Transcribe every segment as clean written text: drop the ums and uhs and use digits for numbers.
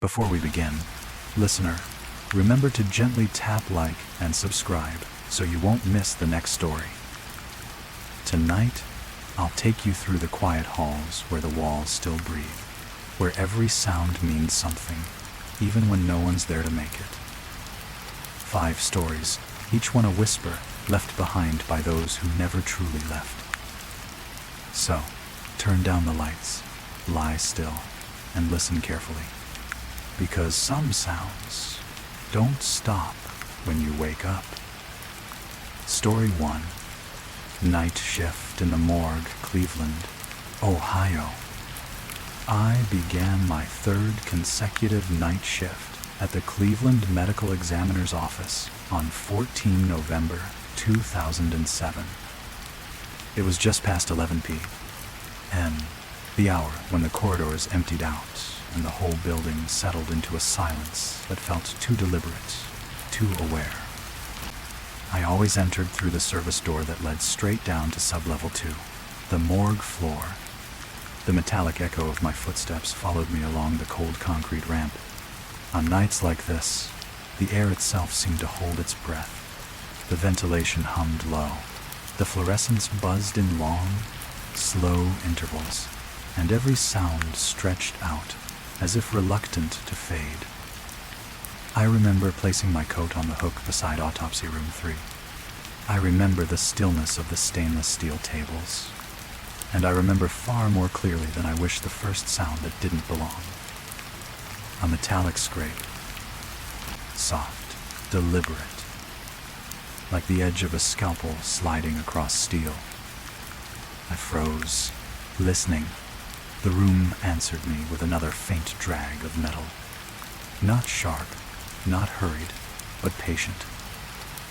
Before we begin, listener, remember to gently tap like and subscribe so you won't miss the next story. Tonight, I'll take you through the quiet halls where the walls still breathe, where every sound means something, even when no one's there to make it. 5 stories, each one a whisper left behind by those who never truly left. So, turn down the lights, lie still, and listen carefully. Because some sounds don't stop when you wake up. Story 1. Night shift in the morgue, Cleveland, Ohio. I began my 3rd consecutive night shift at the Cleveland Medical Examiner's office on 14 November 2007. It was just past 11 p.m., the hour when the corridors emptied out and the whole building settled into a silence that felt too deliberate, too aware. I always entered through the service door that led straight down to sublevel 2, the morgue floor. The metallic echo of my footsteps followed me along the cold concrete ramp. On nights like this, the air itself seemed to hold its breath. The ventilation hummed low. The fluorescents buzzed in long, slow intervals, and every sound stretched out as if reluctant to fade. I remember placing my coat on the hook beside Autopsy Room 3. I remember the stillness of the stainless steel tables. And I remember far more clearly than I wish the first sound that didn't belong. A metallic scrape. Soft, deliberate, like the edge of a scalpel sliding across steel. I froze, listening. The room answered me with another faint drag of metal. Not sharp, not hurried, but patient,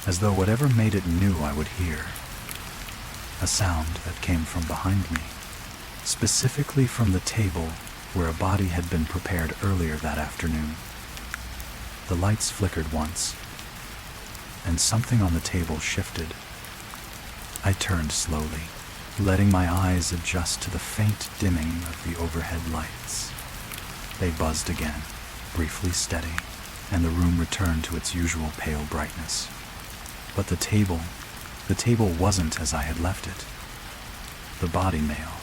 as though whatever made it knew I would hear. A sound that came from behind me, specifically from the table where a body had been prepared earlier that afternoon. The lights flickered once, and something on the table shifted. I turned slowly, letting my eyes adjust to the faint dimming of the overhead lights. They buzzed again, briefly steady, and the room returned to its usual pale brightness. But the table wasn't as I had left it. The body male,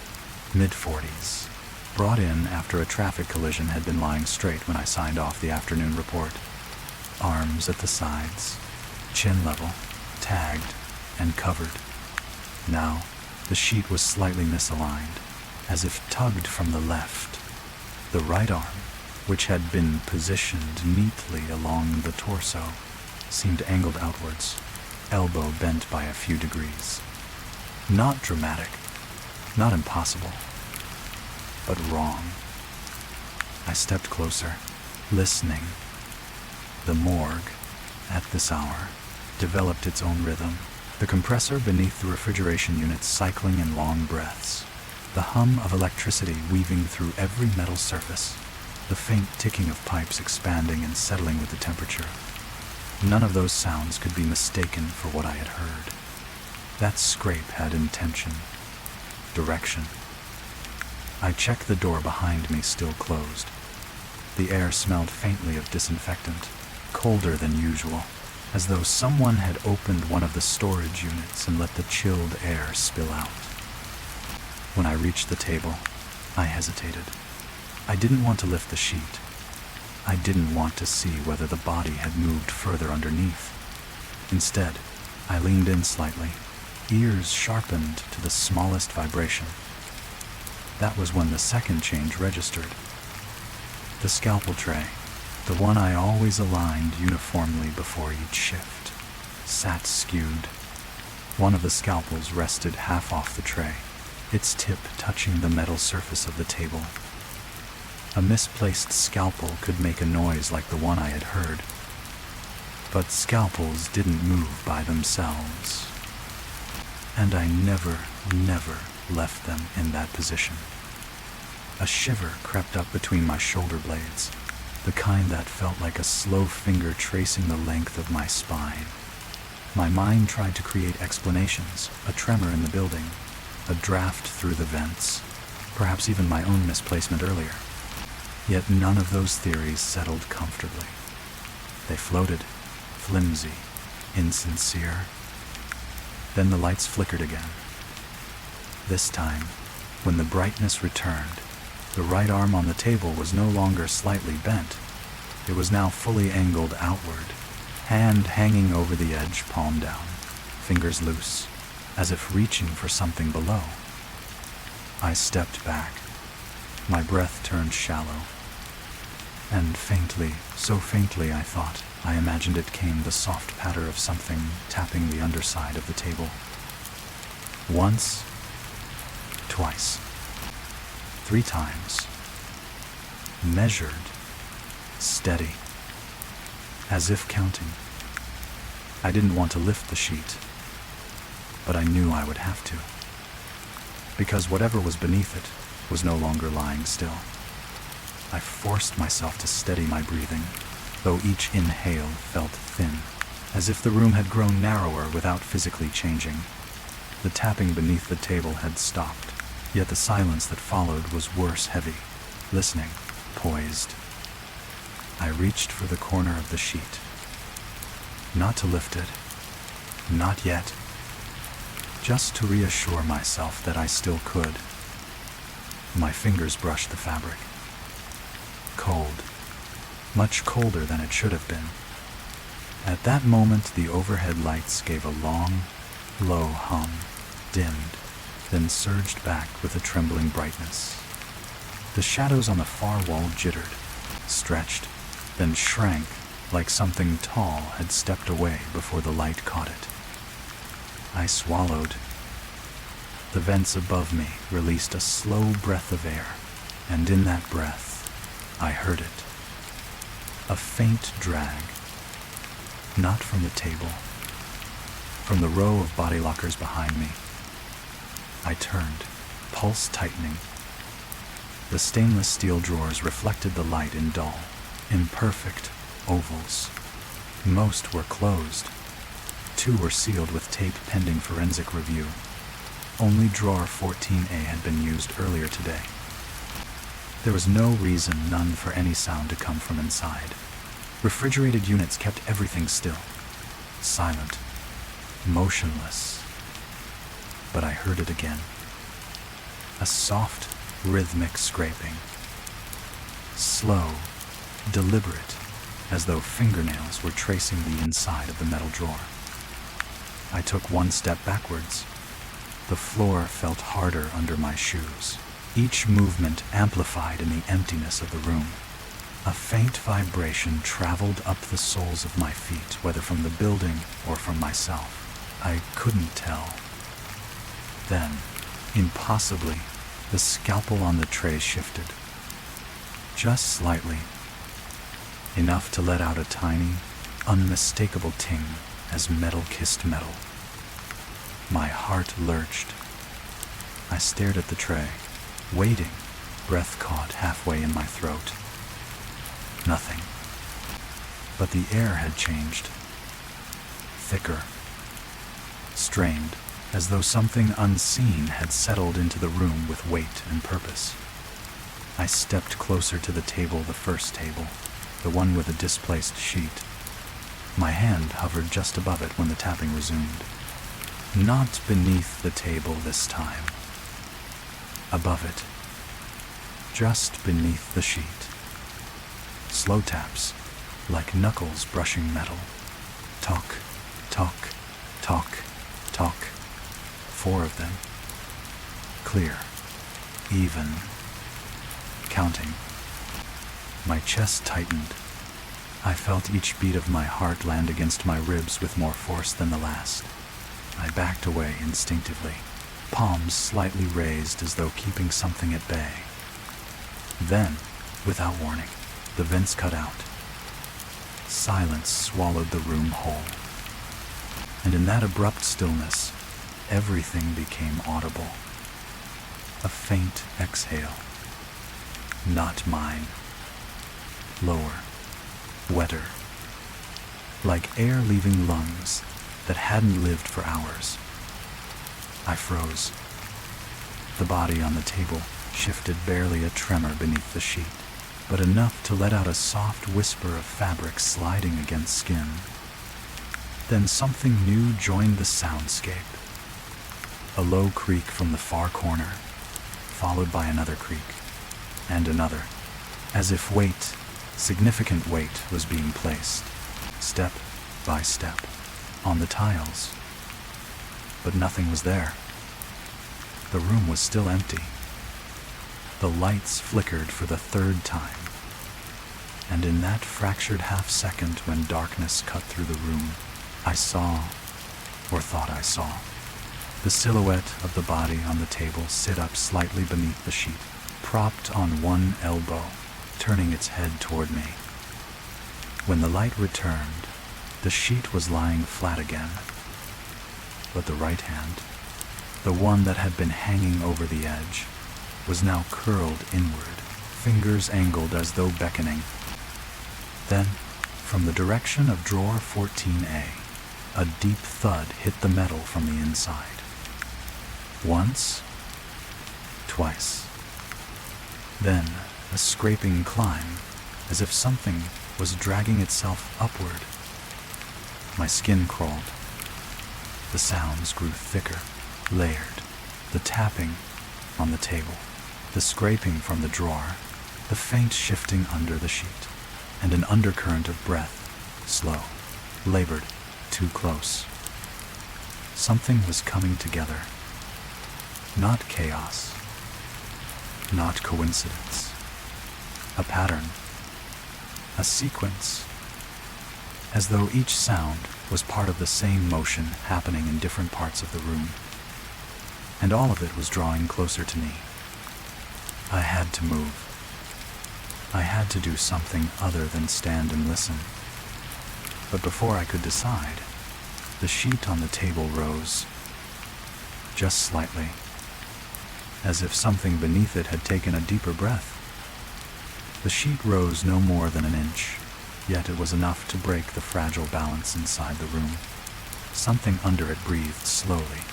mid-40s, brought in after a traffic collision had been lying straight when I signed off the afternoon report. Arms at the sides, chin level, tagged, and covered. Now, the sheet was slightly misaligned, as if tugged from the left. The right arm, which had been positioned neatly along the torso, seemed angled outwards, elbow bent by a few degrees. Not dramatic, not impossible, but wrong. I stepped closer, listening. The morgue, at this hour, developed its own rhythm. The compressor beneath the refrigeration unit cycling in long breaths. The hum of electricity weaving through every metal surface. The faint ticking of pipes expanding and settling with the temperature. None of those sounds could be mistaken for what I had heard. That scrape had intention, direction. I checked the door behind me, still closed. The air smelled faintly of disinfectant, colder than usual, as though someone had opened one of the storage units and let the chilled air spill out. When I reached the table, I hesitated. I didn't want to lift the sheet. I didn't want to see whether the body had moved further underneath. Instead, I leaned in slightly, ears sharpened to the smallest vibration. That was when the second change registered. The scalpel tray, the one I always aligned uniformly before each shift, sat skewed. One of the scalpels rested half off the tray, its tip touching the metal surface of the table. A misplaced scalpel could make a noise like the one I had heard, but scalpels didn't move by themselves. And I never left them in that position. A shiver crept up between my shoulder blades, the kind that felt like a slow finger tracing the length of my spine. My mind tried to create explanations, a tremor in the building, a draft through the vents, perhaps even my own misplacement earlier. Yet none of those theories settled comfortably. They floated, flimsy, insincere. Then the lights flickered again. This time, when the brightness returned, the right arm on the table was no longer slightly bent. It was now fully angled outward, hand hanging over the edge, palm down, fingers loose, as if reaching for something below. I stepped back. My breath turned shallow. And faintly, so faintly I thought, I imagined it came the soft patter of something tapping the underside of the table. Once, twice, 3 times. Measured, steady, as if counting. I didn't want to lift the sheet, but I knew I would have to, because whatever was beneath it was no longer lying still. I forced myself to steady my breathing, though each inhale felt thin, as if the room had grown narrower without physically changing. The tapping beneath the table had stopped, yet the silence that followed was worse, heavy, listening, poised. I reached for the corner of the sheet. Not to lift it, not yet, just to reassure myself that I still could. My fingers brushed the fabric. Cold, much colder than it should have been. At that moment, the overhead lights gave a long, low hum, dimmed, then surged back with a trembling brightness. The shadows on the far wall jittered, stretched, then shrank like something tall had stepped away before the light caught it. I swallowed. The vents above me released a slow breath of air, and in that breath, I heard it. A faint drag. Not from the table. From the row of body lockers behind me. I turned, pulse tightening. The stainless steel drawers reflected the light in dull, imperfect ovals. Most were closed. 2 were sealed with tape pending forensic review. Only drawer 14A had been used earlier today. There was no reason, none, for any sound to come from inside. Refrigerated units kept everything still, silent, motionless. But I heard it again. A soft, rhythmic scraping. Slow, deliberate, as though fingernails were tracing the inside of the metal drawer. I took 1 step backwards. The floor felt harder under my shoes. Each movement amplified in the emptiness of the room. A faint vibration traveled up the soles of my feet, whether from the building or from myself. I couldn't tell. Then, impossibly, the scalpel on the tray shifted. Just slightly. Enough to let out a tiny, unmistakable ting as metal kissed metal. My heart lurched. I stared at the tray, waiting, breath caught halfway in my throat. Nothing. But the air had changed. Thicker. Strained, as though something unseen had settled into the room with weight and purpose. I stepped closer to the table, the first table, the one with a displaced sheet. My hand hovered just above it when the tapping resumed. Not beneath the table this time. Above it. Just beneath the sheet. Slow taps, like knuckles brushing metal. Talk, talk, talk, talk. 4 of them. Clear. Even. Counting. My chest tightened. I felt each beat of my heart land against my ribs with more force than the last. I backed away instinctively, palms slightly raised as though keeping something at bay. Then, without warning, the vents cut out. Silence swallowed the room whole. And in that abrupt stillness, everything became audible. A faint exhale. Not mine. Lower. Wetter. Like air leaving lungs that hadn't lived for hours. I froze. The body on the table shifted, barely a tremor beneath the sheet. but enough to let out a soft whisper of fabric sliding against skin. Then something new joined the soundscape. A low creak from the far corner, followed by another creak, and another, as if significant weight was being placed, step by step, on the tiles. But nothing was there. The room was still empty. The lights flickered for the third time, and in that fractured half-second when darkness cut through the room, I saw, or thought I saw, the silhouette of the body on the table sit up slightly beneath the sheet, propped on one elbow, turning its head toward me. When the light returned, the sheet was lying flat again, but the right hand, the one that had been hanging over the edge, was now curled inward, fingers angled as though beckoning. Then, from the direction of drawer 14A, a deep thud hit the metal from the inside. Once, twice. Then, a scraping climb, as if something was dragging itself upward. My skin crawled. The sounds grew thicker, layered. The tapping on the table, the scraping from the drawer, the faint shifting under the sheet, and an undercurrent of breath, slow, labored, too close. Something was coming together. Not chaos, not coincidence. A pattern, a sequence, as though each sound was part of the same motion happening in different parts of the room, and all of it was drawing closer to me. I had to move. I had to do something other than stand and listen. But before I could decide, the sheet on the table rose, just slightly, as if something beneath it had taken a deeper breath. The sheet rose no more than an inch, yet it was enough to break the fragile balance inside the room. Something under it breathed slowly,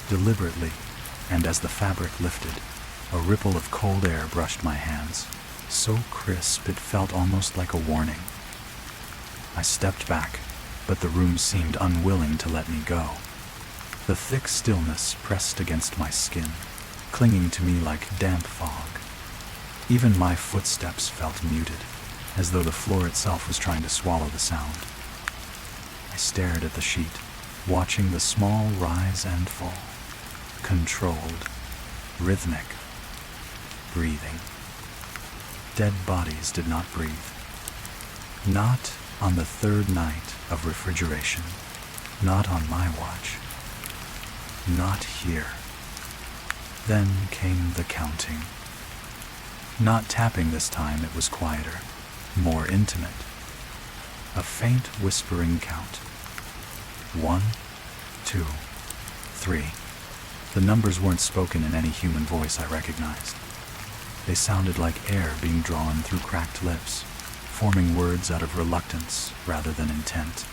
deliberately, and as the fabric lifted, a ripple of cold air brushed my hands, so crisp it felt almost like a warning. I stepped back, but the room seemed unwilling to let me go. The thick stillness pressed against my skin, clinging to me like damp fog. Even my footsteps felt muted, as though the floor itself was trying to swallow the sound. I stared at the sheet, watching the small rise and fall. Controlled, rhythmic, breathing. Dead bodies did not breathe. Not on the third night of refrigeration. Not on my watch. Not here. Then came the counting. Not tapping this time, it was quieter, more intimate. A faint whispering count. 1, 2, 3. The numbers weren't spoken in any human voice I recognized. They sounded like air being drawn through cracked lips, forming words out of reluctance rather than intent.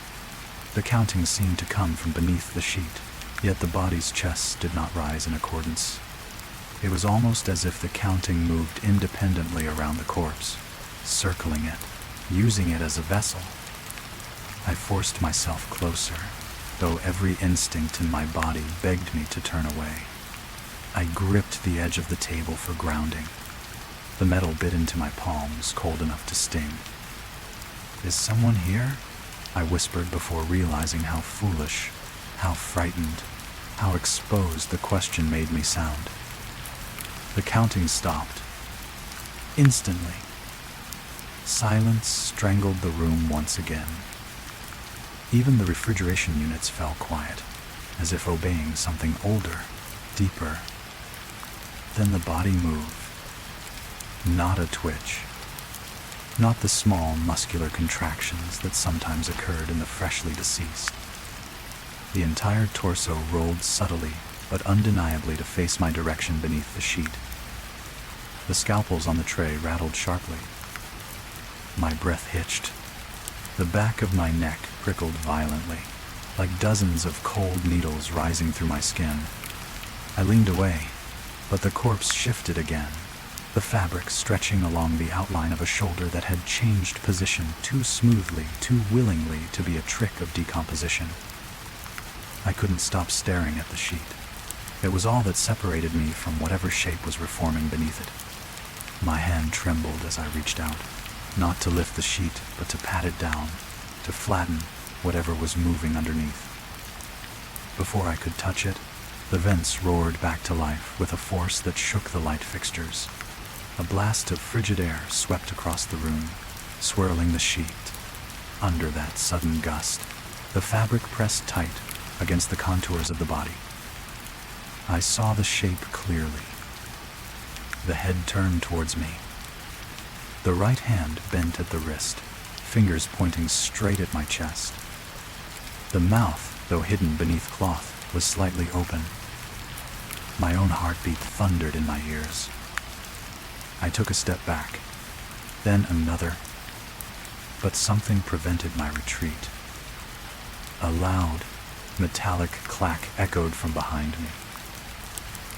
The counting seemed to come from beneath the sheet, yet the body's chests did not rise in accordance. It was almost as if the counting moved independently around the corpse, circling it, using it as a vessel. I forced myself closer, though every instinct in my body begged me to turn away. I gripped the edge of the table for grounding. The metal bit into my palms, cold enough to sting. "Is someone here?" I whispered before realizing how foolish, how frightened, how exposed the question made me sound. The counting stopped. Instantly. Silence strangled the room once again. Even the refrigeration units fell quiet, as if obeying something older, deeper. Then the body moved. Not a twitch. Not the small muscular contractions that sometimes occurred in the freshly deceased. The entire torso rolled subtly but undeniably to face my direction beneath the sheet. The scalpels on the tray rattled sharply. My breath hitched. The back of my neck prickled violently, like dozens of cold needles rising through my skin. I leaned away, but the corpse shifted again, the fabric stretching along the outline of a shoulder that had changed position too smoothly, too willingly to be a trick of decomposition. I couldn't stop staring at the sheet. It was all that separated me from whatever shape was reforming beneath it. My hand trembled as I reached out, not to lift the sheet, but to pat it down, to flatten whatever was moving underneath. Before I could touch it, the vents roared back to life with a force that shook the light fixtures. A blast of frigid air swept across the room, swirling the sheet. Under that sudden gust, the fabric pressed tight against the contours of the body. I saw the shape clearly. The head turned towards me. The right hand bent at the wrist, fingers pointing straight at my chest. The mouth, though hidden beneath cloth, was slightly open. My own heartbeat thundered in my ears. I took a step back, then another, but something prevented my retreat. A loud, metallic clack echoed from behind me,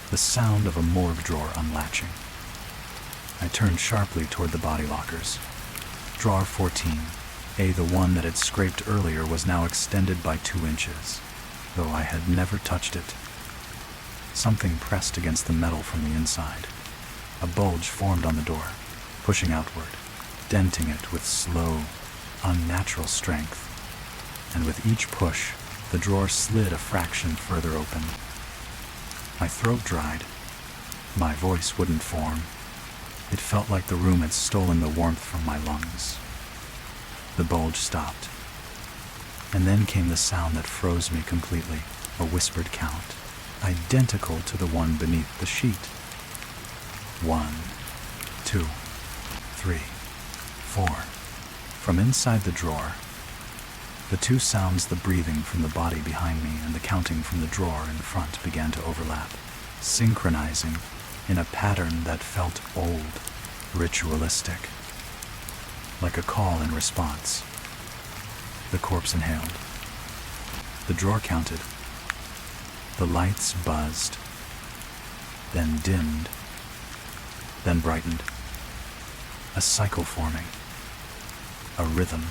the sound of a morgue drawer unlatching. I turned sharply toward the body lockers. Drawer 14, the one that had scraped earlier, was now extended by 2 inches, though I had never touched it. Something pressed against the metal from the inside. A bulge formed on the door, pushing outward, denting it with slow, unnatural strength. And with each push, the drawer slid a fraction further open. My throat dried. My voice wouldn't form. It felt like the room had stolen the warmth from my lungs. The bulge stopped. And then came the sound that froze me completely, a whispered count, identical to the one beneath the sheet. 1, 2, 3, 4. From inside the drawer, the 2 sounds, the breathing from the body behind me and the counting from the drawer in front, began to overlap, synchronizing in a pattern that felt old, ritualistic, like a call and response. The corpse inhaled. The drawer counted. The lights buzzed, then dimmed, then brightened. A cycle forming. A rhythm.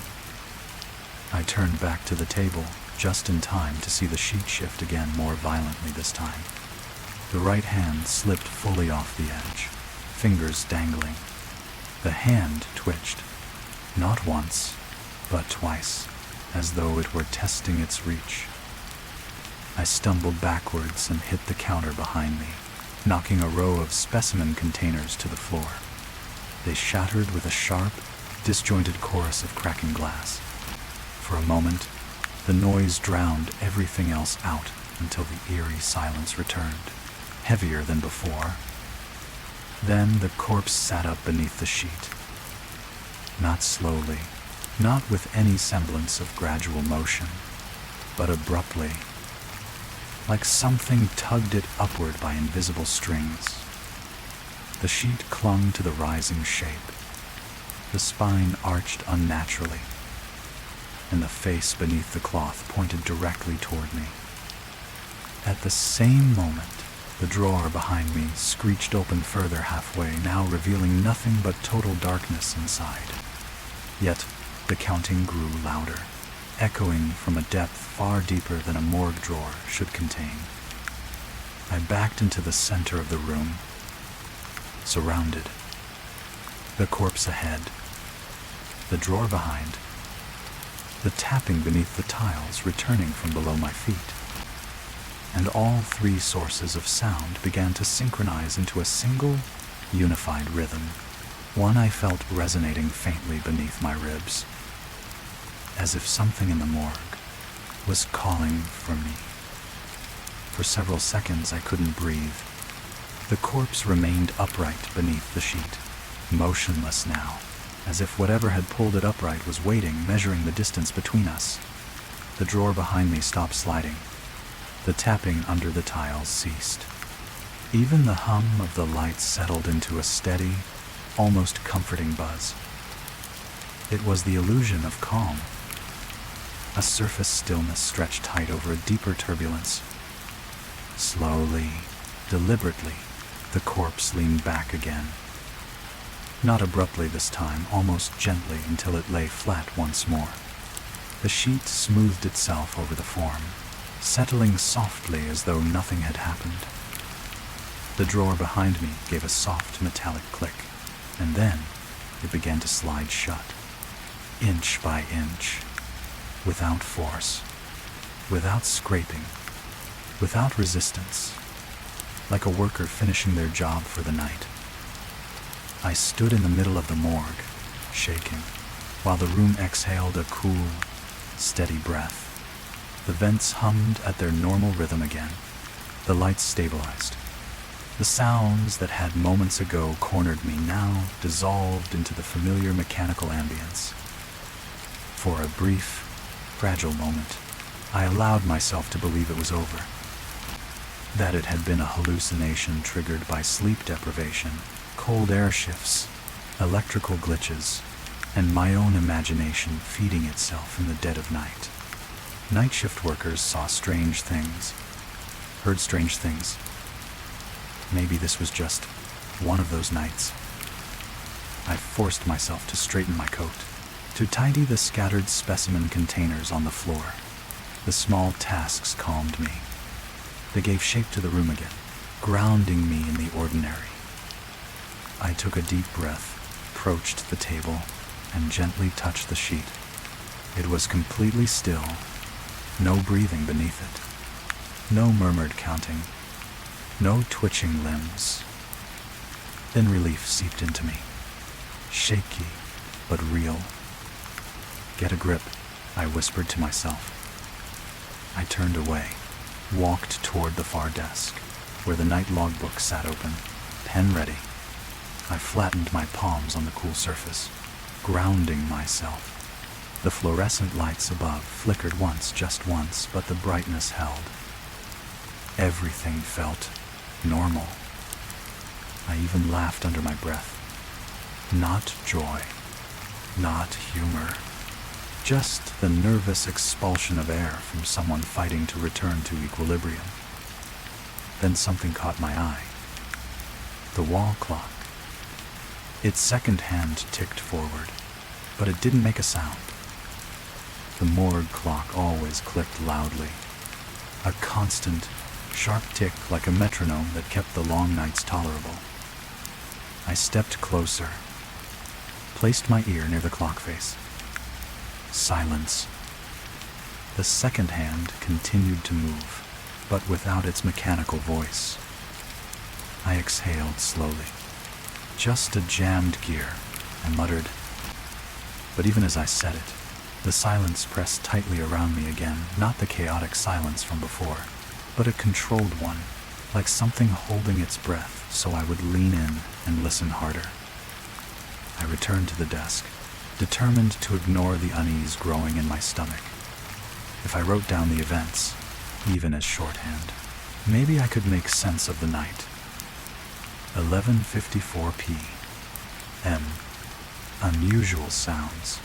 I turned back to the table just in time to see the sheet shift again, more violently this time. The right hand slipped fully off the edge, fingers dangling. The hand twitched, not once, but twice, as though it were testing its reach. I stumbled backwards and hit the counter behind me, knocking a row of specimen containers to the floor. They shattered with a sharp, disjointed chorus of cracking glass. For a moment, the noise drowned everything else out until the eerie silence returned, heavier than before. Then the corpse sat up beneath the sheet. Not slowly, not with any semblance of gradual motion, but abruptly, like something tugged it upward by invisible strings. The sheet clung to the rising shape. The spine arched unnaturally, and the face beneath the cloth pointed directly toward me. At the same moment, the drawer behind me screeched open further halfway, now revealing nothing but total darkness inside. Yet the counting grew louder, echoing from a depth far deeper than a morgue drawer should contain. I backed into the center of the room, surrounded. The corpse ahead, the drawer behind, the tapping beneath the tiles returning from below my feet. And all 3 sources of sound began to synchronize into a single, unified rhythm, one I felt resonating faintly beneath my ribs, as if something in the morgue was calling for me. For several seconds I couldn't breathe. The corpse remained upright beneath the sheet, motionless now, as if whatever had pulled it upright was waiting, measuring the distance between us. The drawer behind me stopped sliding. The tapping under the tiles ceased. Even the hum of the lights settled into a steady, almost comforting buzz. It was the illusion of calm. A surface stillness stretched tight over a deeper turbulence. Slowly, deliberately, the corpse leaned back again, Not abruptly this time, almost gently until it lay flat once more. The sheet smoothed itself over the form, settling softly as though nothing had happened. The drawer behind me gave a soft metallic click, and then it began to slide shut, inch by inch, without force, without scraping, without resistance, like a worker finishing their job for the night. I stood in the middle of the morgue, shaking, while the room exhaled a cool, steady breath. The vents hummed at their normal rhythm again. The lights stabilized. The sounds that had moments ago cornered me now dissolved into the familiar mechanical ambience. For a brief, fragile moment, I allowed myself to believe it was over. That it had been a hallucination triggered by sleep deprivation, cold air shifts, electrical glitches, and my own imagination feeding itself in the dead of night. Night shift workers saw strange things, heard strange things. Maybe this was just one of those nights. I forced myself to straighten my coat, to tidy the scattered specimen containers on the floor. The small tasks calmed me. They gave shape to the room again, grounding me in the ordinary. I took a deep breath, approached the table, and gently touched the sheet. It was completely still, no breathing beneath it, no murmured counting, no twitching limbs. Then relief seeped into me, shaky but real. "Get a grip," I whispered to myself. I turned away, walked toward the far desk, where the night logbook sat open, pen ready. I flattened my palms on the cool surface, grounding myself. The fluorescent lights above flickered once, just once, but the brightness held. Everything felt normal. I even laughed under my breath. Not joy, not humor, just the nervous expulsion of air from someone fighting to return to equilibrium. Then something caught my eye. The wall clock. Its second hand ticked forward, but it didn't make a sound. The morgue clock always clicked loudly, a constant, sharp tick like a metronome that kept the long nights tolerable. I stepped closer, placed my ear near the clock face. Silence. The second hand continued to move, but without its mechanical voice. I exhaled slowly. "Just a jammed gear," I muttered. But even as I said it, the silence pressed tightly around me again, not the chaotic silence from before, but a controlled one, like something holding its breath so I would lean in and listen harder. I returned to the desk, determined to ignore the unease growing in my stomach. If I wrote down the events, even as shorthand, maybe I could make sense of the night. 11:54 p.m. Unusual sounds.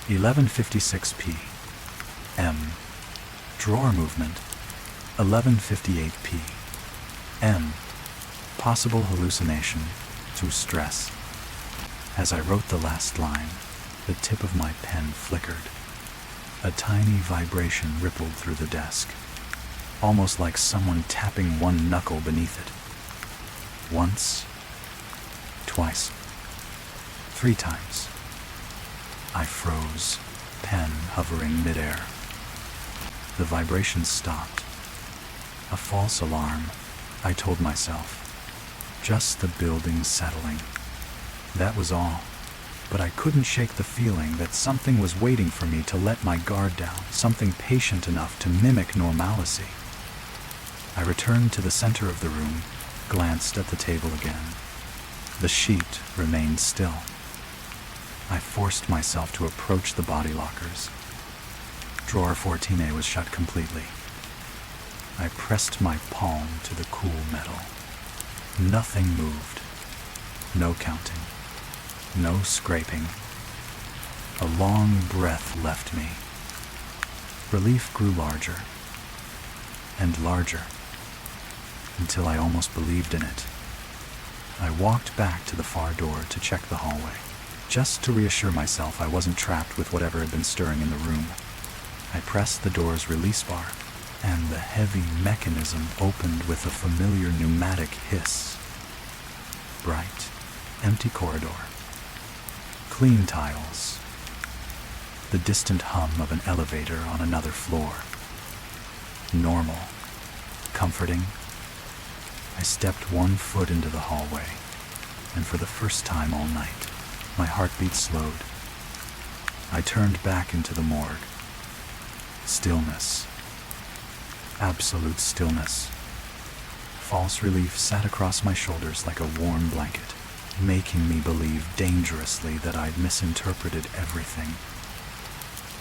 11:56 p.m. Drawer movement. 11:58 p.m. Possible hallucination to stress. As I wrote the last line, the tip of my pen flickered. A tiny vibration rippled through the desk, almost like someone tapping one knuckle beneath it. Once, twice, 3 times. I froze, pen hovering midair. The vibration stopped. A false alarm, I told myself. Just the building settling. That was all. But I couldn't shake the feeling that something was waiting for me to let my guard down, something patient enough to mimic normalcy. I returned to the center of the room, glanced at the table again. The sheet remained still. I forced myself to approach the body lockers. Drawer 14A was shut completely. I pressed my palm to the cool metal. Nothing moved. No counting. No scraping. A long breath left me. Relief grew larger and larger until I almost believed in it. I walked back to the far door to check the hallway, just to reassure myself I wasn't trapped with whatever had been stirring in the room. I pressed the door's release bar, and the heavy mechanism opened with a familiar pneumatic hiss. Bright, empty corridor. Clean tiles. The distant hum of an elevator on another floor. Normal. Comforting. I stepped 1 foot into the hallway, and for the first time all night, my heartbeat slowed. I turned back into the morgue. Stillness. Absolute stillness. False relief sat across my shoulders like a warm blanket, making me believe dangerously that I'd misinterpreted everything.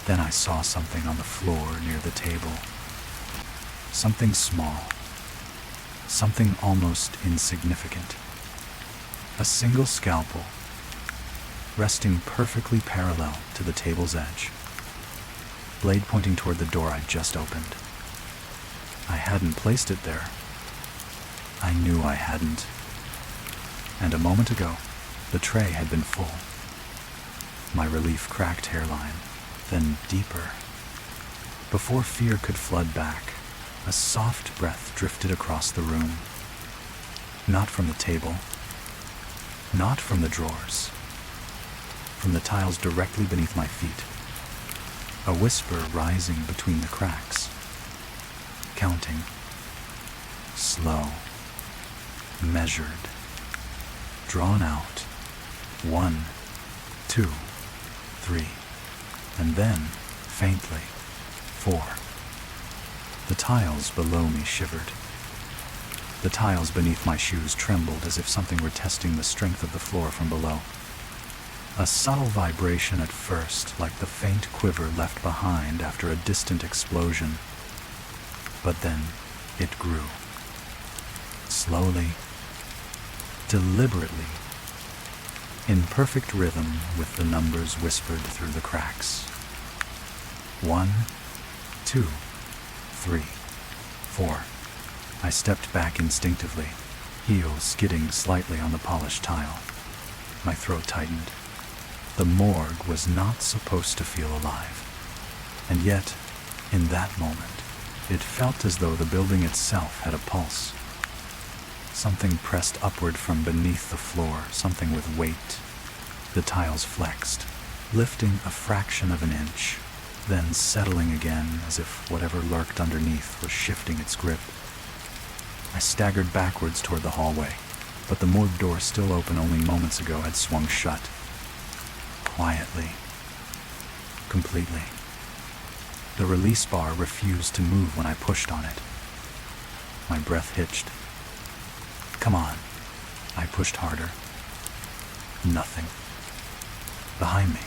Then I saw something on the floor near the table. Something small. Something almost insignificant. A single scalpel, resting perfectly parallel to the table's edge. Blade pointing toward the door I'd just opened. I hadn't placed it there. I knew I hadn't. And a moment ago, the tray had been full. My relief-cracked hairline, then deeper. Before fear could flood back, a soft breath drifted across the room. Not from the table. Not from the drawers. From the tiles directly beneath my feet. A whisper rising between the cracks. Counting. Slow. Measured. Drawn out. 1, 2, 3. And then, faintly, 4. The tiles below me shivered. The tiles beneath my shoes trembled as if something were testing the strength of the floor from below. A subtle vibration at first, like the faint quiver left behind after a distant explosion. But then, it grew. Slowly, deliberately, in perfect rhythm with the numbers whispered through the cracks. 1, 2, 3, 4. I stepped back instinctively, heels skidding slightly on the polished tile. My throat tightened. The morgue was not supposed to feel alive. And yet, in that moment, it felt as though the building itself had a pulse. Something pressed upward from beneath the floor, something with weight. The tiles flexed, lifting a fraction of an inch, then settling again as if whatever lurked underneath was shifting its grip. I staggered backwards toward the hallway, but the morgue door, still open only moments ago, had swung shut. Quietly. Completely. The release bar refused to move when I pushed on it. My breath hitched. Come on. I pushed harder. Nothing. Behind me,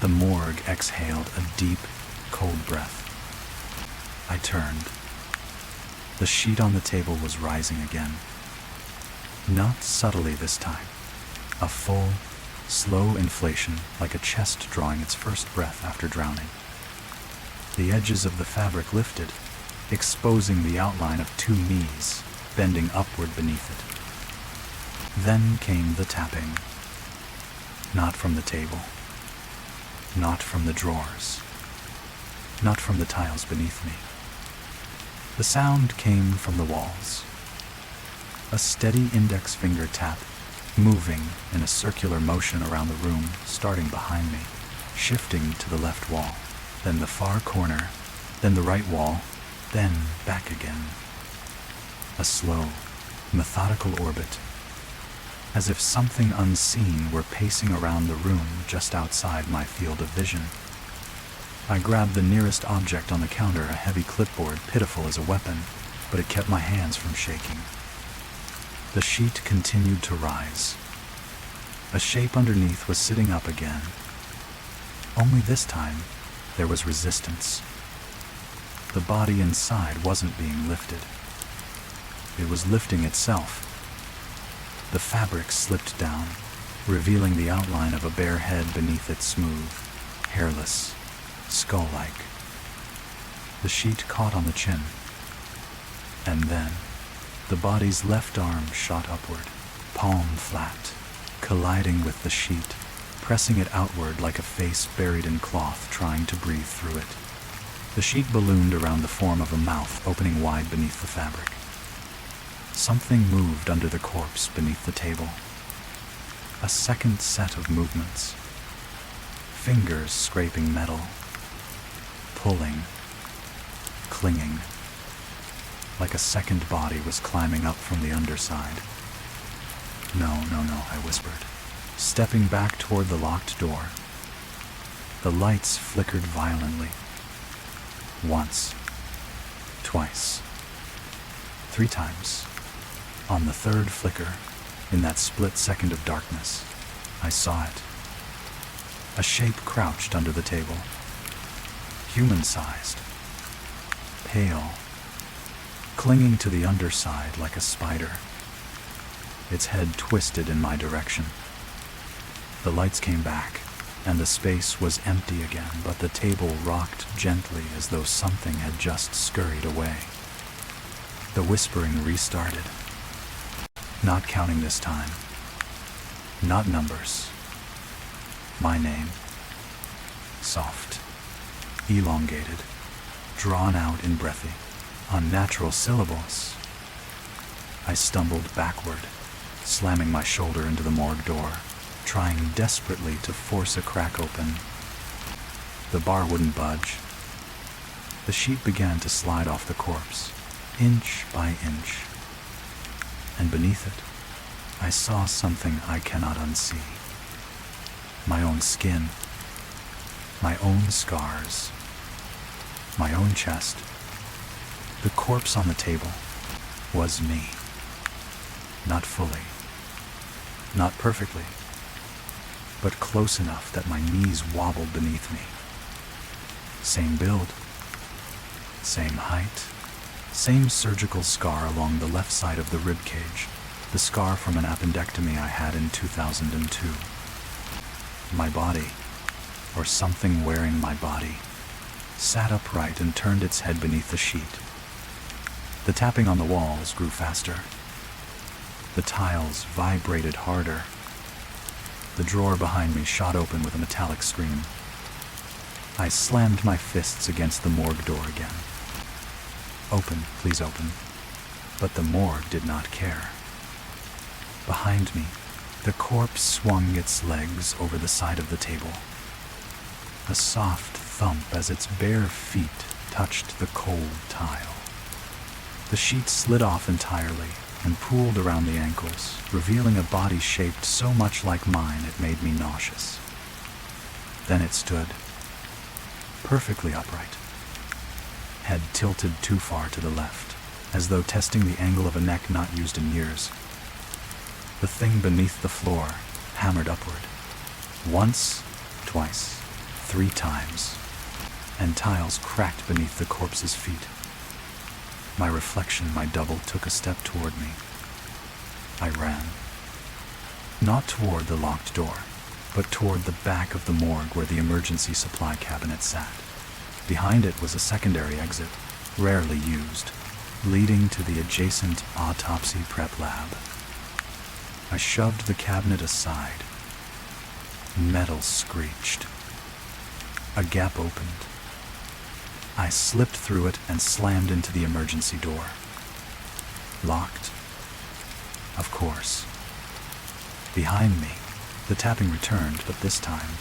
the morgue exhaled a deep, cold breath. I turned. The sheet on the table was rising again. Not subtly this time. A full, slow inflation, like a chest drawing its first breath after drowning. The edges of the fabric lifted, exposing the outline of 2 knees, bending upward beneath it. Then came the tapping. Not from the table. Not from the drawers. Not from the tiles beneath me. The sound came from the walls. A steady index finger tap, moving in a circular motion around the room, starting behind me, shifting to the left wall, then the far corner, then the right wall, then back again. A slow, methodical orbit, as if something unseen were pacing around the room just outside my field of vision. I grabbed the nearest object on the counter, a heavy clipboard, pitiful as a weapon, but it kept my hands from shaking. The sheet continued to rise. A shape underneath was sitting up again. Only this time, there was resistance. The body inside wasn't being lifted. It was lifting itself. The fabric slipped down, revealing the outline of a bare head beneath it, smooth, hairless, skull-like. The sheet caught on the chin. And then, the body's left arm shot upward, palm flat, colliding with the sheet, pressing it outward like a face buried in cloth trying to breathe through it. The sheet ballooned around the form of a mouth opening wide beneath the fabric. Something moved under the corpse beneath the table. A second set of movements. Fingers scraping metal, pulling, clinging, like a second body was climbing up from the underside. No, I whispered, stepping back toward the locked door. The lights flickered violently. Once, twice, 3 times. On the third flicker, in that split second of darkness, I saw it. A shape crouched under the table, human-sized, pale, clinging to the underside like a spider. Its head twisted in my direction. The lights came back, and the space was empty again, but the table rocked gently as though something had just scurried away. The whispering restarted. Not counting this time. Not numbers. My name. Soft. Elongated. Drawn out in breathy, unnatural syllables. I stumbled backward, slamming my shoulder into the morgue door, trying desperately to force a crack open. The bar wouldn't budge. The sheet began to slide off the corpse, inch by inch. And beneath it, I saw something I cannot unsee. My own skin, my own scars, my own chest. The corpse on the table was me. Not fully, not perfectly, but close enough that my knees wobbled beneath me. Same build, same height, same surgical scar along the left side of the rib cage, the scar from an appendectomy I had in 2002. My body, or something wearing my body, sat upright and turned its head beneath the sheet. The tapping on the walls grew faster. The tiles vibrated harder. The drawer behind me shot open with a metallic scream. I slammed my fists against the morgue door again. Open, please open. But the morgue did not care. Behind me, the corpse swung its legs over the side of the table. A soft thump as its bare feet touched the cold tile. The sheet slid off entirely and pooled around the ankles, revealing a body shaped so much like mine it made me nauseous. Then it stood, perfectly upright, head tilted too far to the left, as though testing the angle of a neck not used in years. The thing beneath the floor hammered upward. Once, twice, 3 times, and tiles cracked beneath the corpse's feet. My reflection, my double, took a step toward me. I ran. Not toward the locked door, but toward the back of the morgue where the emergency supply cabinet sat. Behind it was a secondary exit, rarely used, leading to the adjacent autopsy prep lab. I shoved the cabinet aside. Metal screeched. A gap opened. I slipped through it and slammed into the emergency door. Locked. Of course. Behind me, the tapping returned, but this time,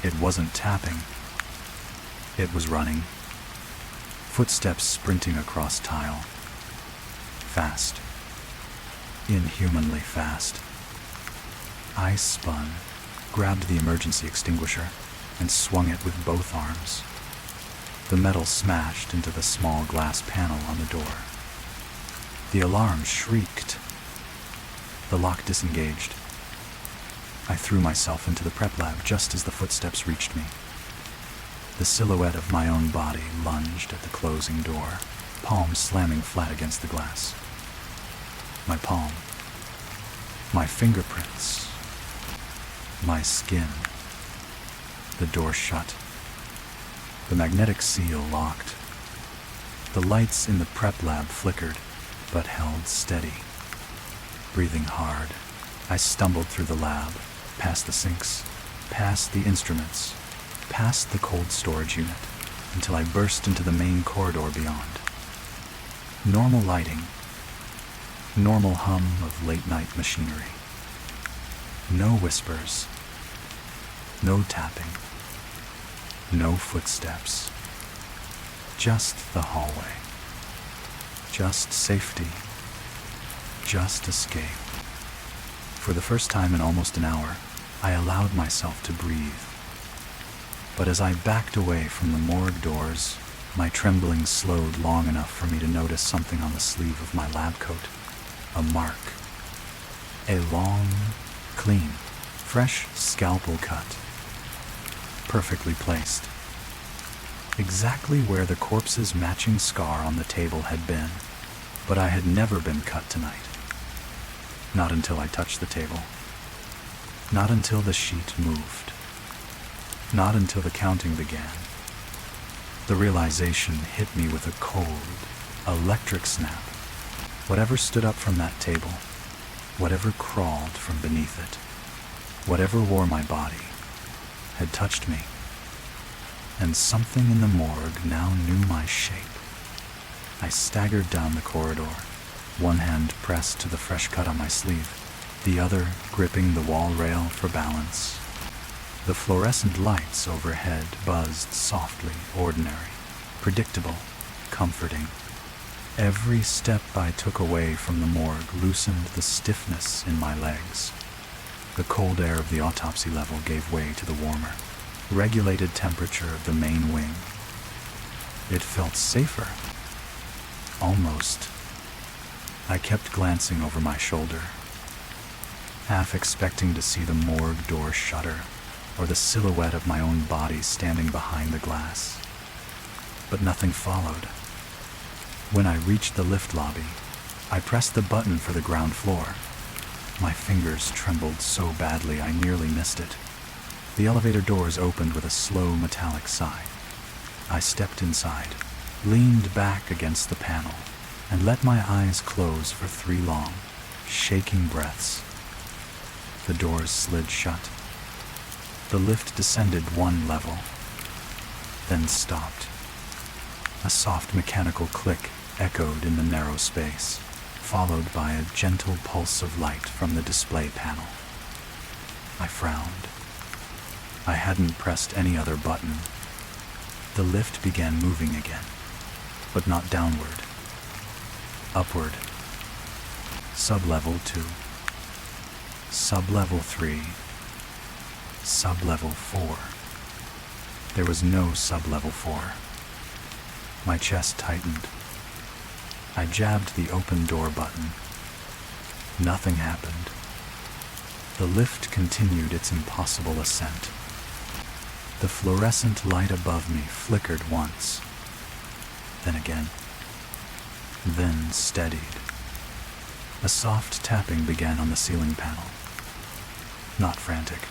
it wasn't tapping. It was running. Footsteps sprinting across tile. Fast. Inhumanly fast. I spun, grabbed the emergency extinguisher, and swung it with both arms. The metal smashed into the small glass panel on the door. The alarm shrieked. The lock disengaged. I threw myself into the prep lab just as the footsteps reached me. The silhouette of my own body lunged at the closing door, palm slamming flat against the glass. My palm. My fingerprints. My skin. The door shut. The magnetic seal locked. The lights in the prep lab flickered, but held steady. Breathing hard, I stumbled through the lab, past the sinks, past the instruments, past the cold storage unit, until I burst into the main corridor beyond. Normal lighting, normal hum of late-night machinery. No whispers, no tapping, no footsteps. Just the hallway. Just safety. Just escape. For the first time in almost an hour, I allowed myself to breathe. But as I backed away from the morgue doors, my trembling slowed long enough for me to notice something on the sleeve of my lab coat. A mark. A long, clean, fresh scalpel cut. Perfectly placed. Exactly where the corpse's matching scar on the table had been. But I had never been cut tonight. Not until I touched the table. Not until the sheet moved. Not until the counting began. The realization hit me with a cold, electric snap. Whatever stood up from that table, whatever crawled from beneath it, whatever wore my body, had touched me. And something in the morgue now knew my shape. I staggered down the corridor, one hand pressed to the fresh cut on my sleeve, the other gripping the wall rail for balance. The fluorescent lights overhead buzzed softly, ordinary, predictable, comforting. Every step I took away from the morgue loosened the stiffness in my legs. The cold air of the autopsy level gave way to the warmer, regulated temperature of the main wing. It felt safer. Almost. I kept glancing over my shoulder, half expecting to see the morgue door shutter or the silhouette of my own body standing behind the glass. But nothing followed. When I reached the lift lobby, I pressed the button for the ground floor. My fingers trembled so badly I nearly missed it. The elevator doors opened with a slow metallic sigh. I stepped inside, leaned back against the panel, and let my eyes close for 3 long, shaking breaths. The doors slid shut. The lift descended 1 level, then stopped. A soft mechanical click echoed in the narrow space, followed by a gentle pulse of light from the display panel. I frowned. I hadn't pressed any other button. The lift began moving again, but not downward. Upward. Sublevel 2. Sublevel 3. Sublevel 4. There was no sublevel 4. My chest tightened. I jabbed the open door button. Nothing happened. The lift continued its impossible ascent. The fluorescent light above me flickered once, then again, then steadied. A soft tapping began on the ceiling panel. Not frantic,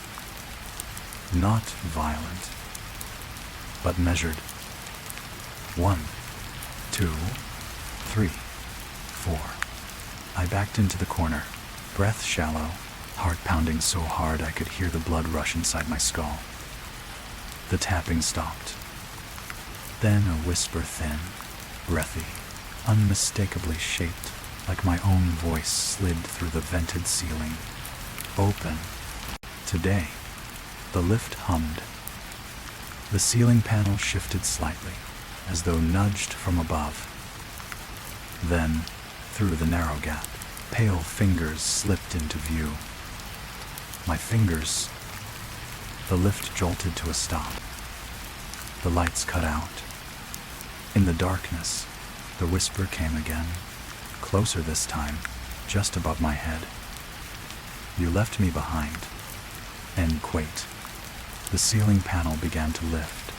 not violent, but measured. 1, 2, 3, 4. I backed into the corner, breath shallow, heart pounding so hard I could hear the blood rush inside my skull. The tapping stopped. Then a whisper thin, breathy, unmistakably shaped, like my own voice slid through the vented ceiling. Open. Today. The lift hummed. The ceiling panel shifted slightly, as though nudged from above. Then, through the narrow gap, pale fingers slipped into view. My fingers. The lift jolted to a stop. The lights cut out. In the darkness, the whisper came again, closer this time, just above my head. You left me behind. And quaked. The ceiling panel began to lift.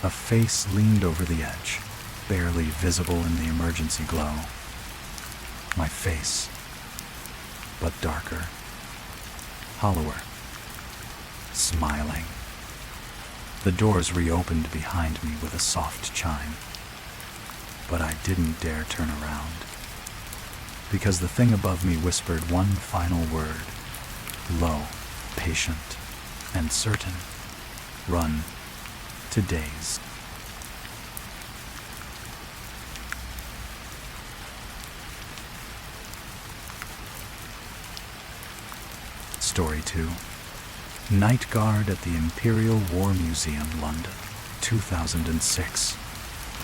A face leaned over the edge, barely visible in the emergency glow. My face, but darker, hollower, smiling. The doors reopened behind me with a soft chime, but I didn't dare turn around. because the thing above me whispered one final word, low, patient, and certain. Run to days. Story 2. Night Guard at the Imperial War Museum, London, 2006.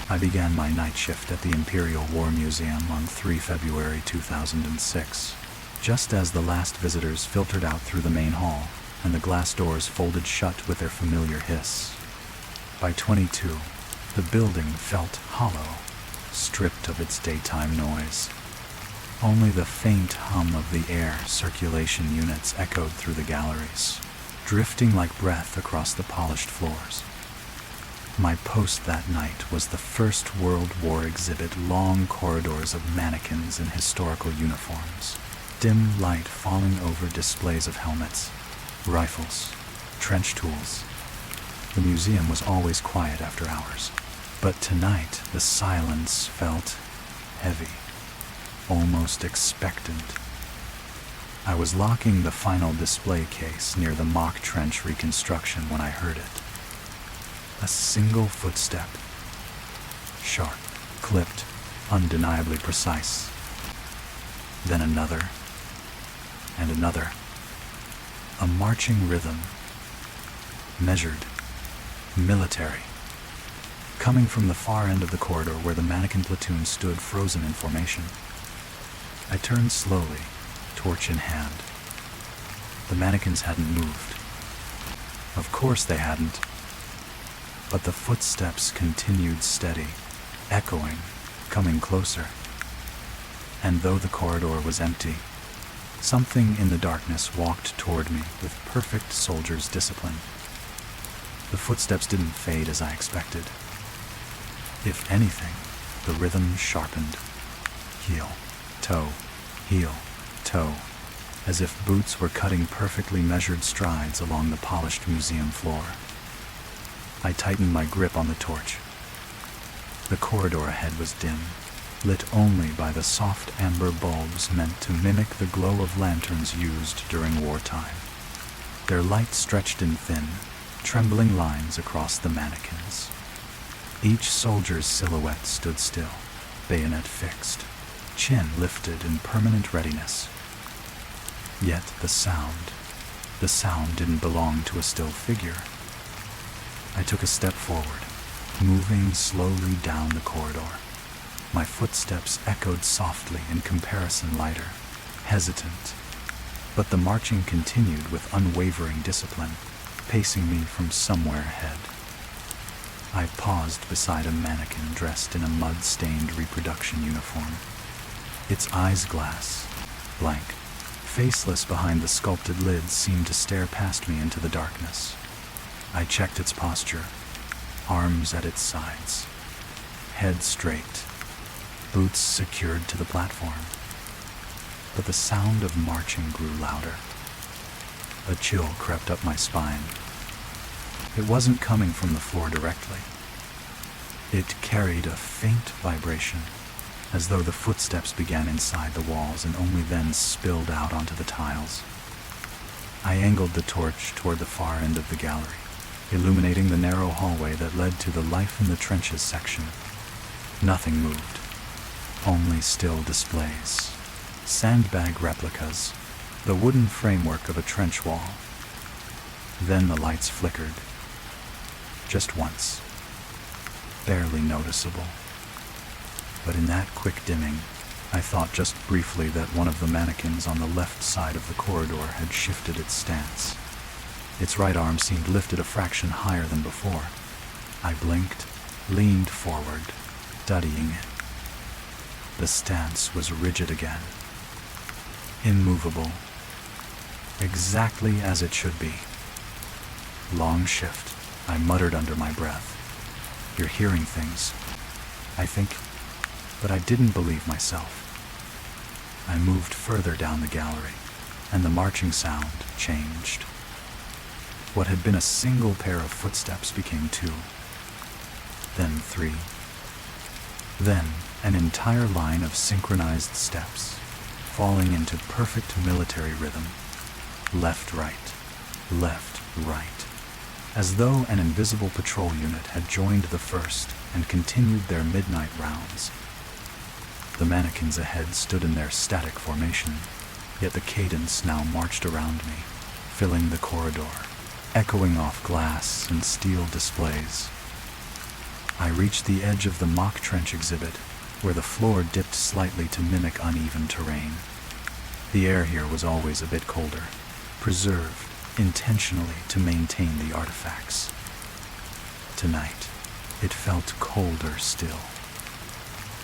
I began my night shift at the Imperial War Museum on 3 February 2006, just as the last visitors filtered out through the main hall and the glass doors folded shut with their familiar hiss. By 22, the building felt hollow, stripped of its daytime noise. Only the faint hum of the air circulation units echoed through the galleries, drifting like breath across the polished floors. My post that night was the First World War exhibit, long corridors of mannequins in historical uniforms, dim light falling over displays of helmets, rifles, trench tools. The museum was always quiet after hours, but tonight the silence felt heavy, almost expectant. I was locking the final display case near the mock trench reconstruction when I heard it. A single footstep. Sharp, clipped, undeniably precise. Then another, and another. A marching rhythm. Measured. Military. Coming from the far end of the corridor where the mannequin platoon stood frozen in formation. I turned slowly, torch in hand. The mannequins hadn't moved. Of course they hadn't. But the footsteps continued steady, echoing, coming closer. And though the corridor was empty, something in the darkness walked toward me with perfect soldier's discipline. The footsteps didn't fade as I expected. If anything, the rhythm sharpened. Heel, toe, heel, toe, as if boots were cutting perfectly measured strides along the polished museum floor. I tightened my grip on the torch. The corridor ahead was dim, lit only by the soft amber bulbs meant to mimic the glow of lanterns used during wartime. Their light stretched in thin, trembling lines across the mannequins. Each soldier's silhouette stood still, bayonet fixed, chin lifted in permanent readiness. Yet the sound didn't belong to a still figure. I took a step forward, moving slowly down the corridor. My footsteps echoed softly, in comparison lighter, hesitant. But the marching continued with unwavering discipline, pacing me from somewhere ahead. I paused beside a mannequin dressed in a mud-stained reproduction uniform. Its eyes glass, blank, faceless behind the sculpted lids, seemed to stare past me into the darkness. I checked its posture, arms at its sides, head straight, boots secured to the platform. But the sound of marching grew louder. A chill crept up my spine. It wasn't coming from the floor directly. It carried a faint vibration, as though the footsteps began inside the walls and only then spilled out onto the tiles. I angled the torch toward the far end of the gallery, illuminating the narrow hallway that led to the Life in the Trenches section. Nothing moved, only still displays, sandbag replicas, the wooden framework of a trench wall. Then the lights flickered, just once, barely noticeable. But in that quick dimming, I thought just briefly that one of the mannequins on the left side of the corridor had shifted its stance. Its right arm seemed lifted a fraction higher than before. I blinked, leaned forward, studying it. The stance was rigid again, immovable, exactly as it should be. Long shift, I muttered under my breath. You're hearing things, I think, but I didn't believe myself. I moved further down the gallery, and the marching sound changed. What had been a single pair of footsteps became 2, then 3, then an entire line of synchronized steps, falling into perfect military rhythm. Left, right, left, right, as though an invisible patrol unit had joined the first and continued their midnight rounds. The mannequins ahead stood in their static formation, yet the cadence now marched around me, filling the corridor, echoing off glass and steel displays. I reached the edge of the mock trench exhibit, where the floor dipped slightly to mimic uneven terrain. The air here was always a bit colder, preserved intentionally to maintain the artifacts. Tonight, it felt colder still.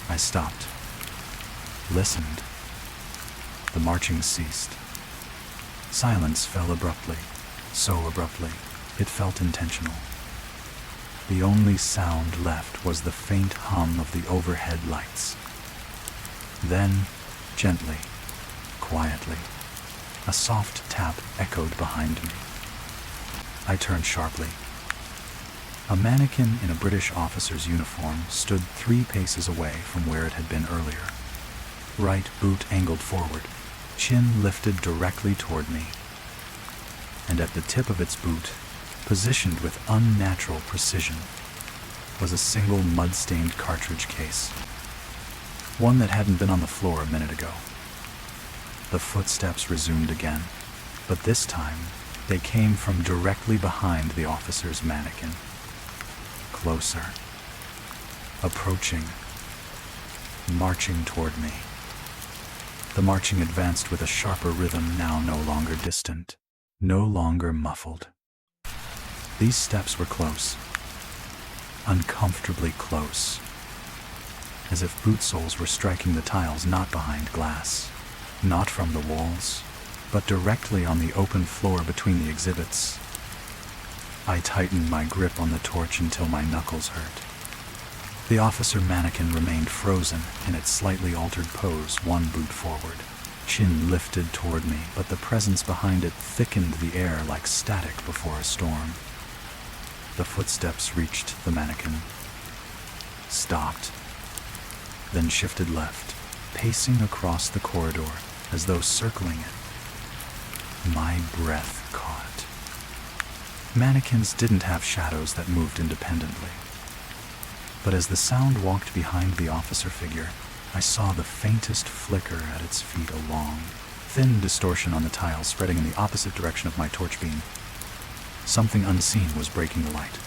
I stopped, listened. The marching ceased. Silence fell abruptly, so abruptly, it felt intentional. The only sound left was the faint hum of the overhead lights. Then, gently, quietly, a soft tap echoed behind me. I turned sharply. A mannequin in a British officer's uniform stood 3 paces away from where it had been earlier. Right boot angled forward, chin lifted directly toward me. And at the tip of its boot, positioned with unnatural precision, was a single mud-stained cartridge case. One that hadn't been on the floor a minute ago. The footsteps resumed again, but this time they came from directly behind the officer's mannequin. Closer. Approaching. Marching toward me. The marching advanced with a sharper rhythm, now no longer distant, no longer muffled. These steps were close. Uncomfortably close. As if boot soles were striking the tiles not behind glass. Not from the walls, but directly on the open floor between the exhibits. I tightened my grip on the torch until my knuckles hurt. The officer mannequin remained frozen in its slightly altered pose, one boot forward, chin lifted toward me, but the presence behind it thickened the air like static before a storm. The footsteps reached the mannequin, stopped, then shifted left, pacing across the corridor as though circling it. My breath caught. Mannequins didn't have shadows that moved independently. But as the sound walked behind the officer figure, I saw the faintest flicker at its feet, a long, thin distortion on the tile spreading in the opposite direction of my torch beam. Something unseen was breaking the light.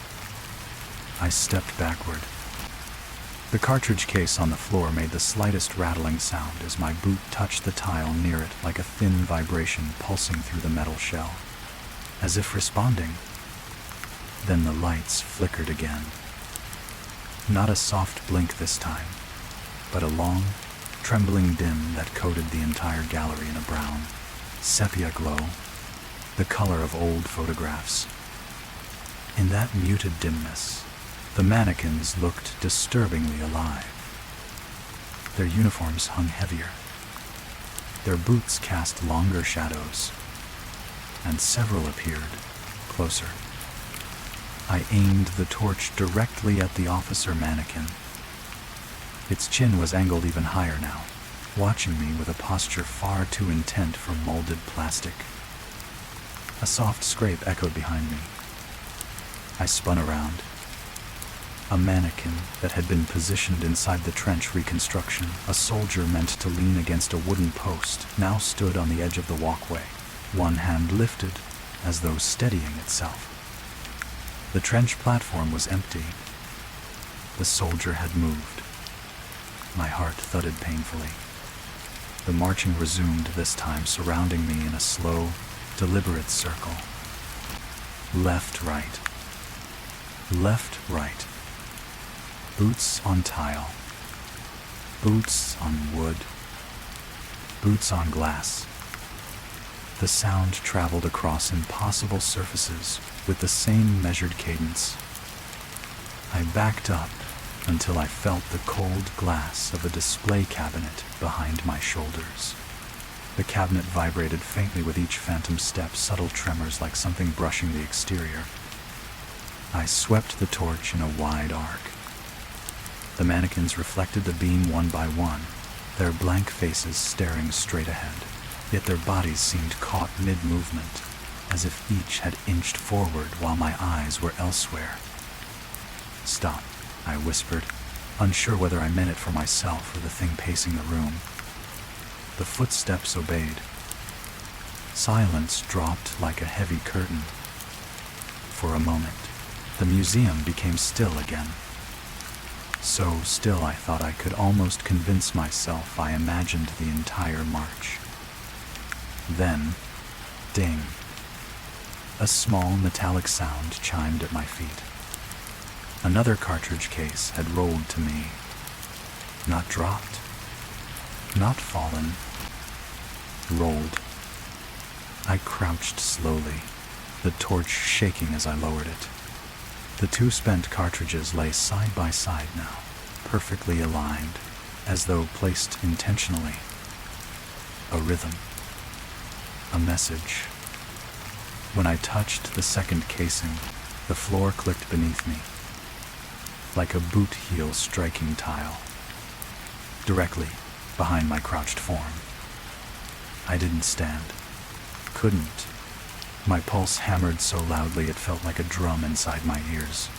I stepped backward. The cartridge case on the floor made the slightest rattling sound as my boot touched the tile near it, like a thin vibration pulsing through the metal shell, as if responding. Then the lights flickered again. Not a soft blink this time, but a long, trembling dim that coated the entire gallery in a brown, sepia glow, the color of old photographs. In that muted dimness, the mannequins looked disturbingly alive. Their uniforms hung heavier. Their boots cast longer shadows, and several appeared closer. I aimed the torch directly at the officer mannequin. Its chin was angled even higher now, watching me with a posture far too intent for molded plastic. A soft scrape echoed behind me. I spun around. A mannequin that had been positioned inside the trench reconstruction, a soldier meant to lean against a wooden post, now stood on the edge of the walkway, one hand lifted, as though steadying itself. The trench platform was empty. The soldier had moved. My heart thudded painfully. The marching resumed, this time surrounding me in a slow, deliberate circle. Left, right. Left, right. Boots on tile. Boots on wood. Boots on glass. The sound traveled across impossible surfaces with the same measured cadence. I backed up until I felt the cold glass of a display cabinet behind my shoulders. The cabinet vibrated faintly with each phantom step, subtle tremors like something brushing the exterior. I swept the torch in a wide arc. The mannequins reflected the beam one by one, their blank faces staring straight ahead, yet their bodies seemed caught mid-movement, as if each had inched forward while my eyes were elsewhere. "Stop," I whispered, unsure whether I meant it for myself or the thing pacing the room. The footsteps obeyed. Silence dropped like a heavy curtain. For a moment, the museum became still again. So still I thought I could almost convince myself I imagined the entire march. Then, ding. A small metallic sound chimed at my feet. Another cartridge case had rolled to me. Not dropped. Not fallen. Rolled. I crouched slowly, the torch shaking as I lowered it. The two spent cartridges lay side by side now, perfectly aligned, as though placed intentionally. A rhythm. A message. When I touched the second casing, the floor clicked beneath me, like a boot heel striking tile, directly behind my crouched form. I didn't stand. Couldn't. My pulse hammered so loudly it felt like a drum inside my ears.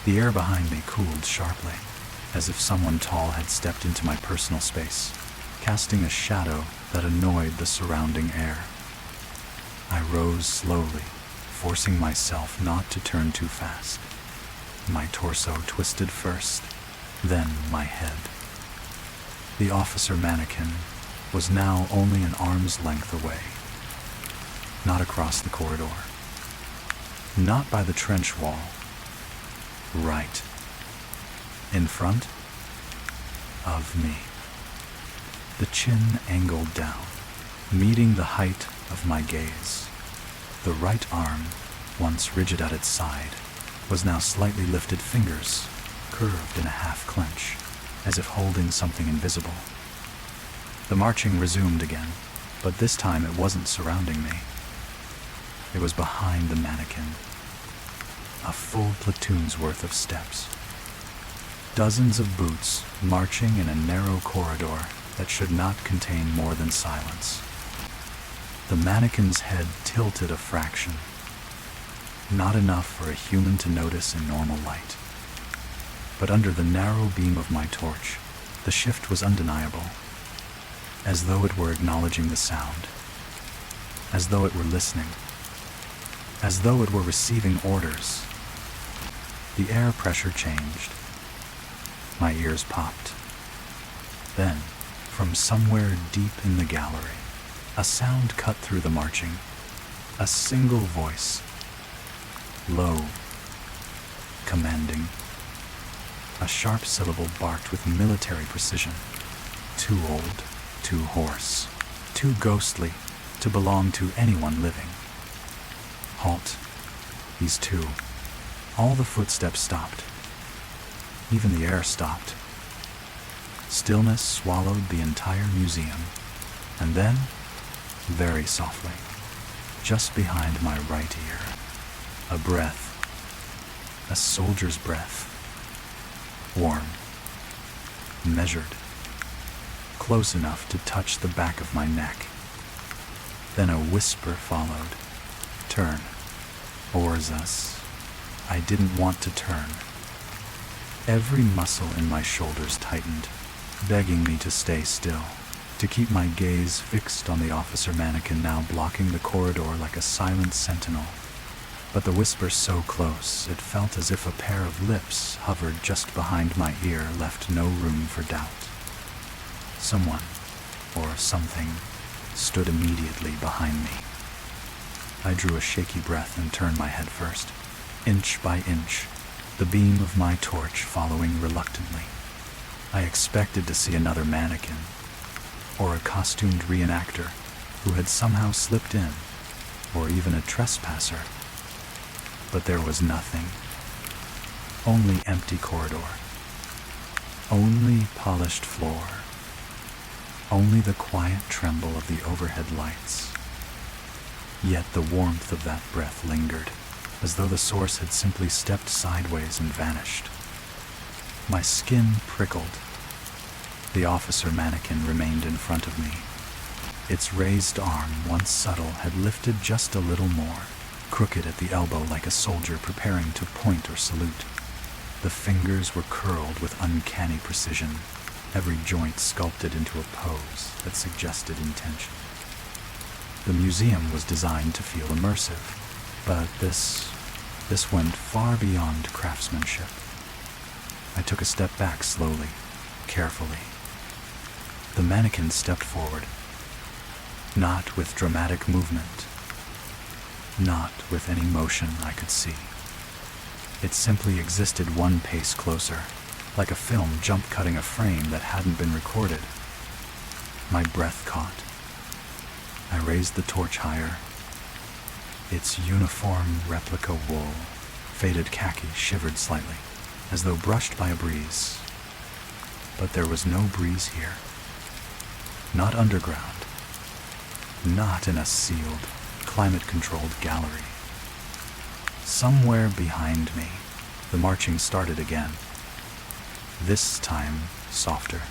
The air behind me cooled sharply, as if someone tall had stepped into my personal space, casting a shadow that annoyed the surrounding air. I rose slowly, forcing myself not to turn too fast. My torso twisted first, then my head. The officer mannequin was now only an arm's length away. Not across the corridor. Not by the trench wall. Right. In front of me. The chin angled down, meeting the height of my gaze. The right arm, once rigid at its side, was now slightly lifted, fingers curved in a half clench, as if holding something invisible. The marching resumed again, but this time it wasn't surrounding me. It was behind the mannequin. A full platoon's worth of steps. Dozens of boots marching in a narrow corridor that should not contain more than silence. The mannequin's head tilted a fraction. Not enough for a human to notice in normal light. But under the narrow beam of my torch, the shift was undeniable. As though it were acknowledging the sound. As though it were listening. As though it were receiving orders. The air pressure changed. My ears popped. Then, from somewhere deep in the gallery, a sound cut through the marching. A single voice. Low. Commanding. A sharp syllable barked with military precision. Too old, too hoarse, too ghostly to belong to anyone living. Halt. These two. All the footsteps stopped. Even the air stopped. Stillness swallowed the entire museum. And then, very softly, just behind my right ear, a breath. A soldier's breath. Warm. Measured. Close enough to touch the back of my neck. Then a whisper followed. Turn. Oars us. I didn't want to turn. Every muscle in my shoulders tightened, begging me to stay still, to keep my gaze fixed on the officer mannequin now blocking the corridor like a silent sentinel. But the whisper so close, it felt as if a pair of lips hovered just behind my ear, left no room for doubt. Someone, or something, stood immediately behind me. I drew a shaky breath and turned my head first, inch by inch, the beam of my torch following reluctantly. I expected to see another mannequin, or a costumed reenactor who had somehow slipped in, or even a trespasser. But there was nothing. Only empty corridor. Only polished floor. Only the quiet tremble of the overhead lights. Yet the warmth of that breath lingered, as though the source had simply stepped sideways and vanished. My skin prickled. The officer mannequin remained in front of me. Its raised arm, once subtle, had lifted just a little more, crooked at the elbow like a soldier preparing to point or salute. The fingers were curled with uncanny precision, every joint sculpted into a pose that suggested intention. The museum was designed to feel immersive, but this went far beyond craftsmanship. I took a step back slowly, carefully. The mannequin stepped forward, not with dramatic movement, not with any motion I could see. It simply existed one pace closer, like a film jump-cutting a frame that hadn't been recorded. My breath caught. I raised the torch higher. Its uniform replica wool, faded khaki, shivered slightly, as though brushed by a breeze. But there was no breeze here. Not underground. Not in a sealed, climate-controlled gallery. Somewhere behind me, the marching started again. This time, softer.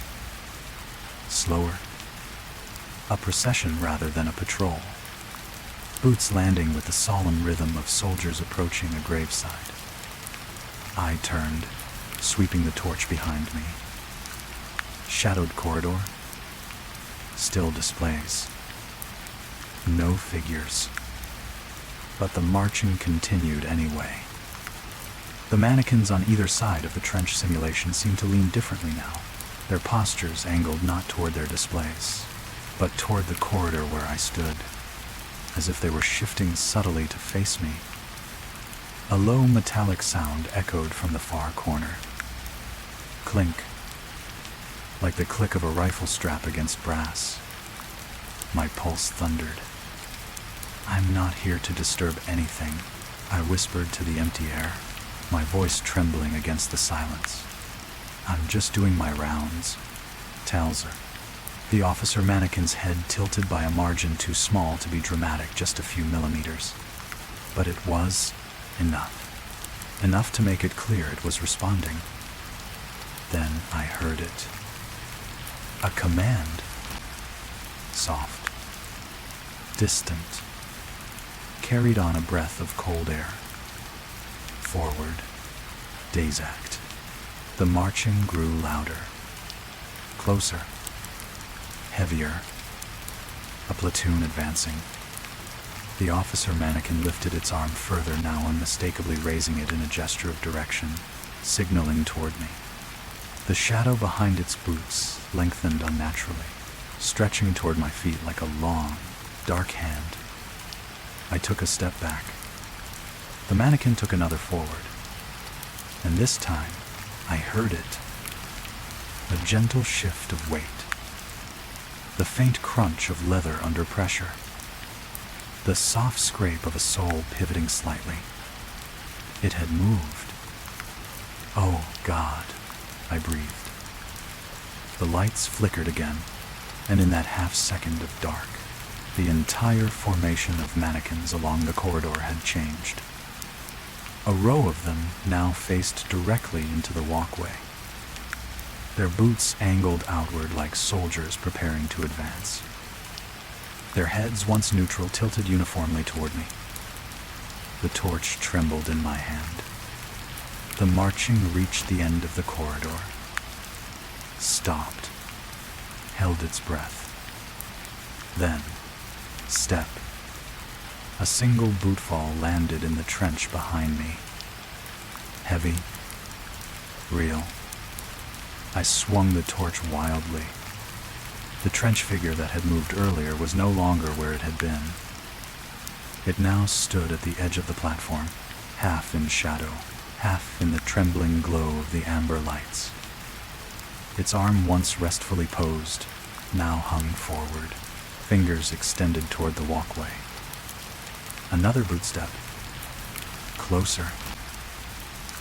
Slower. A procession rather than a patrol. Boots landing with the solemn rhythm of soldiers approaching a graveside. I turned, sweeping the torch behind me. Shadowed corridor. Still displays. No figures. But the marching continued anyway. The mannequins on either side of the trench simulation seemed to lean differently now, their postures angled not toward their displays, but toward the corridor where I stood, as if they were shifting subtly to face me. A low metallic sound echoed from the far corner. Clink, like the click of a rifle strap against brass. My pulse thundered. "I'm not here to disturb anything," I whispered to the empty air, my voice trembling against the silence. "I'm just doing my rounds." Talzer. The officer mannequin's head tilted by a margin too small to be dramatic, just a few millimeters. But it was enough. Enough to make it clear it was responding. Then I heard it. A command. Soft. Distant. Carried on a breath of cold air. Forward. Days act. The marching grew louder. Closer. Heavier. A platoon advancing. The officer mannequin lifted its arm further, now unmistakably raising it in a gesture of direction, signaling toward me. The shadow behind its boots lengthened unnaturally, stretching toward my feet like a long, dark hand. I took a step back. The mannequin took another forward. And this time, I heard it. A gentle shift of weight. The faint crunch of leather under pressure. The soft scrape of a sole pivoting slightly. It had moved. "Oh, God," I breathed. The lights flickered again, and in that half-second of dark, the entire formation of mannequins along the corridor had changed. A row of them now faced directly into the walkway. Their boots angled outward like soldiers preparing to advance. Their heads, once neutral, tilted uniformly toward me. The torch trembled in my hand. The marching reached the end of the corridor. Stopped. Held its breath. Then, step. A single bootfall landed in the trench behind me. Heavy. Real. I swung the torch wildly. The trench figure that had moved earlier was no longer where it had been. It now stood at the edge of the platform, half in shadow, half in the trembling glow of the amber lights. Its arm, once restfully posed, now hung forward, fingers extended toward the walkway. Another bootstep. Closer.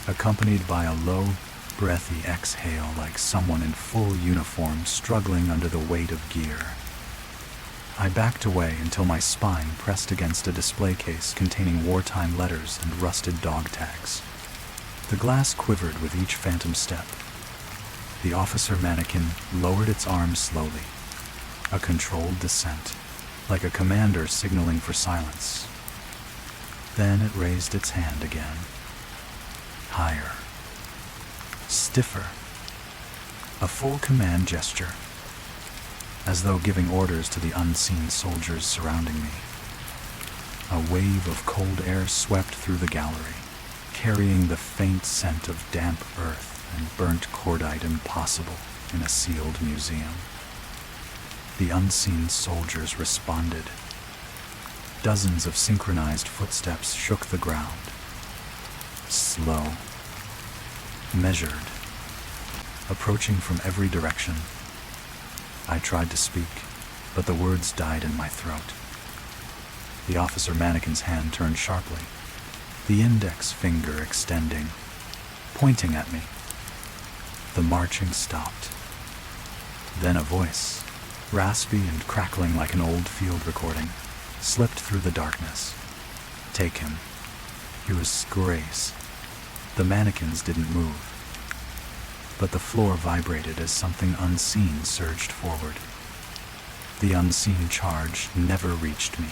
Accompanied by a low, breathy exhale like someone in full uniform struggling under the weight of gear. I backed away until my spine pressed against a display case containing wartime letters and rusted dog tags. The glass quivered with each phantom step. The officer mannequin lowered its arms slowly, a controlled descent, like a commander signaling for silence. Then it raised its hand again, higher, stiffer, a full command gesture, as though giving orders to the unseen soldiers surrounding me. A wave of cold air swept through the gallery, carrying the faint scent of damp earth and burnt cordite impossible in a sealed museum. The unseen soldiers responded. Dozens of synchronized footsteps shook the ground. Slow, measured, approaching from every direction. I tried to speak, but the words died in my throat. The officer mannequin's hand turned sharply, the index finger extending, pointing at me. The marching stopped. Then a voice, raspy and crackling like an old field recording, slipped through the darkness. Take him. He was Grace. The mannequins didn't move, but the floor vibrated as something unseen surged forward. The unseen charge never reached me.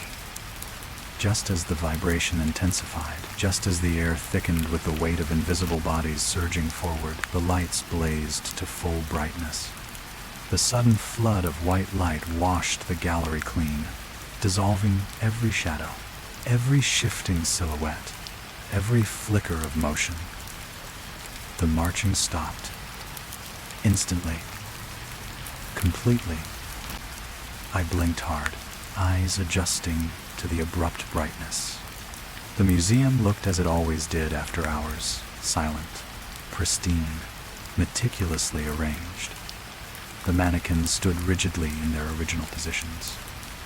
Just as the vibration intensified, just as the air thickened with the weight of invisible bodies surging forward, the lights blazed to full brightness. The sudden flood of white light washed the gallery clean, dissolving every shadow, every shifting silhouette, every flicker of motion. The marching stopped. Instantly. Completely. I blinked hard, eyes adjusting to the abrupt brightness. The museum looked as it always did after hours, silent, pristine, meticulously arranged. The mannequins stood rigidly in their original positions.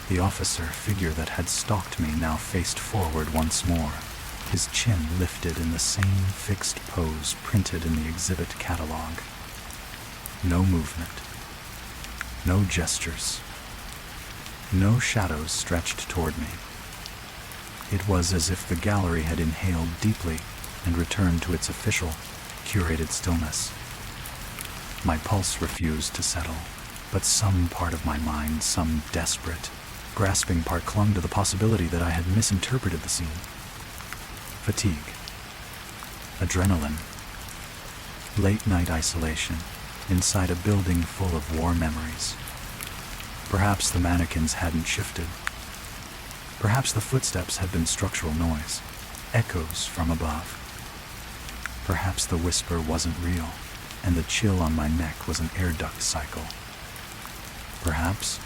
The officer figure that had stalked me now faced forward once more, his chin lifted in the same fixed pose printed in the exhibit catalog. No movement, no gestures, no shadows stretched toward me. It was as if the gallery had inhaled deeply and returned to its official, curated stillness. My pulse refused to settle, but some part of my mind, some desperate, grasping part, clung to the possibility that I had misinterpreted the scene. Fatigue, adrenaline, late-night isolation inside a building full of war memories. Perhaps the mannequins hadn't shifted. Perhaps the footsteps had been structural noise, echoes from above. Perhaps the whisper wasn't real, and the chill on my neck was an air duct cycle. Perhaps.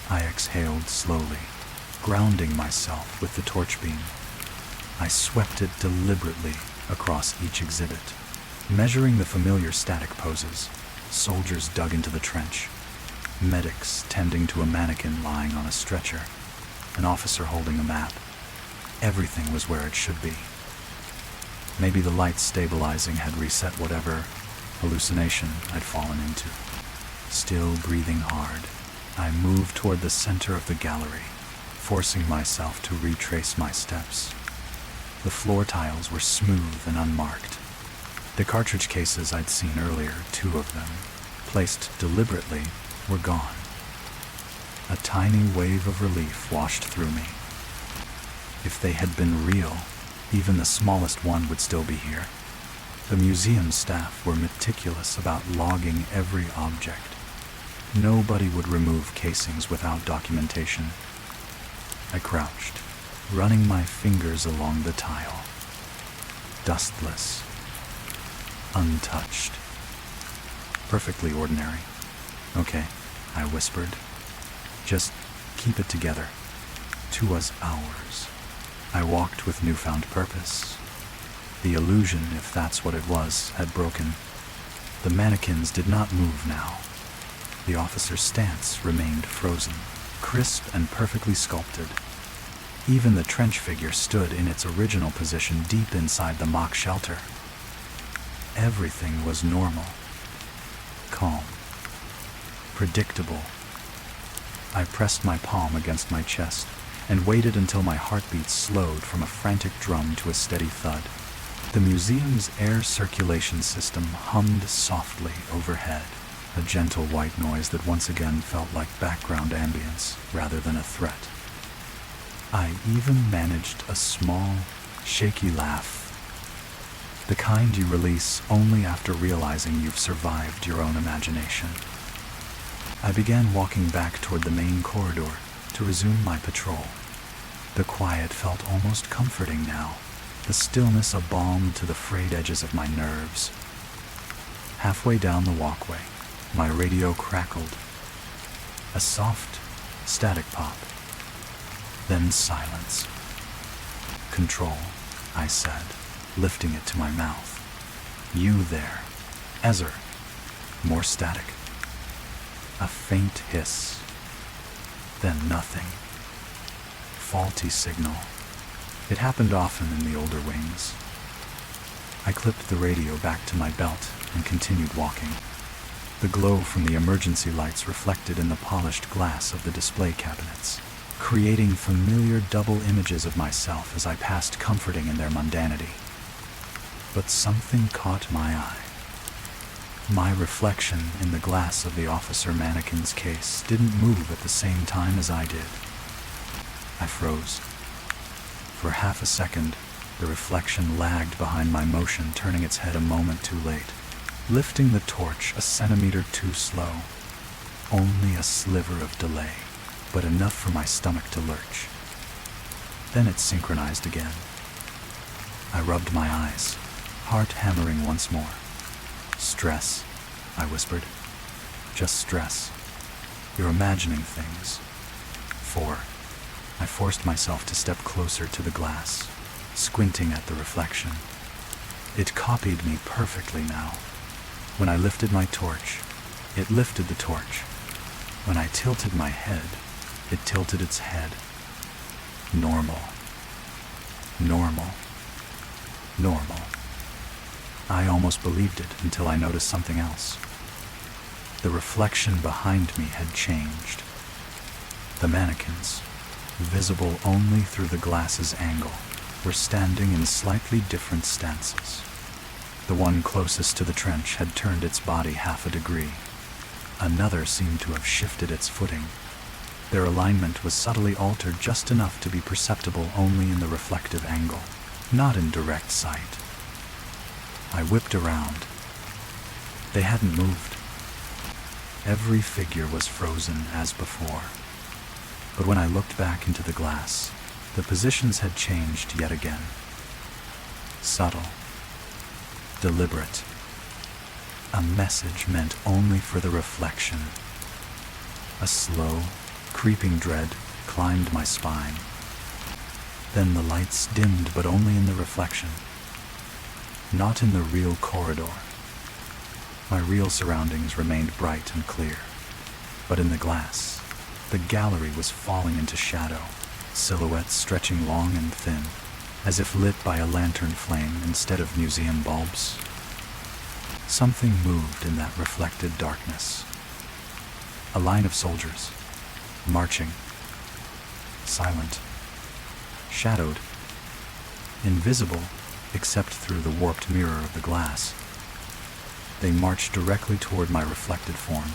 I exhaled slowly, grounding myself with the torch beam. I swept it deliberately across each exhibit, measuring the familiar static poses. Soldiers dug into the trench, medics tending to a mannequin lying on a stretcher, an officer holding a map. Everything was where it should be. Maybe the light stabilizing had reset whatever hallucination I'd fallen into. Still breathing hard, I moved toward the center of the gallery, forcing myself to retrace my steps. The floor tiles were smooth and unmarked. The cartridge cases I'd seen earlier, 2 of them, placed deliberately, were gone. A tiny wave of relief washed through me. If they had been real, even the smallest one would still be here. The museum staff were meticulous about logging every object. Nobody would remove casings without documentation. I crouched, running my fingers along the tile. Dustless. Untouched. Perfectly ordinary. Okay, I whispered. Just keep it together. 2 was ours. I walked with newfound purpose. The illusion, if that's what it was, had broken. The mannequins did not move now. The officer's stance remained frozen, crisp and perfectly sculpted. Even the trench figure stood in its original position deep inside the mock shelter. Everything was normal, calm, predictable. I pressed my palm against my chest and waited until my heartbeat slowed from a frantic drum to a steady thud. The museum's air circulation system hummed softly overhead, a gentle white noise that once again felt like background ambience rather than a threat. I even managed a small, shaky laugh, the kind you release only after realizing you've survived your own imagination. I began walking back toward the main corridor to resume my patrol. The quiet felt almost comforting now, the stillness a balm to the frayed edges of my nerves. Halfway down the walkway, my radio crackled. A soft, static pop. Then silence. "Control," I said, lifting it to my mouth. "You there. Ezer." More static. A faint hiss. Then nothing. Faulty signal. It happened often in the older wings. I clipped the radio back to my belt and continued walking. The glow from the emergency lights reflected in the polished glass of the display cabinets, creating familiar double images of myself as I passed, comforting in their mundanity. But something caught my eye. My reflection in the glass of the officer mannequin's case didn't move at the same time as I did. I froze. For half a second, the reflection lagged behind my motion, turning its head a moment too late, lifting the torch a centimeter too slow. Only a sliver of delay, but enough for my stomach to lurch. Then it synchronized again. I rubbed my eyes, heart hammering once more. "Stress," I whispered. "Just stress. You're imagining things." 4. I forced myself to step closer to the glass, squinting at the reflection. It copied me perfectly now. When I lifted my torch, it lifted the torch. When I tilted my head, it tilted its head. Normal. Normal. Normal. I almost believed it until I noticed something else. The reflection behind me had changed. The mannequins, visible only through the glass's angle, were standing in slightly different stances. The one closest to the trench had turned its body half a degree. Another seemed to have shifted its footing. Their alignment was subtly altered just enough to be perceptible only in the reflective angle, not in direct sight. I whipped around. They hadn't moved. Every figure was frozen as before. But when I looked back into the glass, the positions had changed yet again. Subtle. Deliberate. A message meant only for the reflection. A slow, creeping dread climbed my spine. Then the lights dimmed, but only in the reflection. Not in the real corridor. My real surroundings remained bright and clear. But in the glass, the gallery was falling into shadow, silhouettes stretching long and thin, as if lit by a lantern flame instead of museum bulbs. Something moved in that reflected darkness. A line of soldiers, marching, silent, shadowed, invisible except through the warped mirror of the glass. They marched directly toward my reflected form.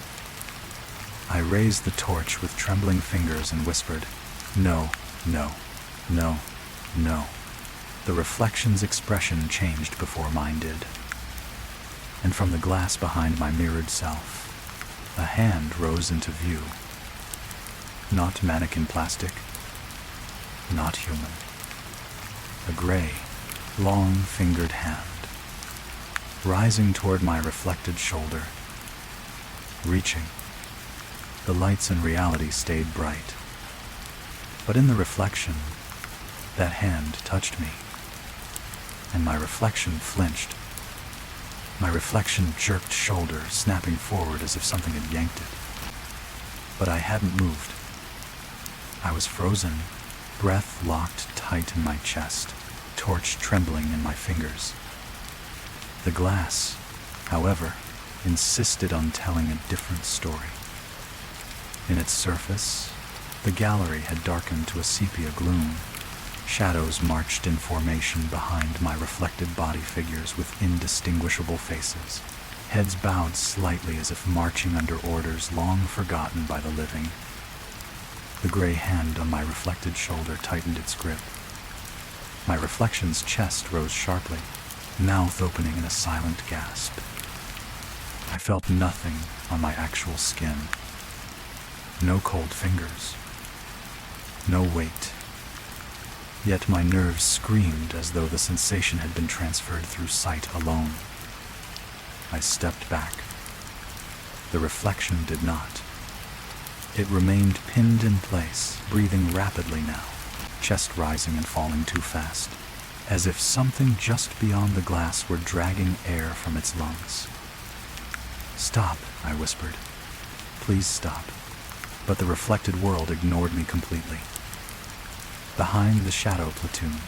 I raised the torch with trembling fingers and whispered, "No, no, no, no." The reflection's expression changed before mine did. And from the glass behind my mirrored self, a hand rose into view. Not mannequin plastic, not human. A gray, long-fingered hand, rising toward my reflected shoulder, reaching. The lights in reality stayed bright. But in the reflection, that hand touched me, and my reflection flinched. My reflection jerked shoulder, snapping forward as if something had yanked it. But I hadn't moved. I was frozen, breath locked tight in my chest, torch trembling in my fingers. The glass, however, insisted on telling a different story. In its surface, the gallery had darkened to a sepia gloom, Shadows marched in formation behind my reflected body figures with indistinguishable faces, heads bowed slightly as if marching under orders long forgotten by the living. The gray hand on my reflected shoulder tightened its grip. My reflection's chest rose sharply, mouth opening in a silent gasp. I felt nothing on my actual skin. No cold fingers. No weight. Yet my nerves screamed as though the sensation had been transferred through sight alone. I stepped back. The reflection did not. It remained pinned in place, breathing rapidly now, chest rising and falling too fast, as if something just beyond the glass were dragging air from its lungs. "Stop," I whispered. "Please stop." But the reflected world ignored me completely. Behind the shadow platoon,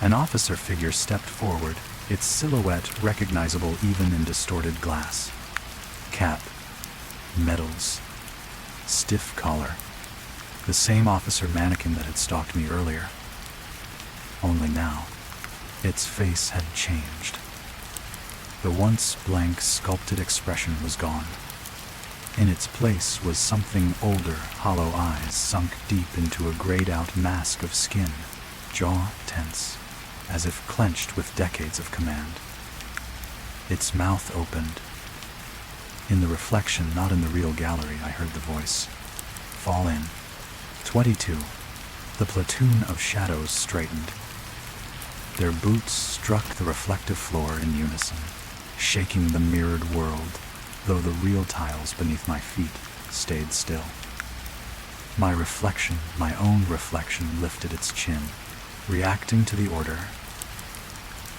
an officer figure stepped forward, its silhouette recognizable even in distorted glass. Cap, medals, stiff collar. The same officer mannequin that had stalked me earlier. Only now, its face had changed. The once blank, sculpted expression was gone. In its place was something older, hollow eyes sunk deep into a grayed-out mask of skin, jaw tense, as if clenched with decades of command. Its mouth opened. In the reflection, not in the real gallery, I heard the voice. "Fall in. 22. The platoon of shadows straightened. Their boots struck the reflective floor in unison, shaking the mirrored world, though the real tiles beneath my feet stayed still. My reflection, my own reflection, lifted its chin, reacting to the order.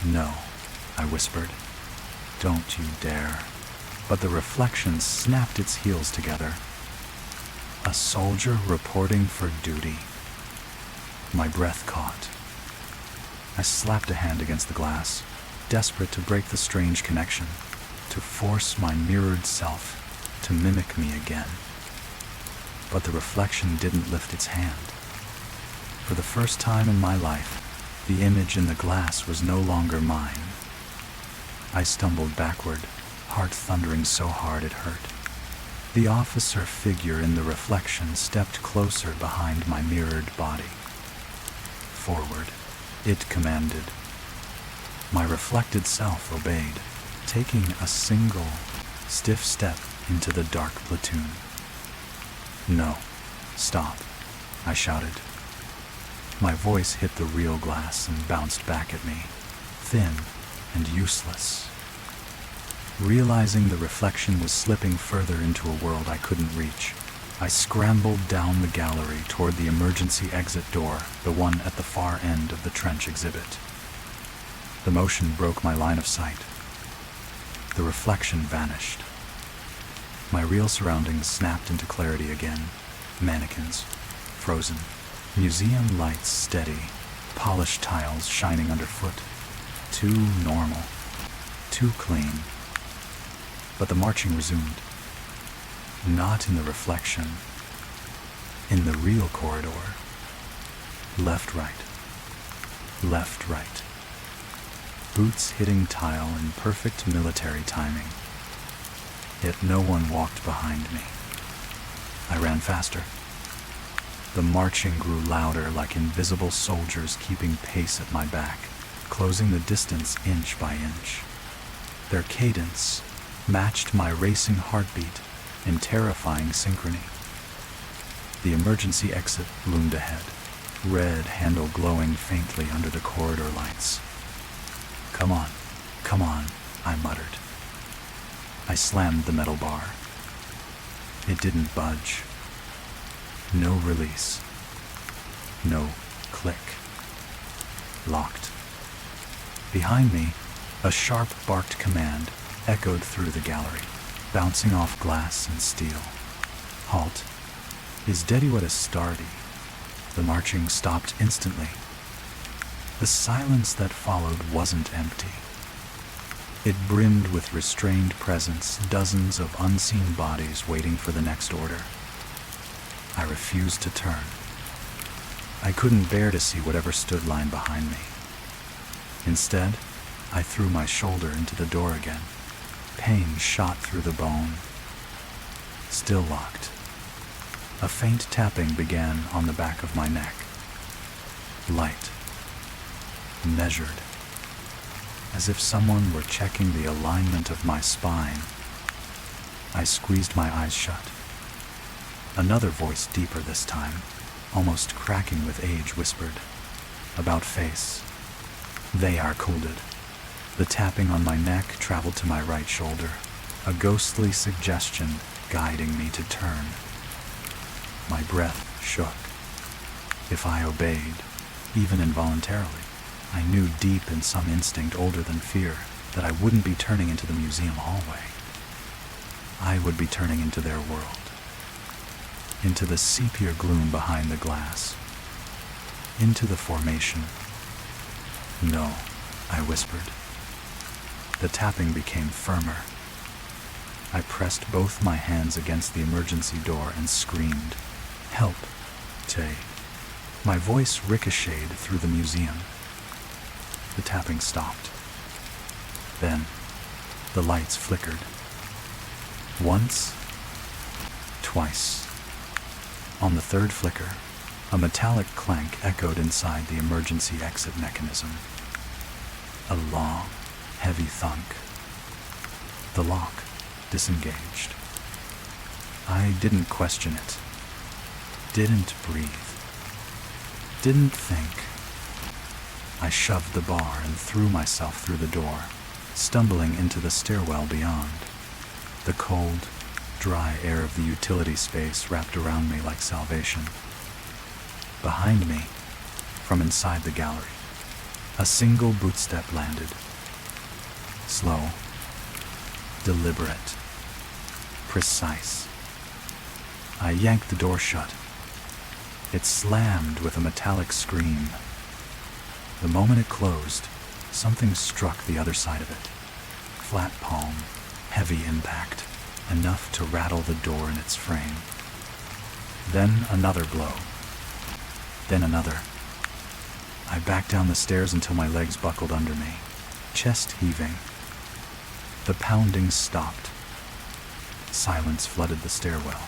"No," I whispered. "Don't you dare." But the reflection snapped its heels together. A soldier reporting for duty. My breath caught. I slapped a hand against the glass, desperate to break the strange connection, to force my mirrored self to mimic me again. But the reflection didn't lift its hand. For the first time in my life, the image in the glass was no longer mine. I stumbled backward, heart thundering so hard it hurt. The officer figure in the reflection stepped closer behind my mirrored body. "Forward," it commanded. My reflected self obeyed, taking a single, stiff step into the dark platoon. "No, stop," I shouted. My voice hit the real glass and bounced back at me, thin and useless. Realizing the reflection was slipping further into a world I couldn't reach, I scrambled down the gallery toward the emergency exit door, the one at the far end of the trench exhibit. The motion broke my line of sight. The reflection vanished. My real surroundings snapped into clarity again. Mannequins, frozen. Museum lights steady. Polished tiles shining underfoot. Too normal. Too clean. But the marching resumed. Not in the reflection. In the real corridor. Left, right. Left, right. Boots hitting tile in perfect military timing. Yet no one walked behind me. I ran faster. The marching grew louder, like invisible soldiers keeping pace at my back, closing the distance inch by inch. Their cadence matched my racing heartbeat in terrifying synchrony. The emergency exit loomed ahead, red handle glowing faintly under the corridor lights. Come on," I muttered. I slammed the metal bar. It didn't budge. No release. No click. Locked. Behind me, a sharp barked command echoed through the gallery, bouncing off glass and steel. "Halt. Is dediwet a stardy?" The marching stopped instantly. The silence that followed wasn't empty. It brimmed with restrained presence, dozens of unseen bodies waiting for the next order. I refused to turn. I couldn't bear to see whatever stood lying behind me. Instead, I threw my shoulder into the door again. Pain shot through the bone. Still locked. A faint tapping began on the back of my neck. Light. Measured. As if someone were checking the alignment of my spine. I squeezed my eyes shut. Another voice, deeper this time, almost cracking with age, whispered, "About face. They are coded." The tapping on my neck traveled to my right shoulder, a ghostly suggestion guiding me to turn. My breath shook. If I obeyed, even involuntarily, I knew deep in some instinct older than fear that I wouldn't be turning into the museum hallway. I would be turning into their world. Into the sepia gloom behind the glass. Into the formation. "No," I whispered. The tapping became firmer. I pressed both my hands against the emergency door and screamed, "Help, Tay." My voice ricocheted through the museum. The tapping stopped. Then, the lights flickered. Once, twice. On the third flicker, a metallic clank echoed inside the emergency exit mechanism. A long, heavy thunk. The lock disengaged. I didn't question it. Didn't breathe. Didn't think. I shoved the bar and threw myself through the door, stumbling into the stairwell beyond. The cold, dry air of the utility space wrapped around me like salvation. Behind me, from inside the gallery, a single bootstep landed. Slow, deliberate, precise. I yanked the door shut. It slammed with a metallic scream. The moment it closed, something struck the other side of it. Flat palm, heavy impact, enough to rattle the door in its frame. Then another blow. Then another. I backed down the stairs until my legs buckled under me, chest heaving. The pounding stopped. Silence flooded the stairwell.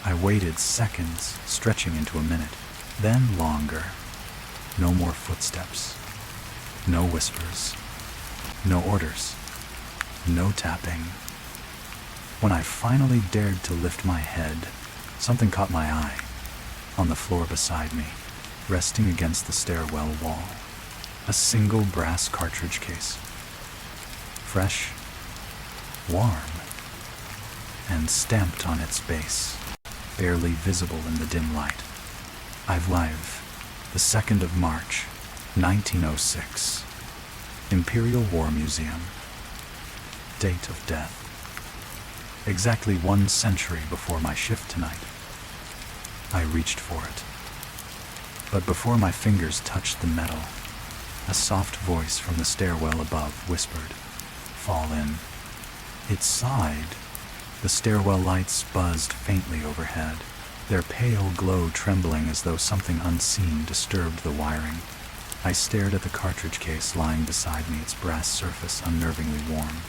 I waited seconds, stretching into a minute, then longer. No more footsteps. No whispers. No orders. No tapping. When I finally dared to lift my head, something caught my eye. On the floor beside me, resting against the stairwell wall, a single brass cartridge case. Fresh, warm, and stamped on its base, barely visible in the dim light. I've live, the 2nd of March, 1906. Imperial War Museum. Date of death. Exactly 1 century before my shift tonight. I reached for it. But before my fingers touched the metal, a soft voice from the stairwell above whispered, "Fall in." It sighed. The stairwell lights buzzed faintly overhead, their pale glow trembling as though something unseen disturbed the wiring. I stared at the cartridge case lying beside me, its brass surface unnervingly warm,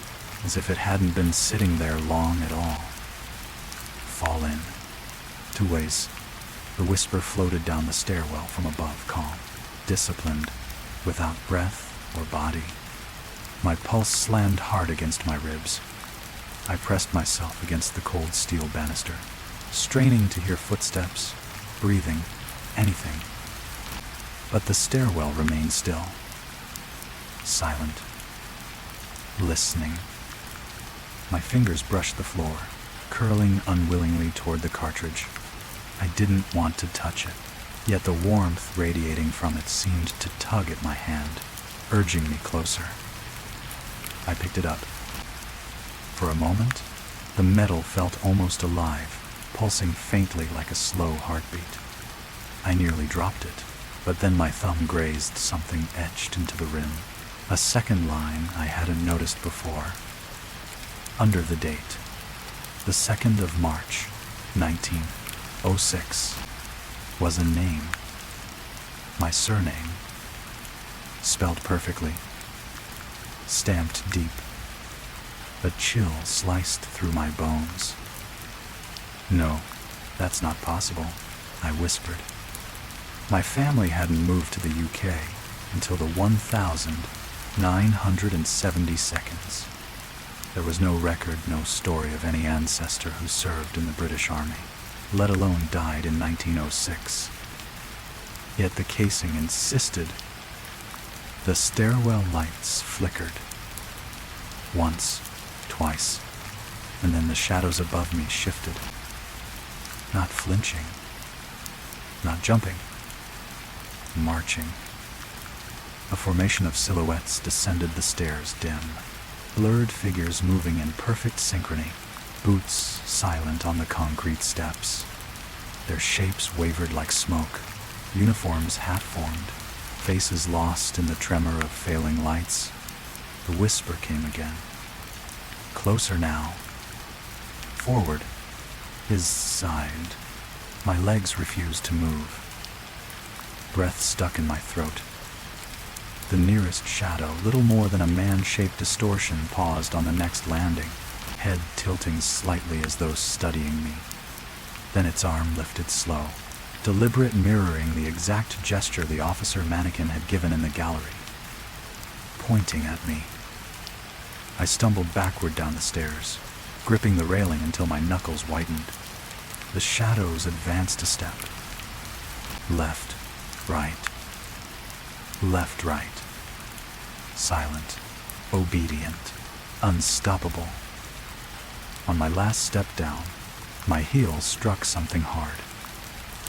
as if it hadn't been sitting there long at all. Fall in. 2 ways. The whisper floated down the stairwell from above, calm, disciplined, without breath or body. My pulse slammed hard against my ribs. I pressed myself against the cold steel banister, straining to hear footsteps, breathing, anything. But the stairwell remained still. Silent. Listening. My fingers brushed the floor, curling unwillingly toward the cartridge. I didn't want to touch it, yet the warmth radiating from it seemed to tug at my hand, urging me closer. I picked it up. For a moment, the metal felt almost alive, pulsing faintly like a slow heartbeat. I nearly dropped it, but then my thumb grazed something etched into the rim, a second line I hadn't noticed before. Under the date, the 2nd of March, 1906, was a name. My surname, spelled perfectly, stamped deep. A chill sliced through my bones. "No, that's not possible," I whispered. My family hadn't moved to the UK until the 1972nd. There was no record, no story of any ancestor who served in the British Army, let alone died in 1906. Yet the casing insisted. The stairwell lights flickered. Once, twice, and then the shadows above me shifted. Not flinching, not jumping, marching. A formation of silhouettes descended the stairs, dim, blurred figures moving in perfect synchrony, boots silent on the concrete steps. Their shapes wavered like smoke, uniforms half-formed, faces lost in the tremor of failing lights. The whisper came again. Closer now. Forward. His side. My legs refused to move. Breath stuck in my throat. The nearest shadow, little more than a man-shaped distortion, paused on the next landing, head tilting slightly as though studying me. Then its arm lifted slow, deliberate, mirroring the exact gesture the officer mannequin had given in the gallery, pointing at me. I stumbled backward down the stairs, gripping the railing until my knuckles whitened. The shadows advanced a step. Left, right. Left, right. Silent, obedient, unstoppable. On my last step down, my heel struck something hard.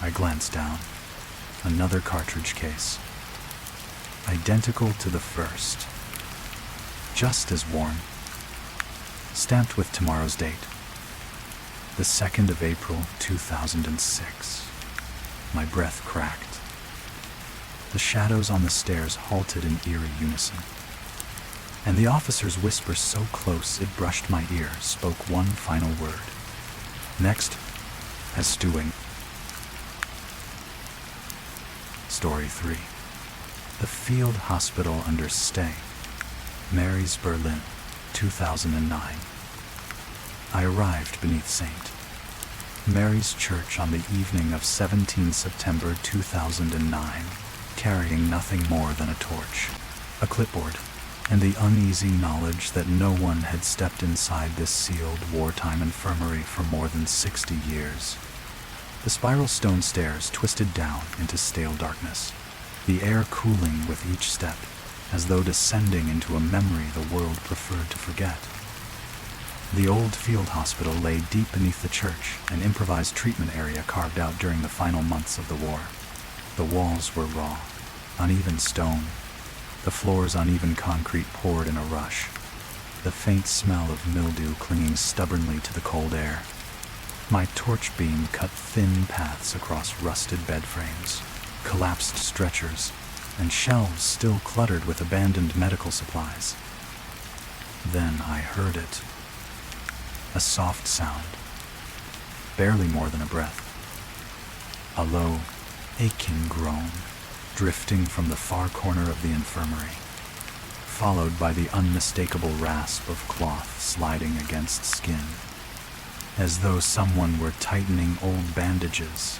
I glanced down. Another cartridge case. Identical to the first. Just as worn. Stamped with tomorrow's date. The 2nd of April, 2006. My breath cracked. The shadows on the stairs halted in eerie unison. And the officer's whisper, so close it brushed my ear, spoke one final word. Next, as stewing. Story 3. The Field Hospital Under Stay. Mary's, Berlin, 2009. I arrived beneath St. Mary's Church on the evening of 17 September 2009, carrying nothing more than a torch, a clipboard, and the uneasy knowledge that no one had stepped inside this sealed wartime infirmary for more than 60 years. The spiral stone stairs twisted down into stale darkness, the air cooling with each step, as though descending into a memory the world preferred to forget. The old field hospital lay deep beneath the church, an improvised treatment area carved out during the final months of the war. The walls were raw, uneven stone. The floor's uneven concrete poured in a rush, the faint smell of mildew clinging stubbornly to the cold air. My torch beam cut thin paths across rusted bed frames, collapsed stretchers, and shelves still cluttered with abandoned medical supplies. Then I heard it. A soft sound, barely more than a breath. A low, aching groan, drifting from the far corner of the infirmary, followed by the unmistakable rasp of cloth sliding against skin, as though someone were tightening old bandages.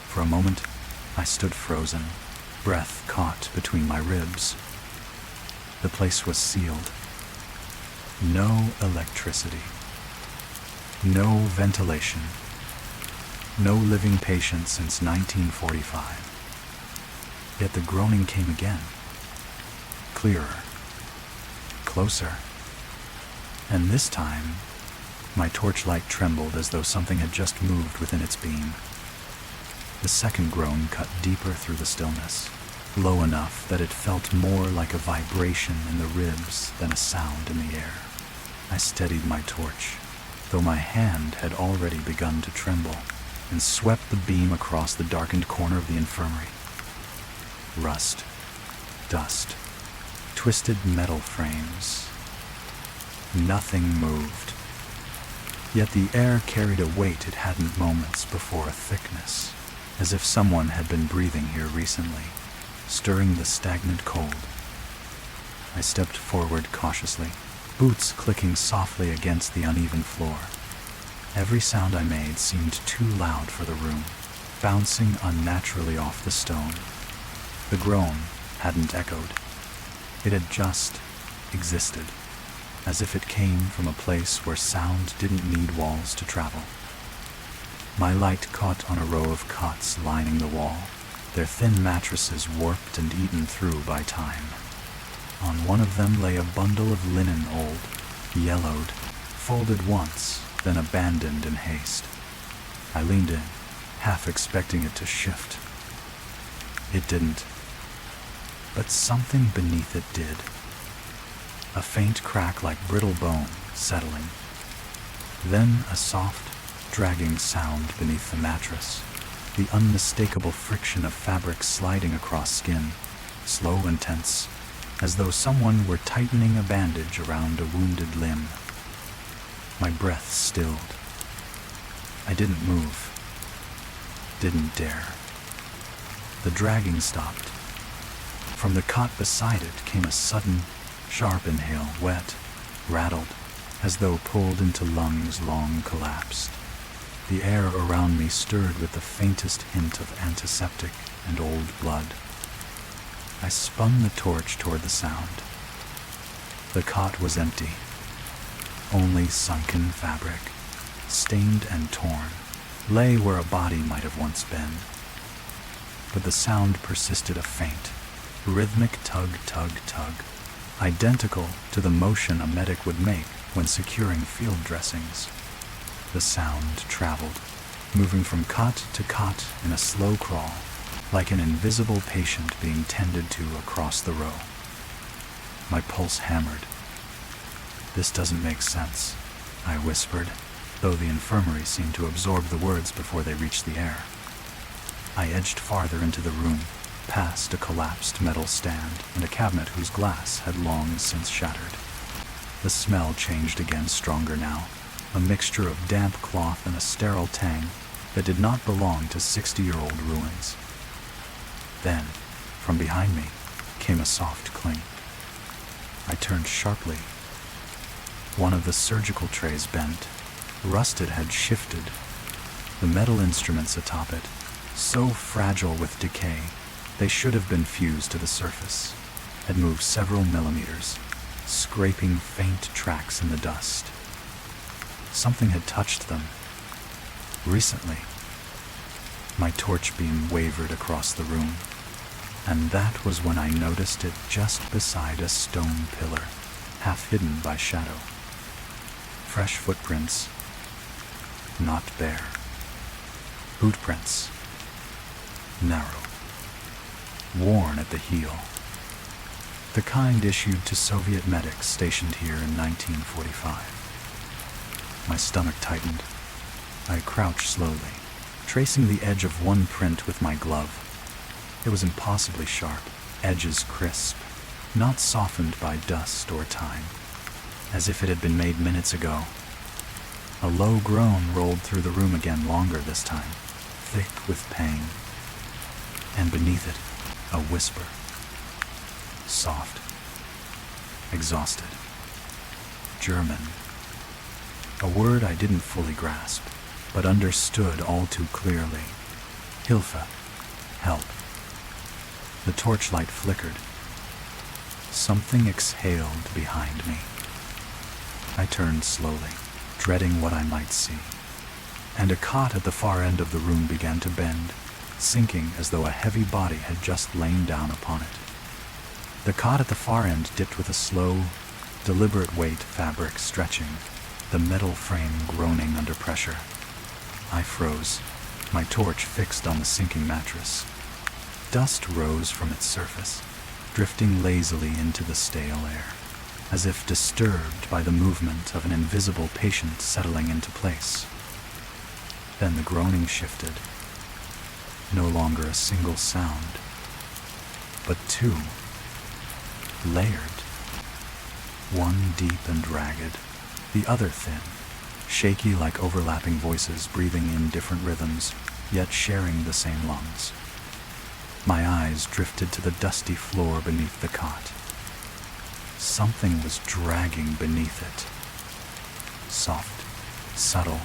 For a moment, I stood frozen, breath caught between my ribs. The place was sealed. No electricity. No ventilation. No living patient since 1945. Yet the groaning came again. Clearer. Closer. And this time, my torchlight trembled as though something had just moved within its beam. The second groan cut deeper through the stillness, low enough that it felt more like a vibration in the ribs than a sound in the air. I steadied my torch, though my hand had already begun to tremble, and swept the beam across the darkened corner of the infirmary. Rust, dust, twisted metal frames. Nothing moved. Yet the air carried a weight it hadn't moments before, a thickness, as if someone had been breathing here recently, stirring the stagnant cold. I stepped forward cautiously, boots clicking softly against the uneven floor. Every sound I made seemed too loud for the room, bouncing unnaturally off the stone. The groan hadn't echoed. It had just existed, as if it came from a place where sound didn't need walls to travel. My light caught on a row of cots lining the wall, their thin mattresses warped and eaten through by time. On one of them lay a bundle of linen, old, yellowed, folded once, then abandoned in haste. I leaned in, half expecting it to shift. It didn't. But something beneath it did. A faint crack like brittle bone settling. Then a soft, dragging sound beneath the mattress. The unmistakable friction of fabric sliding across skin, slow and tense, as though someone were tightening a bandage around a wounded limb. My breath stilled. I didn't move. Didn't dare. The dragging stopped. From the cot beside it came a sudden, sharp inhale, wet, rattled, as though pulled into lungs long collapsed. The air around me stirred with the faintest hint of antiseptic and old blood. I spun the torch toward the sound. The cot was empty. Only sunken fabric, stained and torn, lay where a body might have once been. But the sound persisted, a faint, rhythmic tug, tug, tug, identical to the motion a medic would make when securing field dressings. The sound traveled, moving from cot to cot in a slow crawl, like an invisible patient being tended to across the row. My pulse hammered. "This doesn't make sense," I whispered, though the infirmary seemed to absorb the words before they reached the air. I edged farther into the room, past a collapsed metal stand and a cabinet whose glass had long since shattered. The smell changed again, stronger now, a mixture of damp cloth and a sterile tang that did not belong to 60-year-old ruins. Then, from behind me, came a soft cling. I turned sharply. One of the surgical trays bent. Rusted had shifted. The metal instruments atop it, so fragile with decay, they should have been fused to the surface, had moved several millimeters, scraping faint tracks in the dust. Something had touched them. Recently. My torch beam wavered across the room, and that was when I noticed it just beside a stone pillar, half hidden by shadow. Fresh footprints, not bare. Bootprints, narrow, worn at the heel. The kind issued to Soviet medics stationed here in 1945. My stomach tightened. I crouched slowly, tracing the edge of one print with my glove. It was impossibly sharp, edges crisp, not softened by dust or time, as if it had been made minutes ago. A low groan rolled through the room again, longer this time, thick with pain. And beneath it, a whisper. Soft. Exhausted. German. A word I didn't fully grasp, but understood all too clearly. Hilfe. Help. The torchlight flickered. Something exhaled behind me. I turned slowly, dreading what I might see. And a cot at the far end of the room began to bend, sinking as though a heavy body had just lain down upon it. The cot at the far end dipped with a slow, deliberate weight, fabric stretching, the metal frame groaning under pressure. I froze, my torch fixed on the sinking mattress. Dust rose from its surface, drifting lazily into the stale air, as if disturbed by the movement of an invisible patient settling into place. Then the groaning shifted. No longer a single sound, but two, layered. One deep and ragged, the other thin, shaky like overlapping voices breathing in different rhythms, yet sharing the same lungs. My eyes drifted to the dusty floor beneath the cot. Something was dragging beneath it. Soft, subtle,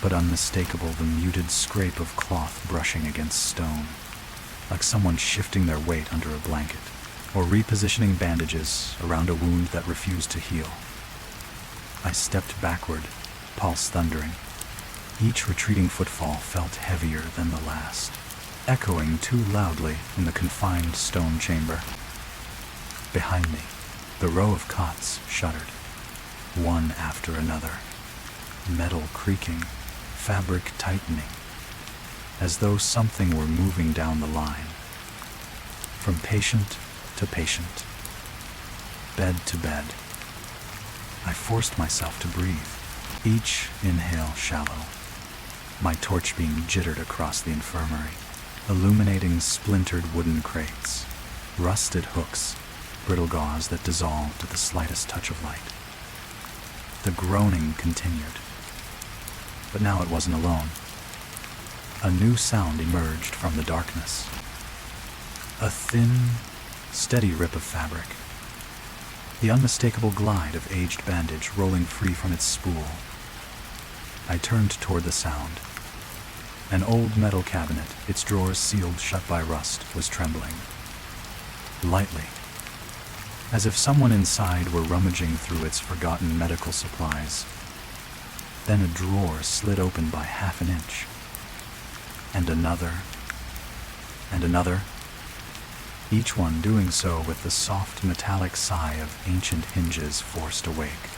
but unmistakable, the muted scrape of cloth brushing against stone, like someone shifting their weight under a blanket, or repositioning bandages around a wound that refused to heal. I stepped backward, pulse thundering. Each retreating footfall felt heavier than the last, echoing too loudly in the confined stone chamber. Behind me, the row of cots shuddered, one after another, metal creaking, fabric tightening, as though something were moving down the line, from patient to patient, bed to bed. I forced myself to breathe, each inhale shallow, my torch beam jittered across the infirmary, illuminating splintered wooden crates, rusted hooks, brittle gauze that dissolved at the slightest touch of light. The groaning continued, but now it wasn't alone. A new sound emerged from the darkness. A thin, steady rip of fabric. The unmistakable glide of aged bandage rolling free from its spool. I turned toward the sound. An old metal cabinet, its drawers sealed shut by rust, was trembling. Lightly, as if someone inside were rummaging through its forgotten medical supplies. Then a drawer slid open by half an inch. And another. And another. Each one doing so with the soft metallic sigh of ancient hinges forced awake.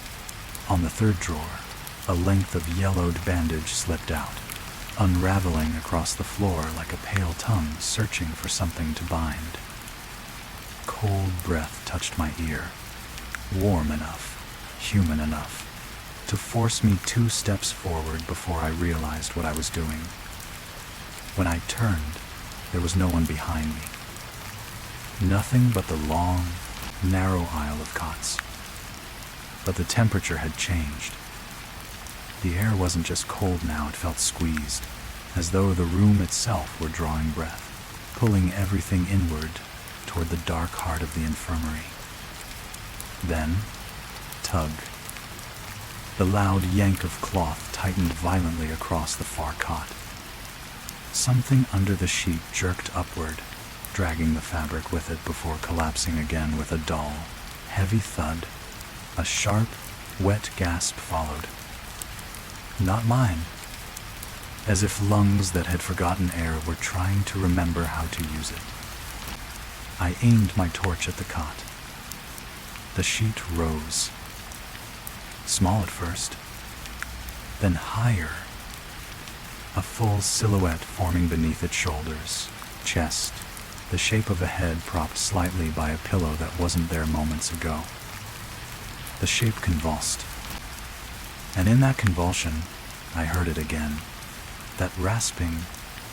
On the third drawer, a length of yellowed bandage slipped out, unraveling across the floor like a pale tongue searching for something to bind. Cold breath touched my ear, warm enough, human enough, to force me 2 steps forward before I realized what I was doing. When I turned, there was no one behind me. Nothing but the long, narrow aisle of cots. But the temperature had changed. The air wasn't just cold now, it felt squeezed, as though the room itself were drawing breath, pulling everything inward toward the dark heart of the infirmary. Then, tug. The loud yank of cloth tightened violently across the far cot. Something under the sheet jerked upward, dragging the fabric with it before collapsing again with a dull, heavy thud. A sharp, wet gasp followed. Not mine. As if lungs that had forgotten air were trying to remember how to use it. I aimed my torch at the cot. The sheet rose. Small at first, then higher. A full silhouette forming beneath its shoulders, chest, the shape of a head propped slightly by a pillow that wasn't there moments ago. The shape convulsed, and in that convulsion, I heard it again, that rasping,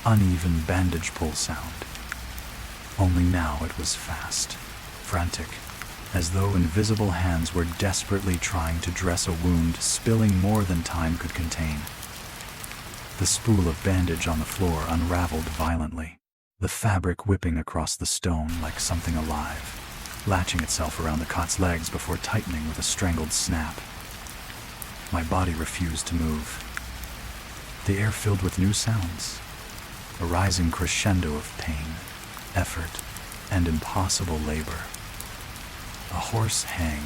uneven bandage pull sound. Only now it was fast, frantic, as though invisible hands were desperately trying to dress a wound, spilling more than time could contain. The spool of bandage on the floor unraveled violently, the fabric whipping across the stone like something alive, latching itself around the cot's legs before tightening with a strangled snap. My body refused to move. The air filled with new sounds, a rising crescendo of pain, effort, and impossible labor. A hoarse hang.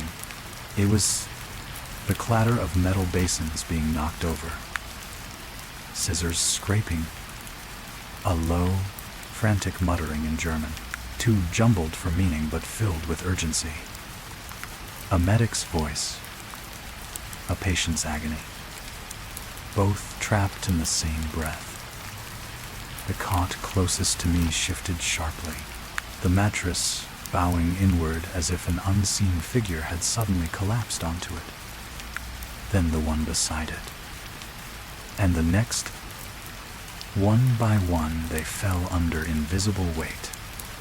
It was the clatter of metal basins being knocked over. Scissors scraping. A low, frantic muttering in German, too jumbled for meaning but filled with urgency. A medic's voice. A patient's agony. Both trapped in the same breath. The cot closest to me shifted sharply, the mattress bowing inward as if an unseen figure had suddenly collapsed onto it. Then the one beside it. And the next. One by one they fell under invisible weight,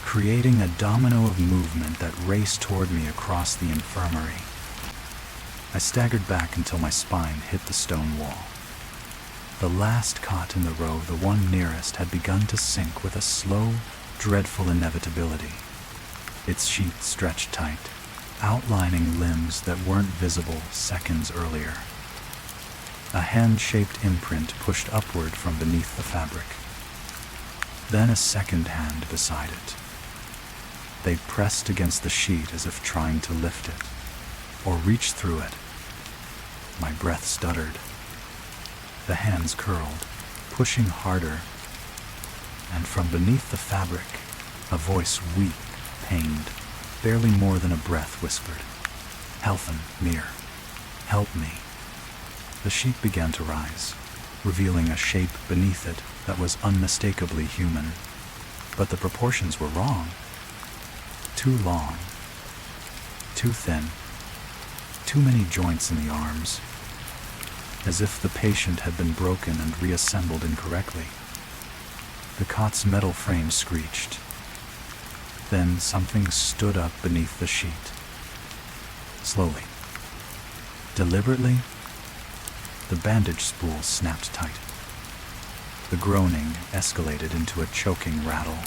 creating a domino of movement that raced toward me across the infirmary. I staggered back until my spine hit the stone wall. The last cot in the row, the one nearest, had begun to sink with a slow, dreadful inevitability. Its sheet stretched tight, outlining limbs that weren't visible seconds earlier. A hand-shaped imprint pushed upward from beneath the fabric. Then a second hand beside it. They pressed against the sheet as if trying to lift it, or reach through it. My breath stuttered. The hands curled, pushing harder, and from beneath the fabric, a voice weak, pained, barely more than a breath, whispered, "Helfen mir, help me." The sheet began to rise, revealing a shape beneath it that was unmistakably human. But the proportions were wrong. Too long, too thin, too many joints in the arms, as if the patient had been broken and reassembled incorrectly. The cot's metal frame screeched. Then something stood up beneath the sheet. Slowly, deliberately, the bandage spool snapped tight. The groaning escalated into a choking rattle,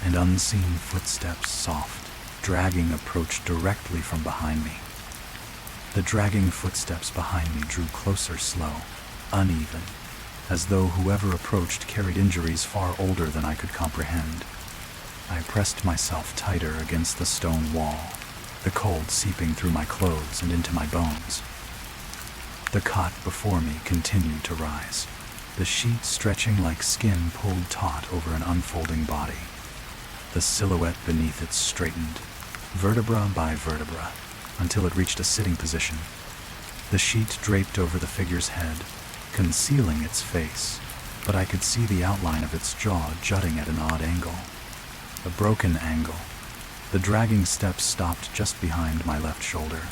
and unseen footsteps, soft, dragging, approached directly from behind me. The dragging footsteps behind me drew closer, slow, uneven, as though whoever approached carried injuries far older than I could comprehend. I pressed myself tighter against the stone wall, the cold seeping through my clothes and into my bones. The cot before me continued to rise, the sheet stretching like skin pulled taut over an unfolding body. The silhouette beneath it straightened, vertebra by vertebra, until it reached a sitting position. The sheet draped over the figure's head, concealing its face, but I could see the outline of its jaw jutting at an odd angle. A broken angle. The dragging steps stopped just behind my left shoulder.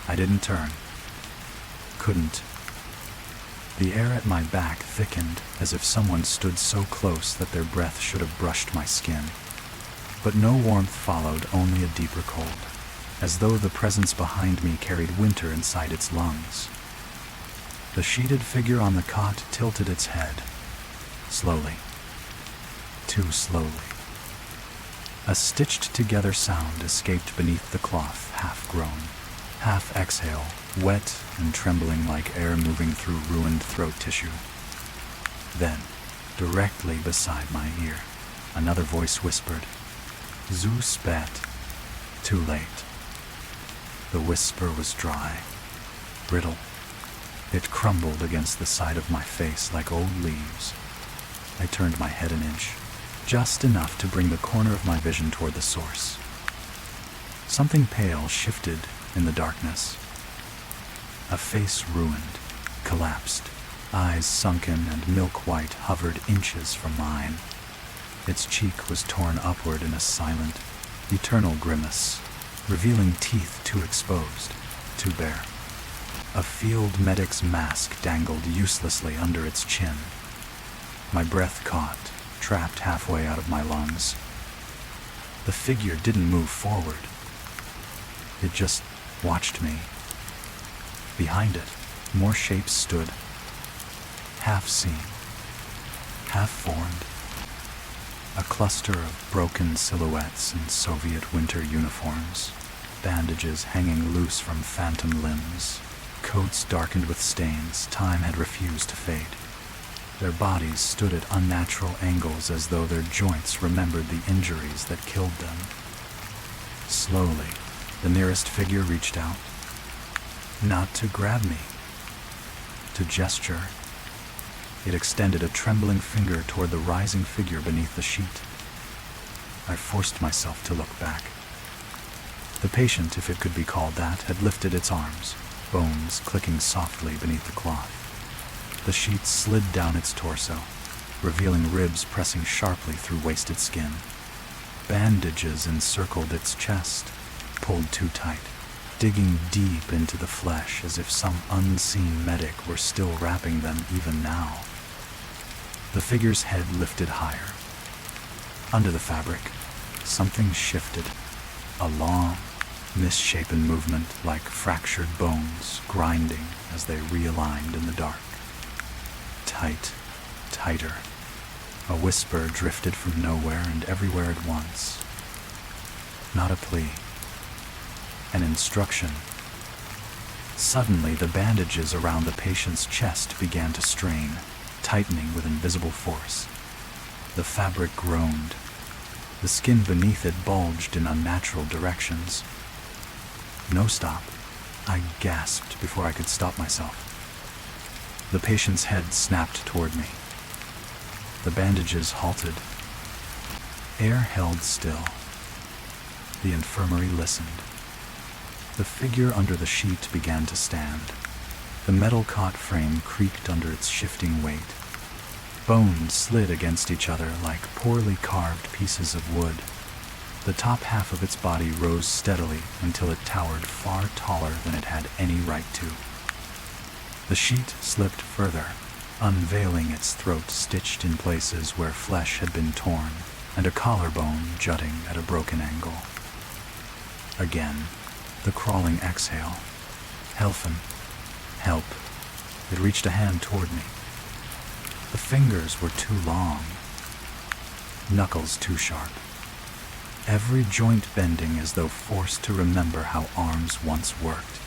I didn't turn. Couldn't. The air at my back thickened, as if someone stood so close that their breath should have brushed my skin. But no warmth followed, only a deeper cold, as though the presence behind me carried winter inside its lungs. The sheeted figure on the cot tilted its head, slowly, too slowly. A stitched-together sound escaped beneath the cloth, half-groan, half-exhale, wet and trembling like air moving through ruined throat tissue. Then, directly beside my ear, another voice whispered, "Zu spät." Too late. The whisper was dry, brittle. It crumbled against the side of my face like old leaves. I turned my head an inch, just enough to bring the corner of my vision toward the source. Something pale shifted in the darkness. A face ruined, collapsed, eyes sunken and milk-white hovered inches from mine. Its cheek was torn upward in a silent, eternal grimace, revealing teeth too exposed, too bare. A field medic's mask dangled uselessly under its chin. My breath caught, trapped halfway out of my lungs. The figure didn't move forward. It just watched me. Behind it, more shapes stood, half seen, half formed. A cluster of broken silhouettes in Soviet winter uniforms, bandages hanging loose from phantom limbs, coats darkened with stains time had refused to fade. Their bodies stood at unnatural angles as though their joints remembered the injuries that killed them. Slowly, the nearest figure reached out. Not to grab me, to gesture. It extended a trembling finger toward the rising figure beneath the sheet. I forced myself to look back. The patient, if it could be called that, had lifted its arms, bones clicking softly beneath the cloth. The sheet slid down its torso, revealing ribs pressing sharply through wasted skin. Bandages encircled its chest, pulled too tight, digging deep into the flesh as if some unseen medic were still wrapping them even now. The figure's head lifted higher. Under the fabric, something shifted, a long, misshapen movement like fractured bones grinding as they realigned in the dark. tight, tighter. A whisper drifted from nowhere and everywhere at once. Not a plea. An instruction. Suddenly, the bandages around the patient's chest began to strain, tightening with invisible force. The fabric groaned. The skin beneath it bulged in unnatural directions. No stop. I gasped before I could stop myself. The patient's head snapped toward me. The bandages halted. Air held still. The infirmary listened. The figure under the sheet began to stand. The metal cot frame creaked under its shifting weight. Bones slid against each other like poorly carved pieces of wood. The top half of its body rose steadily until it towered far taller than it had any right to. The sheet slipped further, unveiling its throat stitched in places where flesh had been torn, and a collarbone jutting at a broken angle. Again, the crawling exhale. Helfen. Help. It reached a hand toward me. The fingers were too long. Knuckles too sharp. Every joint bending as though forced to remember how arms once worked.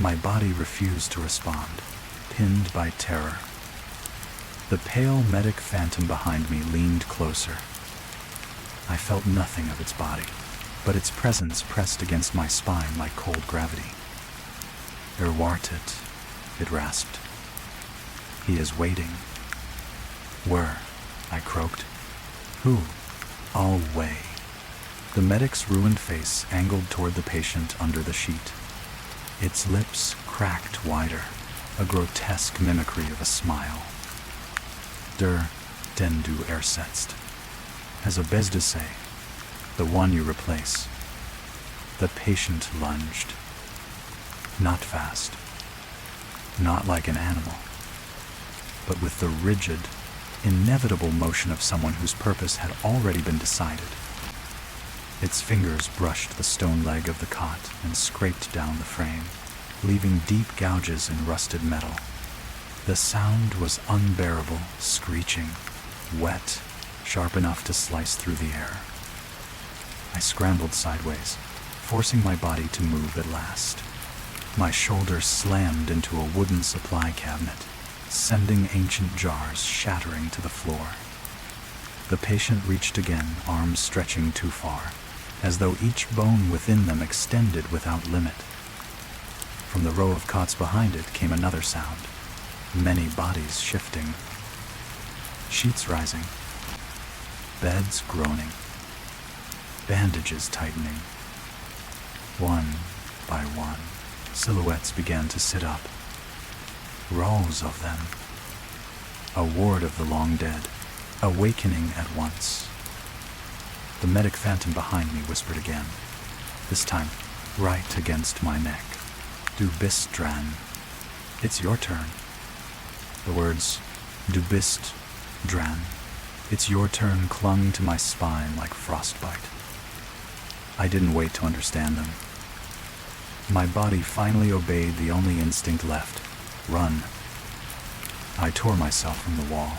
My body refused to respond, pinned by terror. The pale medic phantom behind me leaned closer. I felt nothing of its body, but its presence pressed against my spine like cold gravity. Wartet, it rasped. He is waiting. Where? I croaked. Who? All way. The medic's ruined face angled toward the patient under the sheet. Its lips cracked wider, a grotesque mimicry of a smile. Den du ersetzt. As a bez to say, the one you replace. The patient lunged. Not fast. Not like an animal. But with the rigid, inevitable motion of someone whose purpose had already been decided. Its fingers brushed the stone leg of the cot and scraped down the frame, leaving deep gouges in rusted metal. The sound was unbearable, screeching, wet, sharp enough to slice through the air. I scrambled sideways, forcing my body to move at last. My shoulder slammed into a wooden supply cabinet, sending ancient jars shattering to the floor. The patient reached again, arms stretching too far, as though each bone within them extended without limit. From the row of cots behind it came another sound, many bodies shifting. Sheets rising. Beds groaning. Bandages tightening. One by one, silhouettes began to sit up. Rows of them. A ward of the long dead, awakening at once. The medic phantom behind me whispered again, this time right against my neck. Du bist dran. It's your turn. The words, du bist dran, it's your turn, clung to my spine like frostbite. I didn't wait to understand them. My body finally obeyed the only instinct left, run. I tore myself from the wall,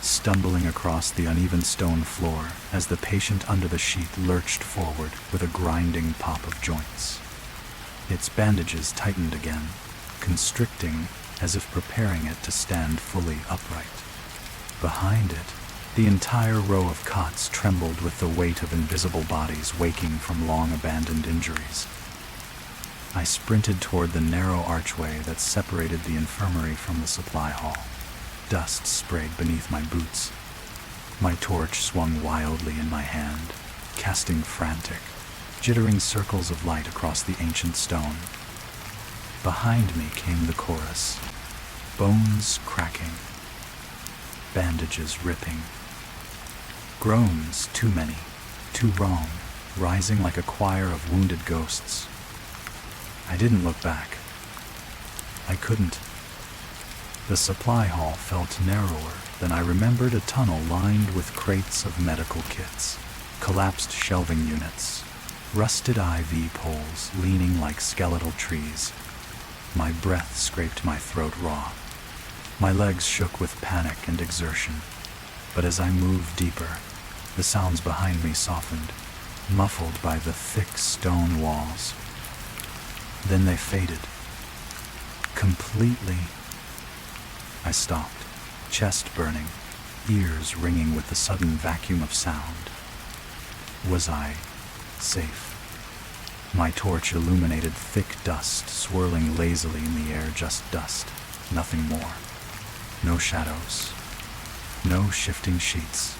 stumbling across the uneven stone floor as the patient under the sheet lurched forward with a grinding pop of joints. Its bandages tightened again, constricting as if preparing it to stand fully upright. Behind it, the entire row of cots trembled with the weight of invisible bodies waking from long-abandoned injuries. I sprinted toward the narrow archway that separated the infirmary from the supply hall. Dust sprayed beneath my boots. My torch swung wildly in my hand, casting frantic, jittering circles of light across the ancient stone. Behind me came the chorus, bones cracking, bandages ripping, groans too many, too wrong, rising like a choir of wounded ghosts. I didn't look back. I couldn't. The supply hall felt narrower than I remembered, a tunnel lined with crates of medical kits, collapsed shelving units, rusted IV poles leaning like skeletal trees. My breath scraped my throat raw. My legs shook with panic and exertion, but as I moved deeper, the sounds behind me softened, muffled by the thick stone walls. Then they faded. Completely. I stopped, chest burning, ears ringing with the sudden vacuum of sound. Was I safe? My torch illuminated thick dust swirling lazily in the air, just dust, nothing more. No shadows, no shifting sheets,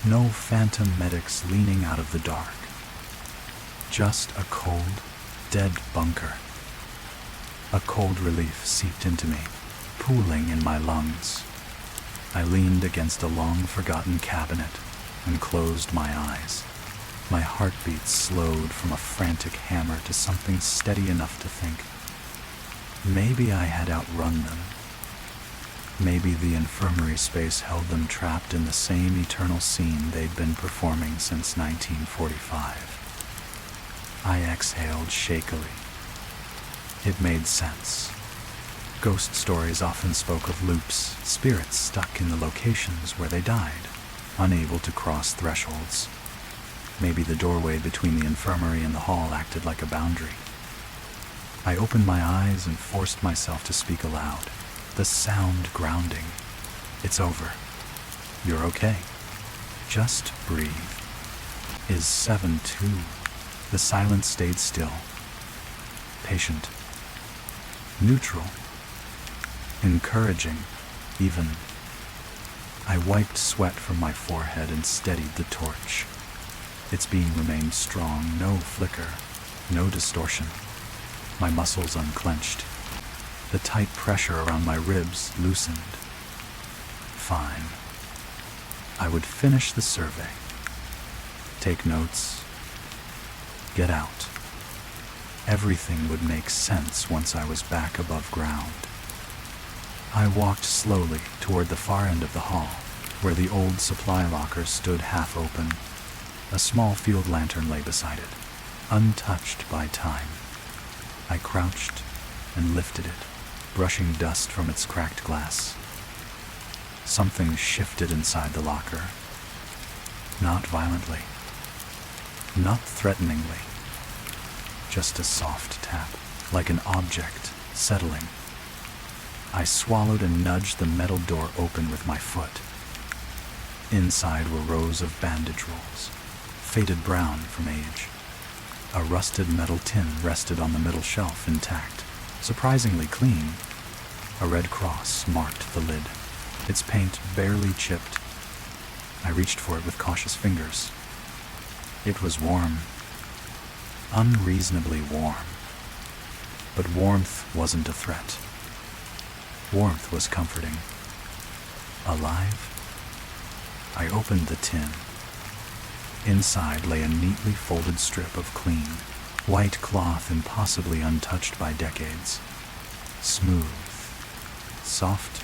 no phantom medics leaning out of the dark. Just a cold, dead bunker. A cold relief seeped into me, pooling in my lungs. I leaned against a long-forgotten cabinet and closed my eyes. My heartbeat slowed from a frantic hammer to something steady enough to think. Maybe I had outrun them. Maybe the infirmary space held them trapped in the same eternal scene they'd been performing since 1945. I exhaled shakily. It made sense. Ghost stories often spoke of loops, spirits stuck in the locations where they died, unable to cross thresholds. Maybe the doorway between the infirmary and the hall acted like a boundary. I opened my eyes and forced myself to speak aloud, the sound grounding. It's over. You're okay. Just breathe. Is 7-2. The silence stayed still. Patient. Neutral. Encouraging, even. I wiped sweat from my forehead and steadied the torch. Its beam remained strong, no flicker, no distortion. My muscles unclenched. The tight pressure around my ribs loosened. Fine. I would finish the survey. Take notes. Get out. Everything would make sense once I was back above ground. I walked slowly toward the far end of the hall, where the old supply locker stood half open. A small field lantern lay beside it, untouched by time. I crouched and lifted it, brushing dust from its cracked glass. Something shifted inside the locker. Not violently, not threateningly. Just a soft tap, like an object settling. I swallowed and nudged the metal door open with my foot. Inside were rows of bandage rolls, faded brown from age. A rusted metal tin rested on the middle shelf intact, surprisingly clean. A red cross marked the lid, its paint barely chipped. I reached for it with cautious fingers. It was warm. Unreasonably warm. But warmth wasn't a threat. Warmth was comforting. Alive? I opened the tin. Inside lay a neatly folded strip of clean, white cloth impossibly untouched by decades. Smooth, soft,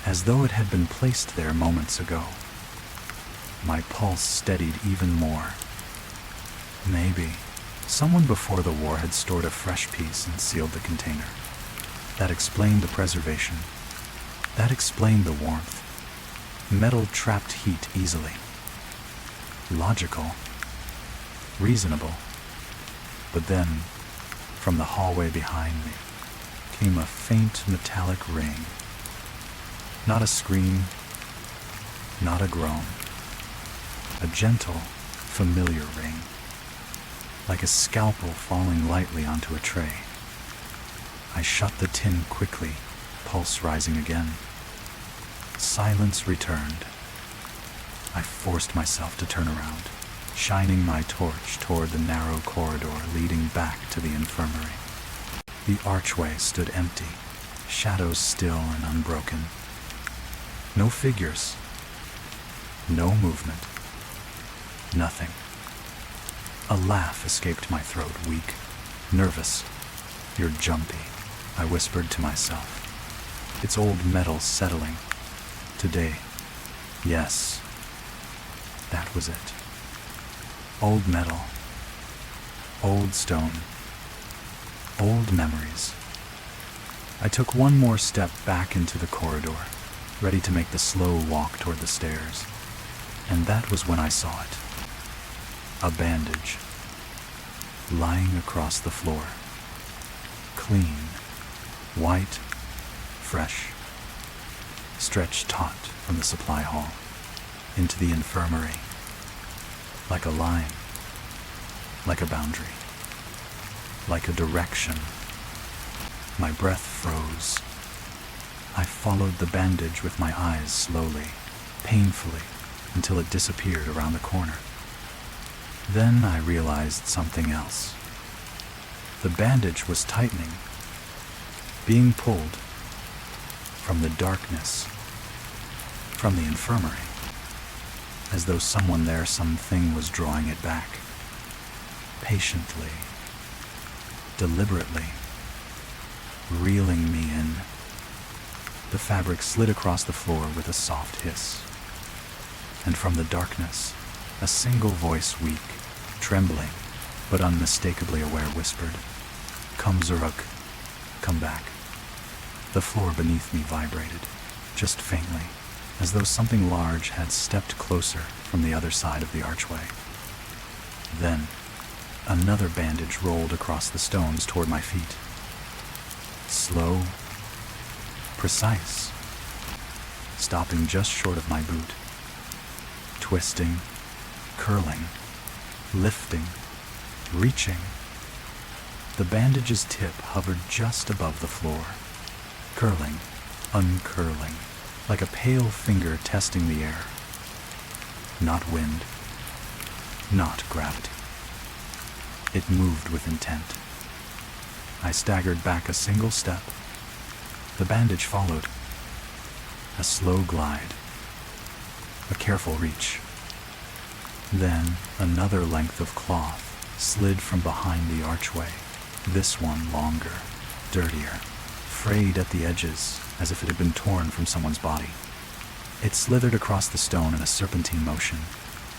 as though it had been placed there moments ago. My pulse steadied even more. Maybe someone before the war had stored a fresh piece and sealed the container. That explained the preservation. That explained the warmth. Metal trapped heat easily. Logical. Reasonable. But then, from the hallway behind me, came a faint metallic ring. Not a scream, not a groan. A gentle, familiar ring. Like a scalpel falling lightly onto a tray. I shut the tin quickly, pulse rising again. Silence returned. I forced myself to turn around, shining my torch toward the narrow corridor leading back to the infirmary. The archway stood empty, shadows still and unbroken. No figures. No movement. Nothing. A laugh escaped my throat, weak, nervous. You're jumpy, I whispered to myself. It's old metal settling. Today. Yes. That was it. Old metal. Old stone. Old memories. I took one more step back into the corridor, ready to make the slow walk toward the stairs. And that was when I saw it. A bandage, lying across the floor. Clean, white, fresh, stretched taut from the supply hall into the infirmary, like a line, like a boundary, like a direction. My breath froze. I followed the bandage with my eyes slowly, painfully, until it disappeared around the corner. Then I realized something else. The bandage was tightening, being pulled from the darkness, from the infirmary, as though someone there, something was drawing it back, patiently, deliberately, reeling me in. The fabric slid across the floor with a soft hiss, and from the darkness, a single voice, weak, trembling, but unmistakably aware, whispered, "Come, Zaruk, come back." The floor beneath me vibrated, just faintly, as though something large had stepped closer from the other side of the archway. Then, another bandage rolled across the stones toward my feet. Slow, precise, stopping just short of my boot. Twisting, curling, lifting, reaching. The bandage's tip hovered just above the floor, curling, uncurling, like a pale finger testing the air. Not wind, not gravity. It moved with intent. I staggered back a single step. The bandage followed. A slow glide. A careful reach. Then another length of cloth slid from behind the archway, this one longer, dirtier, frayed at the edges as if it had been torn from someone's body. It slithered across the stone in a serpentine motion,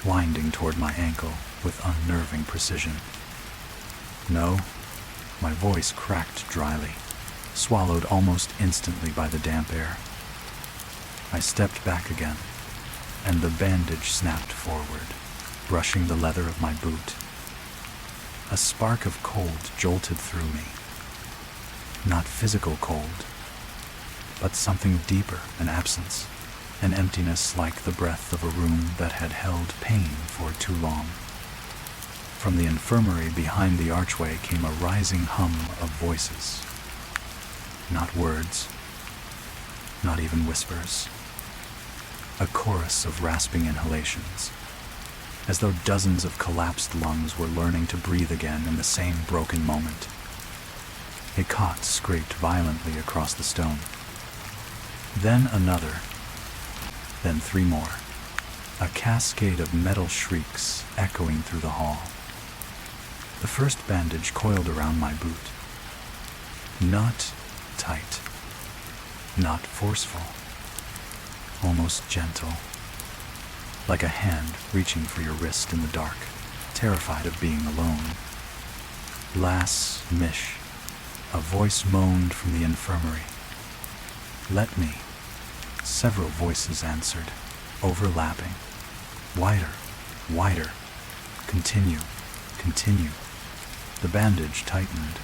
winding toward my ankle with unnerving precision. No, my voice cracked dryly, swallowed almost instantly by the damp air. I stepped back again, and the bandage snapped forward, brushing the leather of my boot. A spark of cold jolted through me. Not physical cold, but something deeper, an absence, an emptiness like the breath of a room that had held pain for too long. From the infirmary behind the archway came a rising hum of voices. Not words, not even whispers. A chorus of rasping inhalations, as though dozens of collapsed lungs were learning to breathe again in the same broken moment. A cot scraped violently across the stone. Then another. Then three more. A cascade of metal shrieks echoing through the hall. The first bandage coiled around my boot. Not tight. Not forceful. Almost gentle. Like a hand reaching for your wrist in the dark, terrified of being alone. Lass Mish. A voice moaned from the infirmary. Let me. Several voices answered, overlapping. Wider, wider. Continue, continue. The bandage tightened.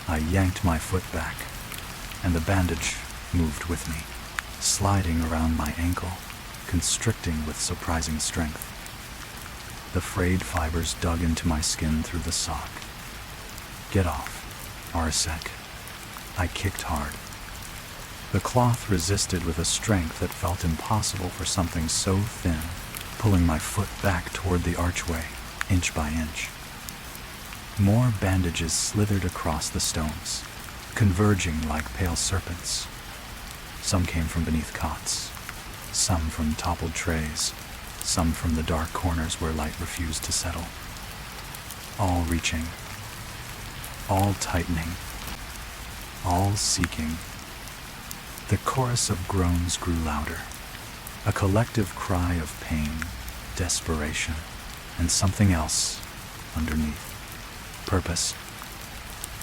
I yanked my foot back, and the bandage moved with me, sliding around my ankle, constricting with surprising strength. The frayed fibers dug into my skin through the sock. Get off, Arsek. I kicked hard. The cloth resisted with a strength that felt impossible for something so thin, pulling my foot back toward the archway, inch by inch. More bandages slithered across the stones, converging like pale serpents. Some came from beneath cots, some from toppled trays, some from the dark corners where light refused to settle. All reaching, all tightening, all seeking. The chorus of groans grew louder, a collective cry of pain, desperation, and something else underneath. Purpose.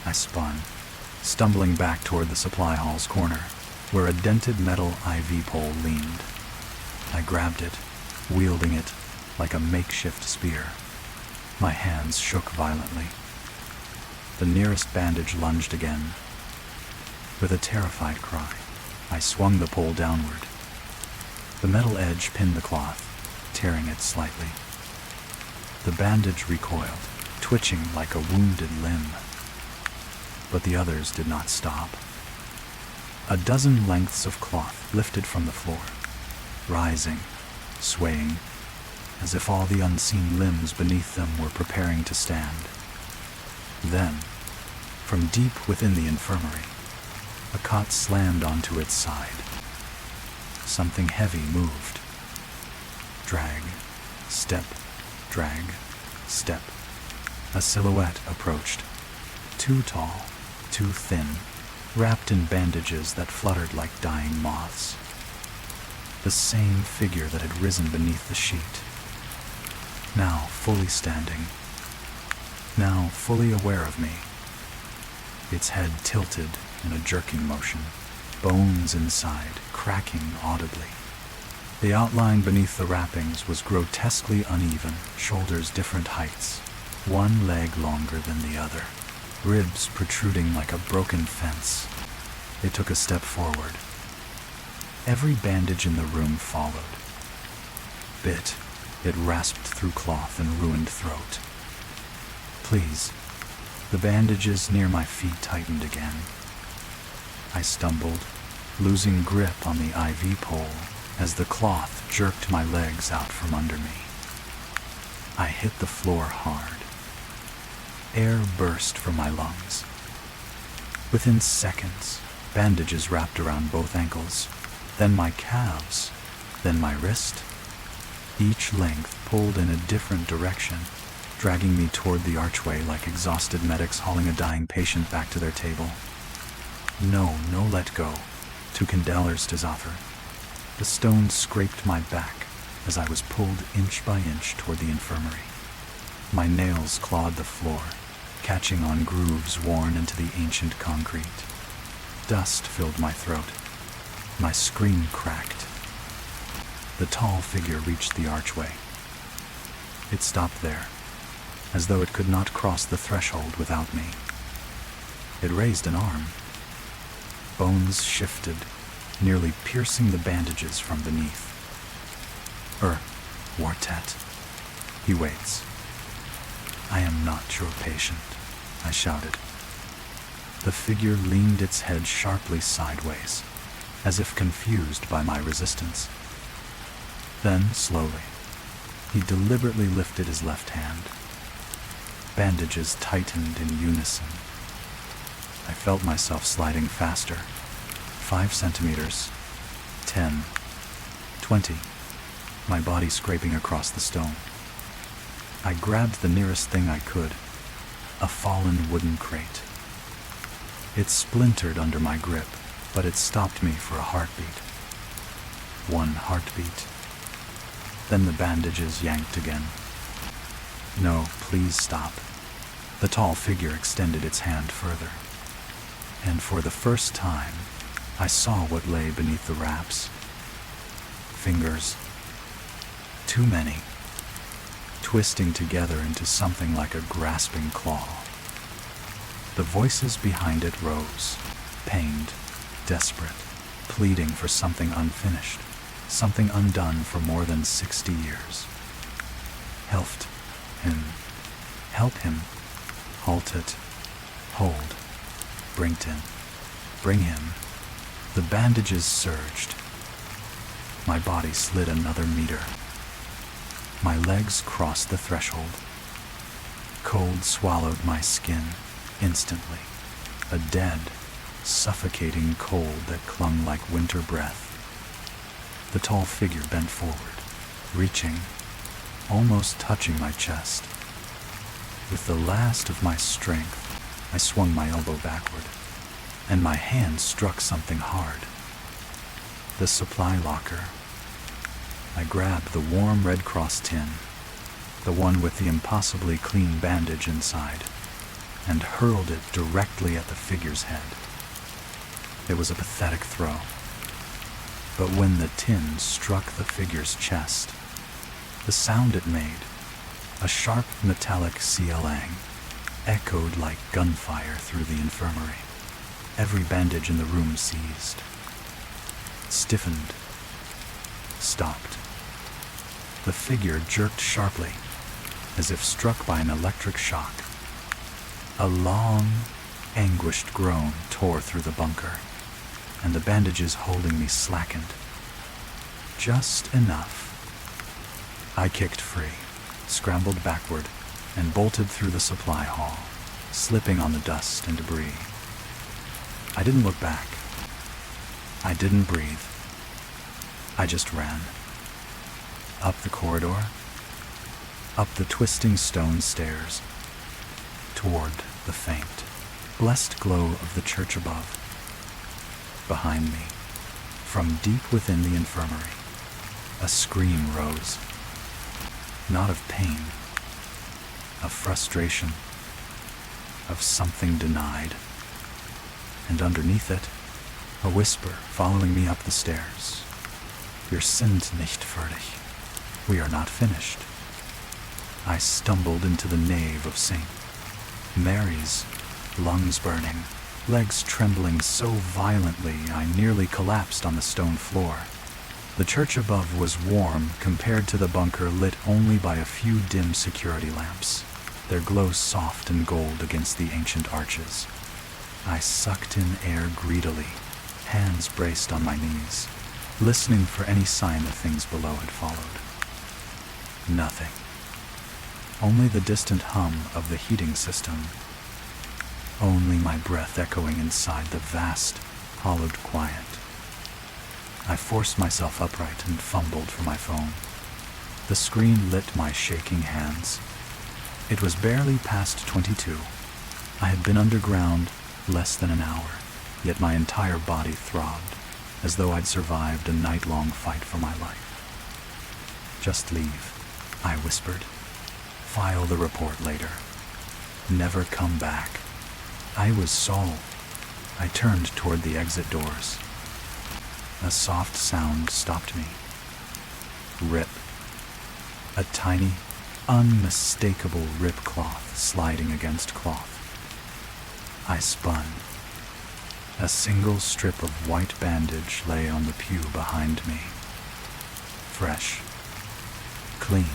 I spun, stumbling back toward the supply hall's corner, where a dented metal IV pole leaned. I grabbed it, wielding it like a makeshift spear. My hands shook violently. The nearest bandage lunged again. With a terrified cry, I swung the pole downward. The metal edge pinned the cloth, tearing it slightly. The bandage recoiled, twitching like a wounded limb. But the others did not stop. A dozen lengths of cloth lifted from the floor, rising, swaying, as if all the unseen limbs beneath them were preparing to stand. Then, from deep within the infirmary, a cot slammed onto its side. Something heavy moved. Drag, step, drag, step. A silhouette approached, too tall, too thin, wrapped in bandages that fluttered like dying moths. The same figure that had risen beneath the sheet. Now fully standing. Now fully aware of me. Its head tilted in a jerking motion, bones inside cracking audibly. The outline beneath the wrappings was grotesquely uneven, shoulders different heights, one leg longer than the other, ribs protruding like a broken fence. It took a step forward. Every bandage in the room followed. Bit, it rasped through cloth and ruined throat. Please. The bandages near my feet tightened again. I stumbled, losing grip on the IV pole as the cloth jerked my legs out from under me. I hit the floor hard. Air burst from my lungs. Within seconds, bandages wrapped around both ankles, then my calves, then my wrist. Each length pulled in a different direction, dragging me toward the archway like exhausted medics hauling a dying patient back to their table. No, let go. To Kendeller's Tizather. The stone scraped my back as I was pulled inch by inch toward the infirmary. My nails clawed the floor, catching on grooves worn into the ancient concrete. Dust filled my throat. My scream cracked. The tall figure reached the archway. It stopped there, as though it could not cross the threshold without me. It raised an arm. Bones shifted, nearly piercing the bandages from beneath. Quartet. He waits. I am not your patient, I shouted. The figure leaned its head sharply sideways, as if confused by my resistance. Then, slowly, he deliberately lifted his left hand. Bandages tightened in unison. I felt myself sliding faster. 5 centimeters, 10, 20, my body scraping across the stone. I grabbed the nearest thing I could, a fallen wooden crate. It splintered under my grip, but it stopped me for a heartbeat. 1 heartbeat. Then the bandages yanked again. No, please stop. The tall figure extended its hand further. And for the first time, I saw what lay beneath the wraps. Fingers. Too many. Twisting together into something like a grasping claw. The voices behind it rose, pained, desperate, pleading for something unfinished, something undone for more than 60 years. Helft him. Help him. Halt it. Hold. Brington. Bring him. The bandages surged. My body slid another meter. My legs crossed the threshold. Cold swallowed my skin instantly. A dead, suffocating cold that clung like winter breath. The tall figure bent forward, reaching, almost touching my chest. With the last of my strength, I swung my elbow backward, and my hand struck something hard. The supply locker. I grabbed the warm Red Cross tin, the one with the impossibly clean bandage inside. and hurled it directly at the figure's head. It was a pathetic throw, but when the tin struck the figure's chest, the sound it made, a sharp metallic clang, echoed like gunfire through the infirmary. Every bandage in the room seized, stiffened, stopped. The figure jerked sharply, as if struck by an electric shock. A long, anguished groan tore through the bunker, and the bandages holding me slackened. Just enough. I kicked free, scrambled backward, and bolted through the supply hall, slipping on the dust and debris. I didn't look back. I didn't breathe. I just ran. Up the corridor, up the twisting stone stairs, toward the faint, blessed glow of the church above. Behind me, from deep within the infirmary, a scream rose. Not of pain, of frustration, of something denied. And underneath it, a whisper following me up the stairs. Wir sind nicht fertig. We are not finished. I stumbled into the nave of St. Mary's, lungs burning, legs trembling so violently I nearly collapsed on the stone floor. The church above was warm compared to the bunker lit only by a few dim security lamps, their glow soft and gold against the ancient arches. I sucked in air greedily, hands braced on my knees, listening for any sign that things below had followed. Nothing. Only the distant hum of the heating system. Only my breath echoing inside the vast, hollowed quiet. I forced myself upright and fumbled for my phone. The screen lit my shaking hands. It was barely past 22. I had been underground less than an hour, yet my entire body throbbed, as though I'd survived a night-long fight for my life. Just leave, I whispered. File the report later. Never come back. I was Saul. I turned toward the exit doors. A soft sound stopped me. Rip. A tiny, unmistakable rip cloth sliding against cloth. I spun. A single strip of white bandage lay on the pew behind me. Fresh. Clean.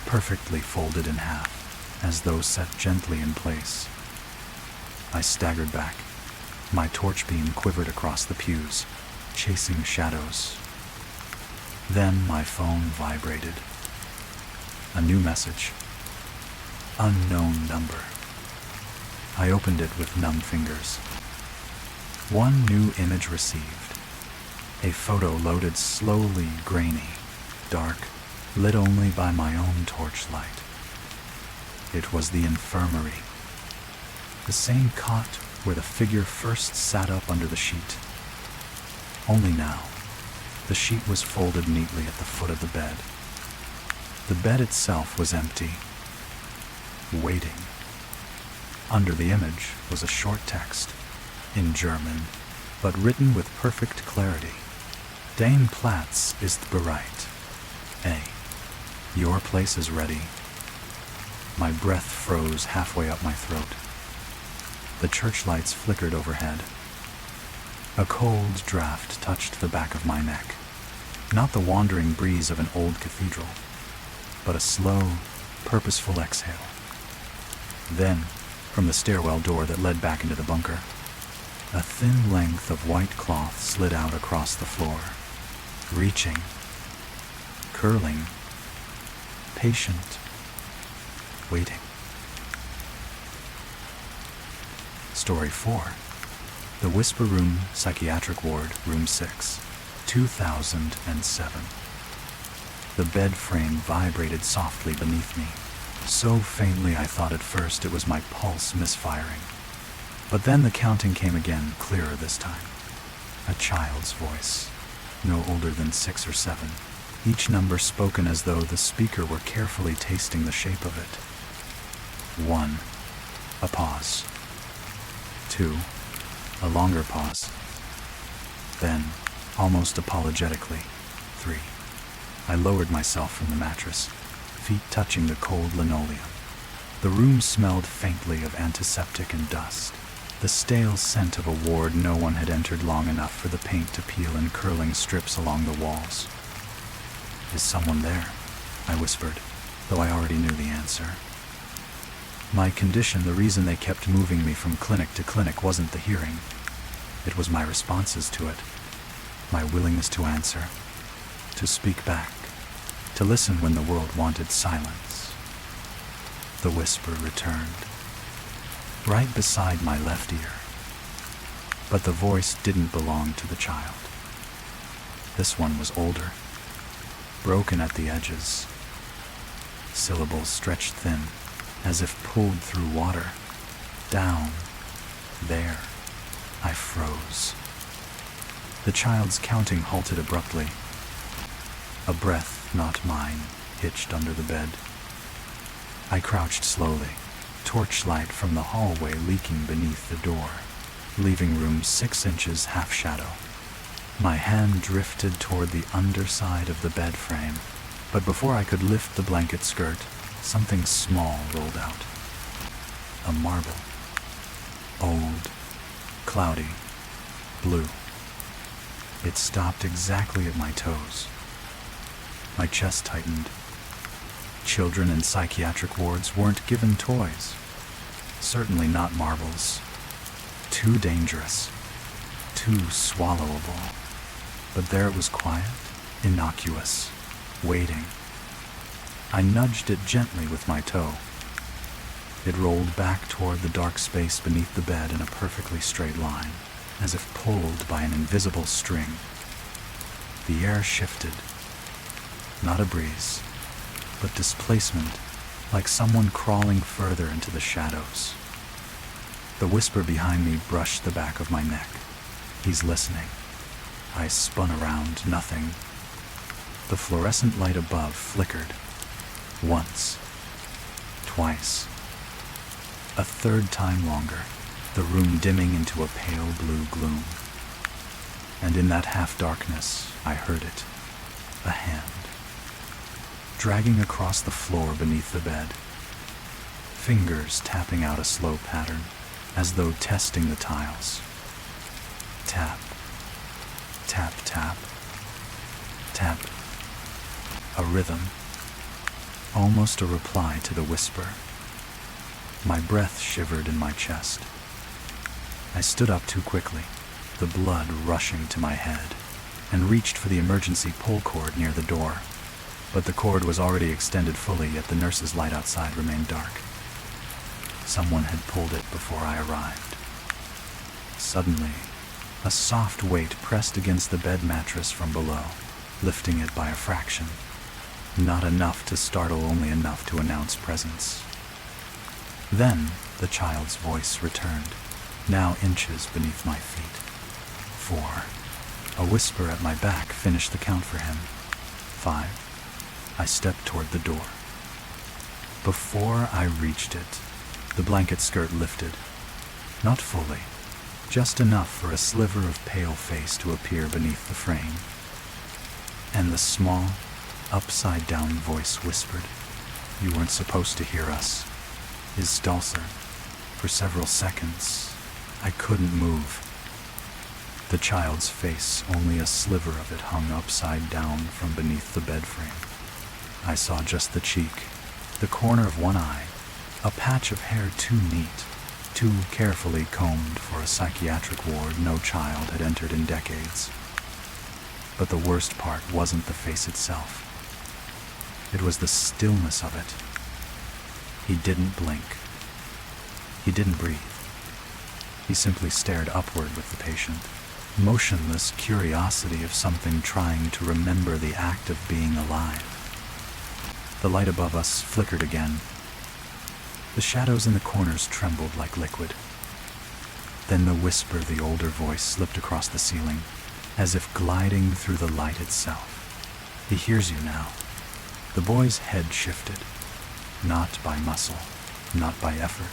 Perfectly folded in half, as though set gently in place. I staggered back. My torch beam quivered across the pews, chasing shadows. Then my phone vibrated. A new message. Unknown number. I opened it with numb fingers. One new image received. A photo loaded slowly, grainy, dark, lit only by my own torchlight. It was the infirmary. The same cot where the figure first sat up under the sheet. Only now, the sheet was folded neatly at the foot of the bed. The bed itself was empty, waiting. Under the image was a short text, in German, but written with perfect clarity. Dein Platz ist bereit. Your place is ready. My breath froze halfway up my throat. The church lights flickered overhead. A cold draft touched the back of my neck. Not the wandering breeze of an old cathedral, but a slow, purposeful exhale. Then, from the stairwell door that led back into the bunker, a thin length of white cloth slid out across the floor, reaching, curling, patient, waiting. Story 4. The Whisper Room, Psychiatric Ward, Room 6, 2007. The bed frame vibrated softly beneath me, so faintly I thought at first it was my pulse misfiring. But then the counting came again, clearer this time. A child's voice, no older than 6 or 7, each number spoken as though the speaker were carefully tasting the shape of it. 1. A pause. 2. A longer pause. Then, almost apologetically, 3. I lowered myself from the mattress, feet touching the cold linoleum. The room smelled faintly of antiseptic and dust, the stale scent of a ward no one had entered long enough for the paint to peel in curling strips along the walls. "Is someone there?" I whispered, though I already knew the answer. My condition, the reason they kept moving me from clinic to clinic, wasn't the hearing. It was my responses to it, my willingness to answer, to speak back, to listen when the world wanted silence. The whisper returned, right beside my left ear. But the voice didn't belong to the child. This one was older, broken at the edges, syllables stretched thin, as if pulled through water. "Down. There." I froze. The child's counting halted abruptly. A breath, not mine, hitched under the bed. I crouched slowly, torchlight from the hallway leaking beneath the door, leaving room 6 inches half shadow. My hand drifted toward the underside of the bed frame, but before I could lift the blanket skirt, something small rolled out. A marble. Old, cloudy, blue. It stopped exactly at my toes. My chest tightened. Children in psychiatric wards weren't given toys. Certainly not marbles. Too dangerous. Too swallowable. But there it was, quiet, innocuous, waiting. I nudged it gently with my toe. It rolled back toward the dark space beneath the bed in a perfectly straight line, as if pulled by an invisible string. The air shifted. Not a breeze, but displacement, like someone crawling further into the shadows. The whisper behind me brushed the back of my neck. "He's listening." I spun around, nothing. The fluorescent light above flickered. Once. Twice. A third time longer, the room dimming into a pale blue gloom. And in that half-darkness, I heard it. A hand. Dragging across the floor beneath the bed. Fingers tapping out a slow pattern, as though testing the tiles. Tap. Tap, tap. Tap. A rhythm. Almost a reply to the whisper. My breath shivered in my chest. I stood up too quickly, the blood rushing to my head, and reached for the emergency pull cord near the door. But the cord was already extended fully, yet the nurse's light outside remained dark. Someone had pulled it before I arrived. Suddenly, a soft weight pressed against the bed mattress from below, lifting it by a fraction. Not enough to startle, only enough to announce presence. Then the child's voice returned, now inches beneath my feet. 4. A whisper at my back finished the count for him. 5. I stepped toward the door. Before I reached it, the blanket skirt lifted. Not fully, just enough for a sliver of pale face to appear beneath the frame. And the small, upside-down voice whispered, "You weren't supposed to hear us." His dulcer. For several seconds, I couldn't move. The child's face, only a sliver of it hung upside down from beneath the bed frame. I saw just the cheek, the corner of one eye, a patch of hair too neat, too carefully combed for a psychiatric ward no child had entered in decades. But the worst part wasn't the face itself. It was the stillness of it. He didn't blink. He didn't breathe. He simply stared upward with the patient, motionless curiosity of something trying to remember the act of being alive. The light above us flickered again. The shadows in the corners trembled like liquid. Then the whisper, the older voice, slipped across the ceiling, as if gliding through the light itself. "He hears you now." The boy's head shifted, not by muscle, not by effort,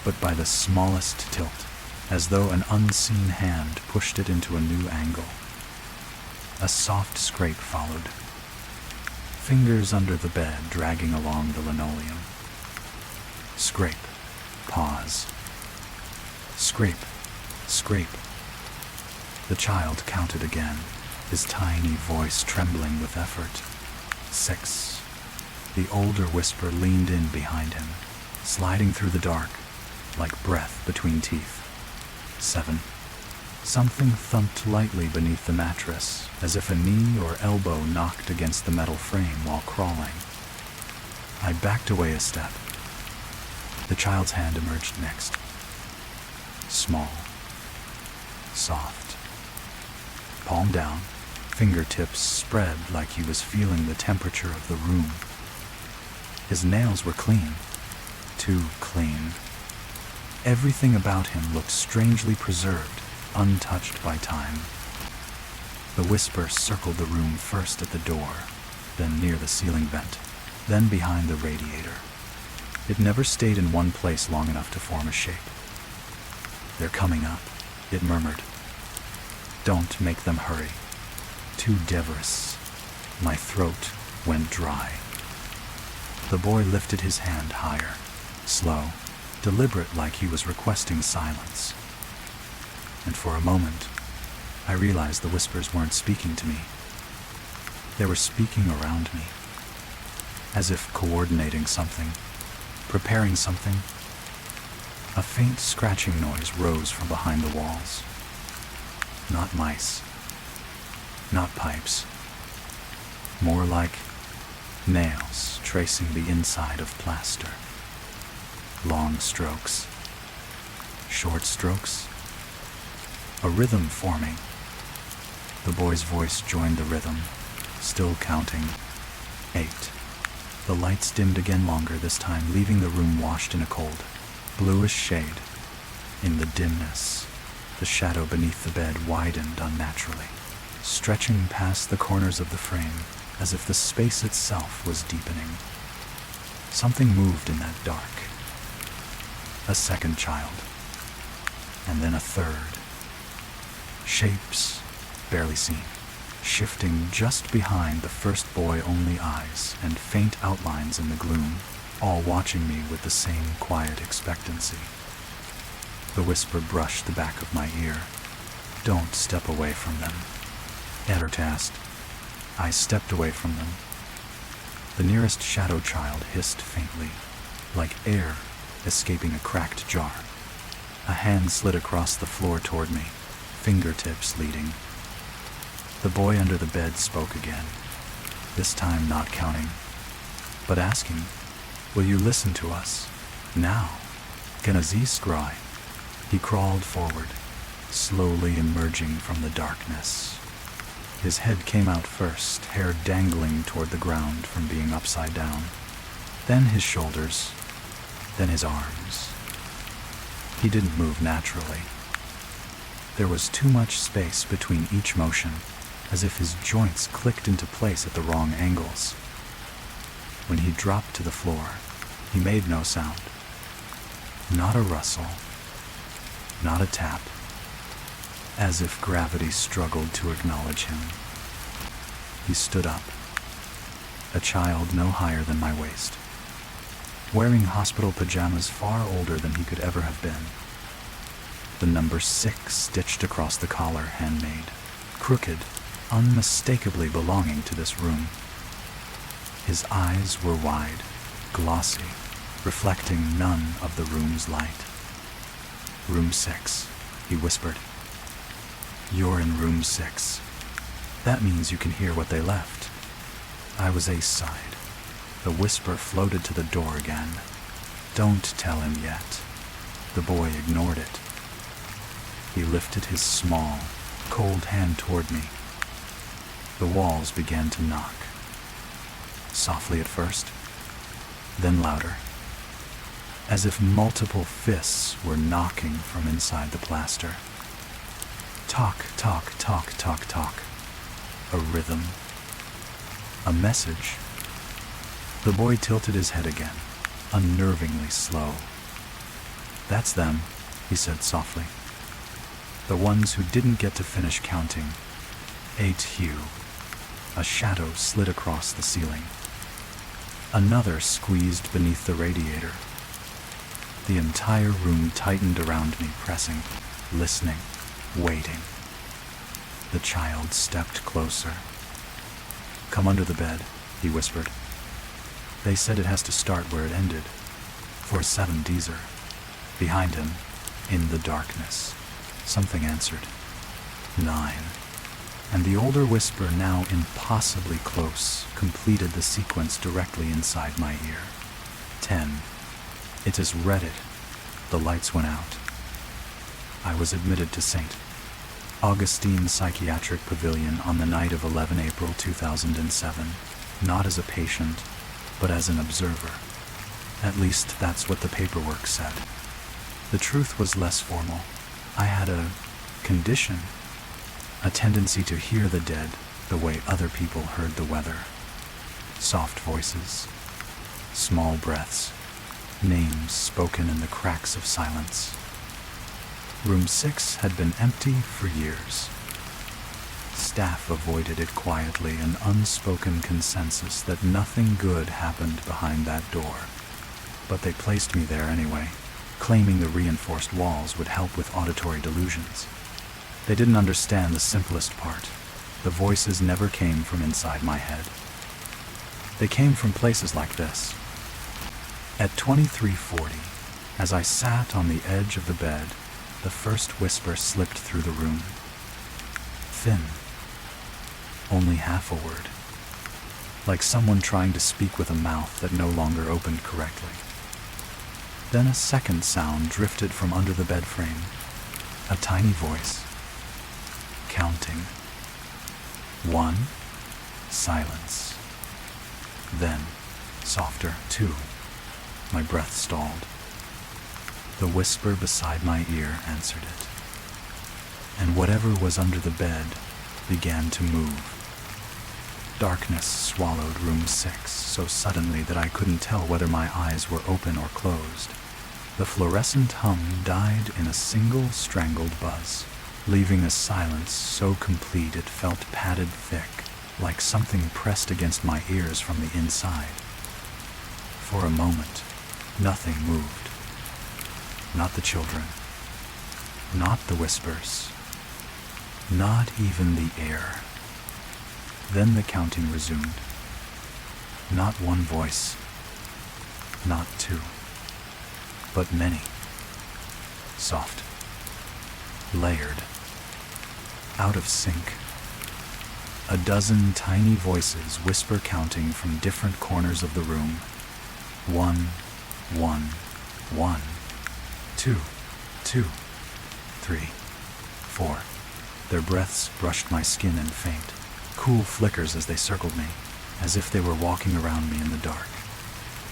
but by the smallest tilt, as though an unseen hand pushed it into a new angle. A soft scrape followed, fingers under the bed dragging along the linoleum. Scrape, pause. Scrape, scrape. The child counted again, his tiny voice trembling with effort. 6. The older whisper leaned in behind him, sliding through the dark, like breath between teeth. 7. Something thumped lightly beneath the mattress, as if a knee or elbow knocked against the metal frame while crawling. I backed away a step. The child's hand emerged next. Small, soft, palm down, fingertips spread like he was feeling the temperature of the room. His nails were clean, too clean. Everything about him looked strangely preserved, untouched by time. The whisper circled the room, first at the door, then near the ceiling vent, then behind the radiator. It never stayed in one place long enough to form a shape. "They're coming up," it murmured. "Don't make them hurry. Too dangerous." My throat went dry. The boy lifted his hand higher, slow, deliberate, like he was requesting silence. And for a moment, I realized the whispers weren't speaking to me. They were speaking around me, as if coordinating something, preparing something. A faint scratching noise rose from behind the walls. Not mice, not pipes, more like nails tracing the inside of plaster. Long strokes, short strokes, a rhythm forming. The boy's voice joined the rhythm, still counting. 8. The lights dimmed again, longer this time, leaving the room washed in a cold, bluish shade. In the dimness, the shadow beneath the bed widened unnaturally, stretching past the corners of the frame, as if the space itself was deepening. Something moved in that dark. A second child, and then a third. Shapes, barely seen, shifting just behind the first boy, only eyes and faint outlines in the gloom, all watching me with the same quiet expectancy. The whisper brushed the back of my ear. "Don't step away from them," Edward asked. I stepped away from them. The nearest shadow child hissed faintly, like air escaping a cracked jar. A hand slid across the floor toward me, fingertips leading. The boy under the bed spoke again, this time not counting, but asking, "Will you listen to us? Now? Can Aziz scry?" He crawled forward, slowly emerging from the darkness. His head came out first, hair dangling toward the ground from being upside down. Then his shoulders, then his arms. He didn't move naturally. There was too much space between each motion, as if his joints clicked into place at the wrong angles. When he dropped to the floor, he made no sound. Not a rustle, not a tap, as if gravity struggled to acknowledge him. He stood up, a child no higher than my waist, wearing hospital pajamas far older than he could ever have been. The number 6 stitched across the collar, handmade, crooked, unmistakably belonging to this room. His eyes were wide, glossy, reflecting none of the room's light. "Room 6, he whispered. "You're in room 6. That means you can hear what they left." I was ace-side. The whisper floated to the door again. "Don't tell him yet." The boy ignored it. He lifted his small, cold hand toward me. The walls began to knock. Softly at first, then louder, as if multiple fists were knocking from inside the plaster. Talk, talk, talk, talk, talk. A rhythm. A message. The boy tilted his head again, unnervingly slow. "That's them," he said softly. "The ones who didn't get to finish counting." 8 Hugh. A shadow slid across the ceiling. Another squeezed beneath the radiator. The entire room tightened around me, pressing, listening, waiting. The child stepped closer. "Come under the bed," he whispered. "They said it has to start where it ended. For 7 Deezer." Behind him, in the darkness, something answered. 9. And the older whisper, now impossibly close, completed the sequence directly inside my ear. 10. It has read it. The lights went out. I was admitted to St. Augustine Psychiatric Pavilion on the night of 11 April 2007, not as a patient, but as an observer. At least that's what the paperwork said. The truth was less formal. I had a condition, a tendency to hear the dead the way other people heard the weather. Soft voices, small breaths, names spoken in the cracks of silence. Room 6 had been empty for years. Staff avoided it quietly, an unspoken consensus that nothing good happened behind that door. But they placed me there anyway, claiming the reinforced walls would help with auditory delusions. They didn't understand the simplest part. The voices never came from inside my head. They came from places like this. At 23:40, as I sat on the edge of the bed, the first whisper slipped through the room. Thin. Only half a word. Like someone trying to speak with a mouth that no longer opened correctly. Then a second sound drifted from under the bed frame. A tiny voice. Counting. 1. Silence. Then, softer, 2. My breath stalled. The whisper beside my ear answered it. And whatever was under the bed began to move. Darkness swallowed room 6 so suddenly that I couldn't tell whether my eyes were open or closed. The fluorescent hum died in a single strangled buzz, leaving a silence so complete it felt padded thick, like something pressed against my ears from the inside. For a moment, nothing moved. Not the children. Not the whispers. Not even the air. Then the counting resumed. Not one voice. Not 2. But many. Soft. Layered. Out of sync. A dozen tiny voices whisper, counting from different corners of the room. 1, 1, 1, 2, 2, 3, 4. Their breaths brushed my skin in faint, cool flickers as they circled me, as if they were walking around me in the dark.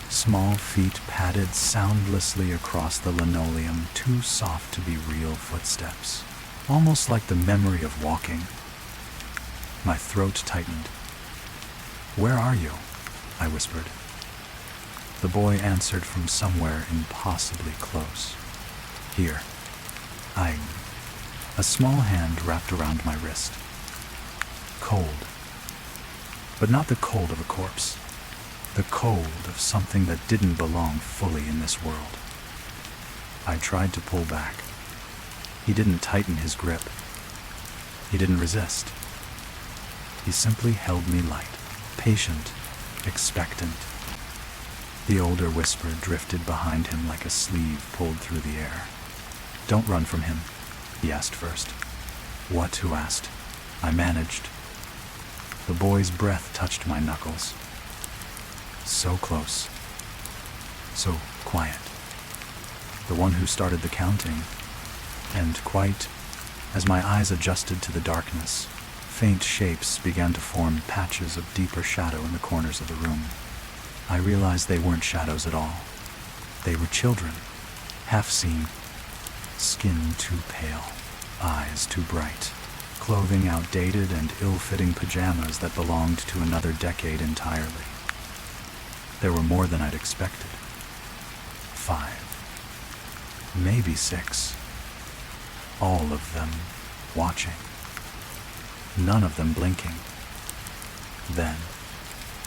Small feet padded soundlessly across the linoleum, too soft to be real footsteps, almost like the memory of walking. My throat tightened. "Where are you?" I whispered. The boy answered from somewhere impossibly close. "Here." A small hand wrapped around my wrist. Cold. But not the cold of a corpse. The cold of something that didn't belong fully in this world. I tried to pull back. He didn't tighten his grip. He didn't resist. He simply held me light, patient, expectant. The older whisper drifted behind him like a sleeve pulled through the air. "Don't run from him," he asked first. "What who asked?" I managed. The boy's breath touched my knuckles. So close. So quiet. The one who started the counting. And quite as my eyes adjusted to the darkness, faint shapes began to form, patches of deeper shadow in the corners of the room. I realized they weren't shadows at all. They were children, half seen, skin too pale, eyes too bright, clothing outdated and ill-fitting pajamas that belonged to another decade entirely. There were more than I'd expected. 5. maybe 6. All of them watching, none of them blinking. Then,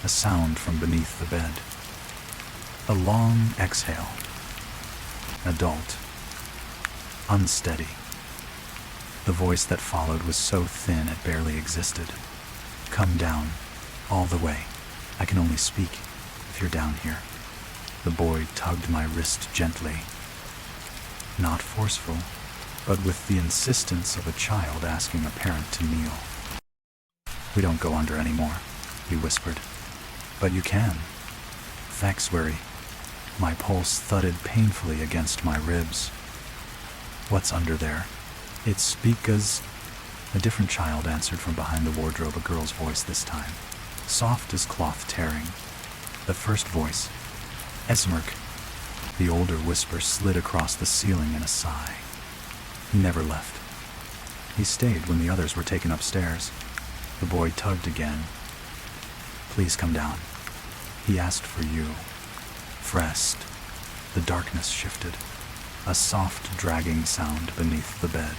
a sound from beneath the bed. A long exhale. Adult. Unsteady. The voice that followed was so thin it barely existed. Come down, all the way. I can only speak if you're down here. The boy tugged my wrist gently. Not forceful, but with the insistence of a child asking a parent to kneel. We don't go under anymore, he whispered. But you can. Thanks, Weary. My pulse thudded painfully against my ribs. What's under there? It's because... A different child answered from behind the wardrobe, a girl's voice this time. Soft as cloth tearing. The first voice. Esmerk. The older whisper slid across the ceiling in a sigh. He never left. He stayed when the others were taken upstairs. The boy tugged again. Please come down. He asked for you. Frest. The darkness shifted. A soft dragging sound beneath the bed,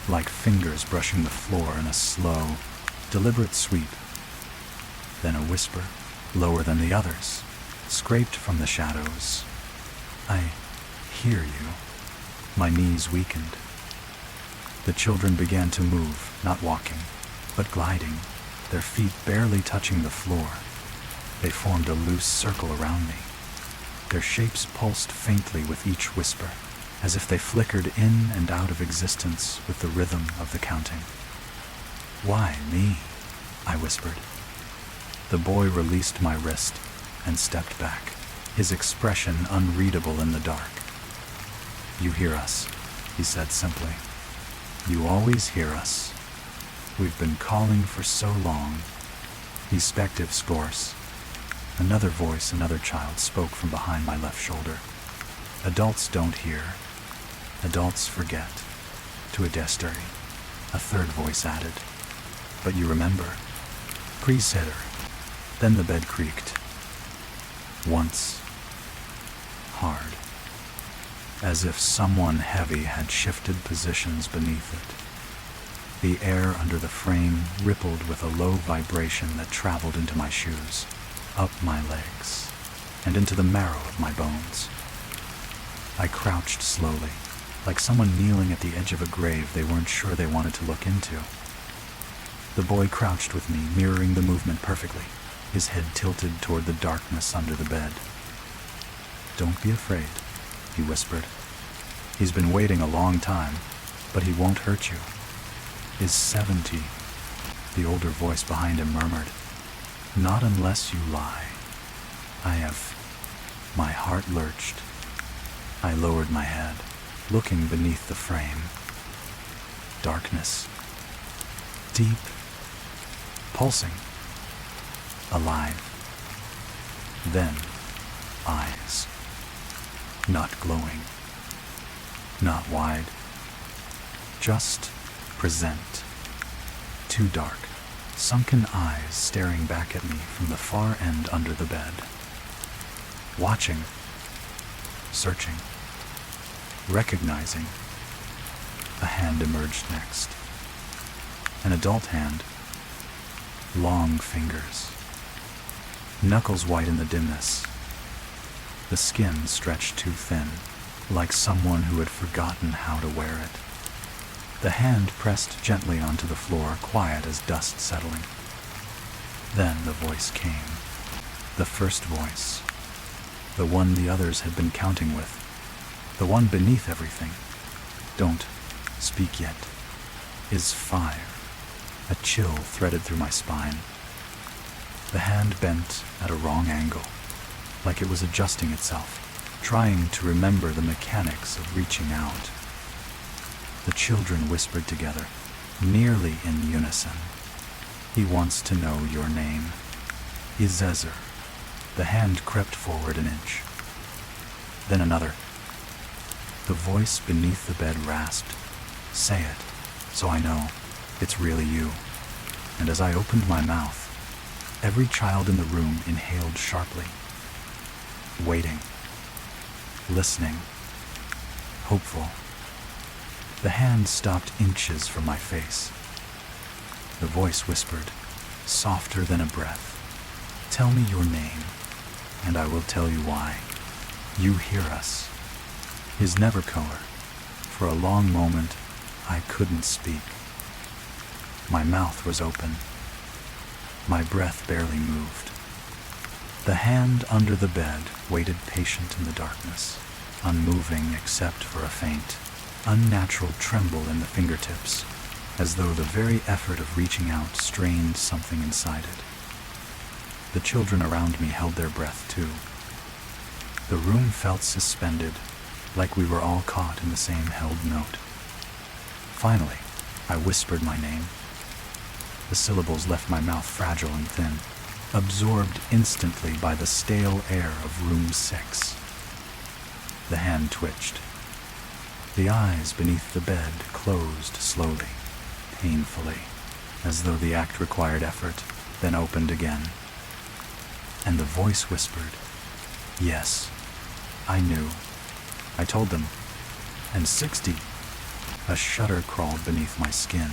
like fingers brushing the floor in a slow, deliberate sweep. Then a whisper, lower than the others, scraped from the shadows. I hear you. My knees weakened. The children began to move, not walking, but gliding, their feet barely touching the floor. They formed a loose circle around me. Their shapes pulsed faintly with each whisper, as if they flickered in and out of existence with the rhythm of the counting. Why me? I whispered. The boy released my wrist and stepped back, his expression unreadable in the dark. You hear us, he said simply. You always hear us. We've been calling for so long. Respective scores. Another voice, another child spoke from behind my left shoulder. Adults don't hear. Adults forget. To a destary. A third voice added. But you remember. Pre-sitter. Then the bed creaked. Once. Hard. As if someone heavy had shifted positions beneath it. The air under the frame rippled with a low vibration that traveled into my shoes, up my legs, and into the marrow of my bones. I crouched slowly, like someone kneeling at the edge of a grave they weren't sure they wanted to look into. The boy crouched with me, mirroring the movement perfectly, his head tilted toward the darkness under the bed. Don't be afraid, he whispered. He's been waiting a long time, but he won't hurt you. Is 70, the older voice behind him murmured. Not unless you lie. I have... My heart lurched. I lowered my head, looking beneath the frame. Darkness. Deep. Pulsing. Alive. Then, eyes. Not glowing. Not wide. Just present. Too dark. Sunken eyes staring back at me from the far end under the bed. Watching. Searching. Recognizing. A hand emerged next. An adult hand. Long fingers. Knuckles white in the dimness. The skin stretched too thin, like someone who had forgotten how to wear it. The hand pressed gently onto the floor, quiet as dust settling. Then the voice came. The first voice. The one the others had been counting with. The one beneath everything. Don't speak yet. Is fire. A chill threaded through my spine. The hand bent at a wrong angle, like it was adjusting itself, trying to remember the mechanics of reaching out. The children whispered together, nearly in unison. He wants to know your name. Izezer. The hand crept forward an inch. Then another. The voice beneath the bed rasped. Say it, so I know it's really you. And as I opened my mouth, every child in the room inhaled sharply. Waiting. Listening. hopeful. The hand stopped inches from my face. The voice whispered, softer than a breath, "Tell me your name, and I will tell you why. You hear us." His never color. For a long moment, I couldn't speak. My mouth was open. My breath barely moved. The hand under the bed waited patient in the darkness, unmoving except for a faint, unnatural tremble in the fingertips, as though the very effort of reaching out strained something inside it. The children around me held their breath too. The room felt suspended, like we were all caught in the same held note. Finally, I whispered my name. The syllables left my mouth fragile and thin, absorbed instantly by the stale air of room 6. The hand twitched. The eyes beneath the bed closed slowly, painfully, as though the act required effort, then opened again. And the voice whispered, "Yes, I knew. I told them." And 60. A shudder crawled beneath my skin,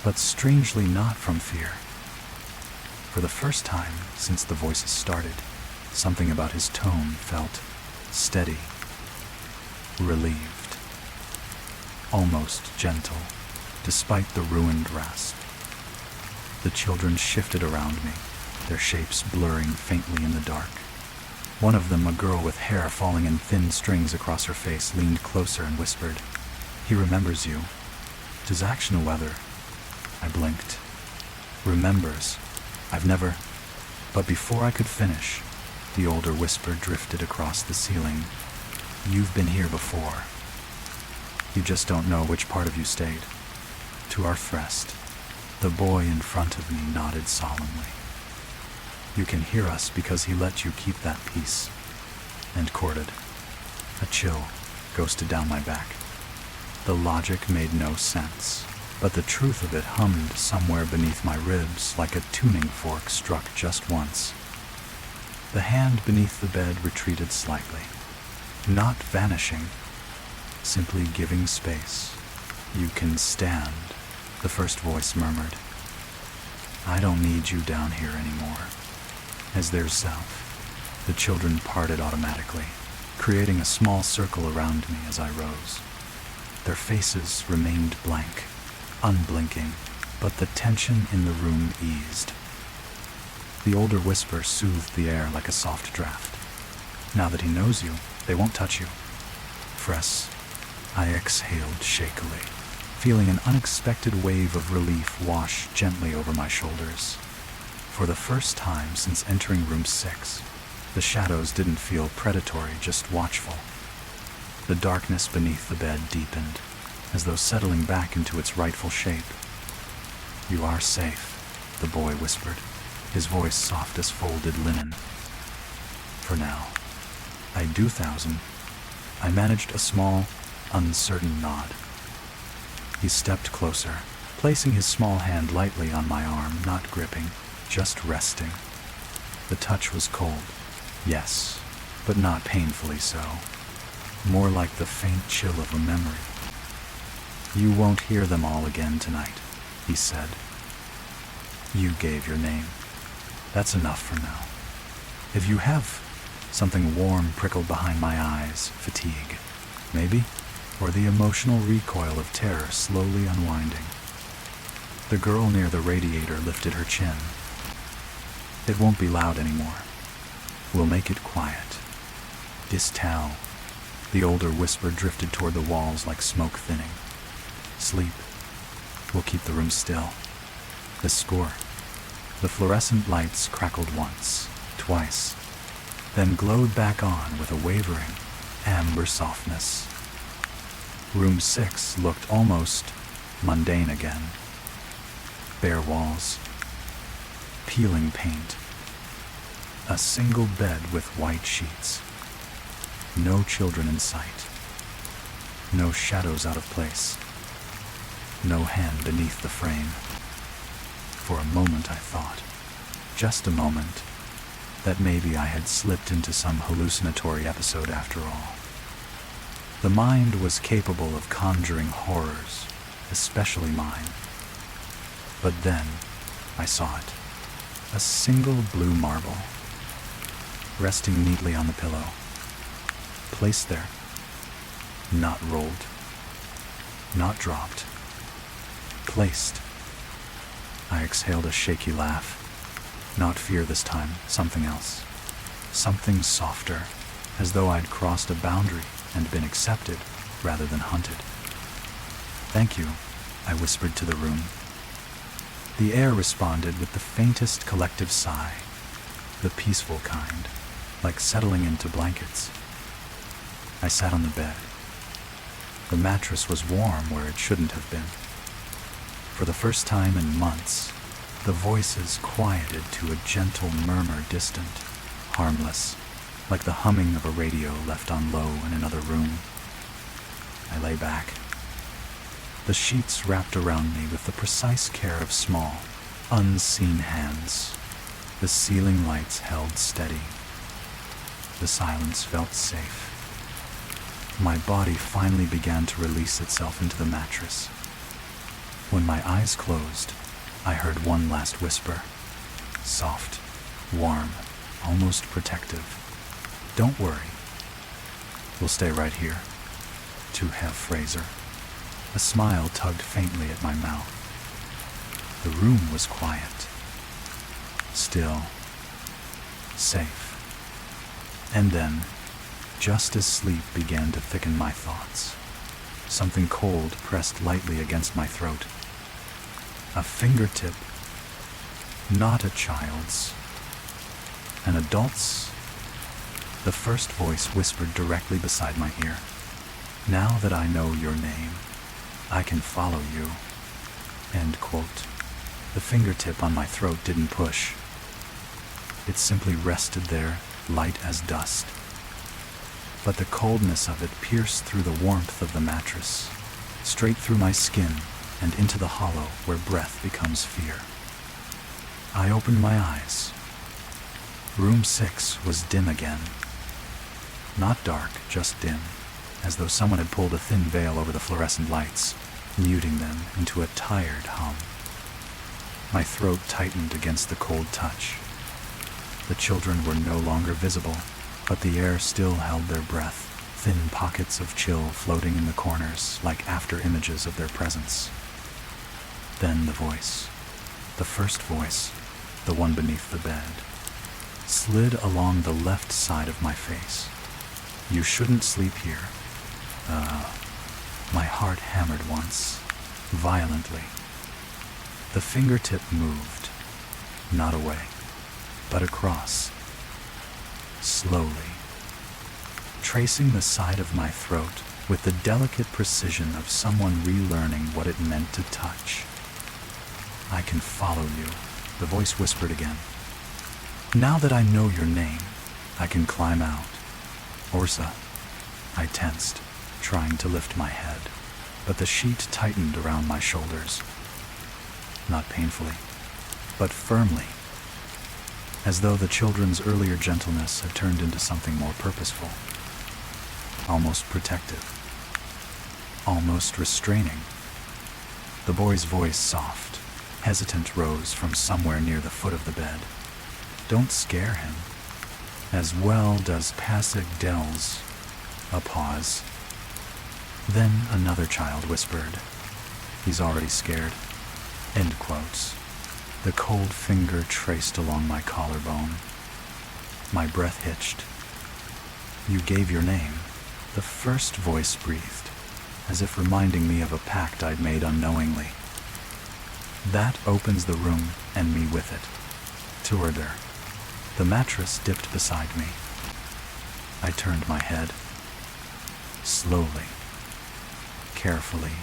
but strangely not from fear. For the first time since the voices started, something about his tone felt steady, relieved, almost gentle, despite the ruined rasp. The children shifted around me, their shapes blurring faintly in the dark. One of them, a girl with hair falling in thin strings across her face, leaned closer and whispered, "He remembers you. Does action weather?" I blinked. "Remembers. I've never..." But before I could finish, the older whisper drifted across the ceiling. "You've been here before. You just don't know which part of you stayed." To our rest, the boy in front of me nodded solemnly. "You can hear us because he let you keep that peace," and courted. A chill ghosted down my back. The logic made no sense, but the truth of it hummed somewhere beneath my ribs like a tuning fork struck just once. The hand beneath the bed retreated slightly, not vanishing, simply giving space. "You can stand," the first voice murmured. "I don't need you down here anymore." As their self, the children parted automatically, creating a small circle around me as I rose. Their faces remained blank, unblinking, but the tension in the room eased. The older whisper soothed the air like a soft draft. "Now that he knows you, they won't touch you." "Fress," I exhaled shakily, feeling an unexpected wave of relief wash gently over my shoulders. For the first time since entering room 6, the shadows didn't feel predatory, just watchful. The darkness beneath the bed deepened, as though settling back into its rightful shape. "You are safe," the boy whispered, his voice soft as folded linen. "For now. I do 1,000. I managed a small, uncertain nod. He stepped closer, placing his small hand lightly on my arm, not gripping, just resting. The touch was cold, yes, but not painfully so. More like the faint chill of a memory. "You won't hear them all again tonight," he said. "You gave your name. That's enough for now. If you have..." Something warm prickled behind my eyes. Fatigue, maybe? Or the emotional recoil of terror slowly unwinding. The girl near the radiator lifted her chin. "It won't be loud anymore. We'll make it quiet. This towel." The older whisper drifted toward the walls like smoke thinning. "Sleep. We'll keep the room still." The score. The fluorescent lights crackled once, twice, then glowed back on with a wavering, amber softness. Room 6 looked almost mundane again. Bare walls, peeling paint, a single bed with white sheets. No children in sight. No shadows out of place. No hand beneath the frame. For a moment I thought, just a moment, that maybe I had slipped into some hallucinatory episode after all. The mind was capable of conjuring horrors, especially mine. But then, I saw it. A single blue marble, resting neatly on the pillow. Placed there. Not rolled. Not dropped. Placed. I exhaled a shaky laugh. Not fear this time, something else. Something softer, as though I'd crossed a boundary and been accepted rather than hunted. "Thank you," I whispered to the room. The air responded with the faintest collective sigh, the peaceful kind, like settling into blankets. I sat on the bed. The mattress was warm where it shouldn't have been. For the first time in months, the voices quieted to a gentle murmur, distant, harmless, like the humming of a radio left on low in another room. I lay back. The sheets wrapped around me with the precise care of small, unseen hands. The ceiling lights held steady. The silence felt safe. My body finally began to release itself into the mattress. When my eyes closed, I heard one last whisper. Soft, warm, almost protective. "Don't worry. We'll stay right here." To Have Fraser. A smile tugged faintly at my mouth. The room was quiet. Still. Safe. And then, just as sleep began to thicken my thoughts, something cold pressed lightly against my throat. A fingertip. Not a child's. An adult's. The first voice whispered directly beside my ear. "Now that I know your name, I can follow you." End quote. The fingertip on my throat didn't push. It simply rested there, light as dust. But the coldness of it pierced through the warmth of the mattress, straight through my skin and into the hollow where breath becomes fear. I opened my eyes. Room 6 was dim again. Not dark, just dim, as though someone had pulled a thin veil over the fluorescent lights, muting them into a tired hum. My throat tightened against the cold touch. The children were no longer visible, but the air still held their breath, thin pockets of chill floating in the corners like after images of their presence. Then the voice, the first voice, the one beneath the bed, slid along the left side of my face. "You shouldn't sleep here." My heart hammered once, violently. The fingertip moved, not away, but across, slowly, tracing the side of my throat with the delicate precision of someone relearning what it meant to touch. "I can follow you," the voice whispered again. "Now that I know your name, I can climb out." "Orsa." I tensed, trying to lift my head, but the sheet tightened around my shoulders. Not painfully, but firmly, as though the children's earlier gentleness had turned into something more purposeful, almost protective, almost restraining. The boy's voice, soft, hesitant, rose from somewhere near the foot of the bed. "Don't scare him. As well does Passig Dells." A pause. Then another child whispered, "He's already scared." End quotes. The cold finger traced along my collarbone. My breath hitched. "You gave your name," the first voice breathed, as if reminding me of a pact I'd made unknowingly. "That opens the room, and me with it." Toward her. The mattress dipped beside me. I turned my head. Slowly. Carefully.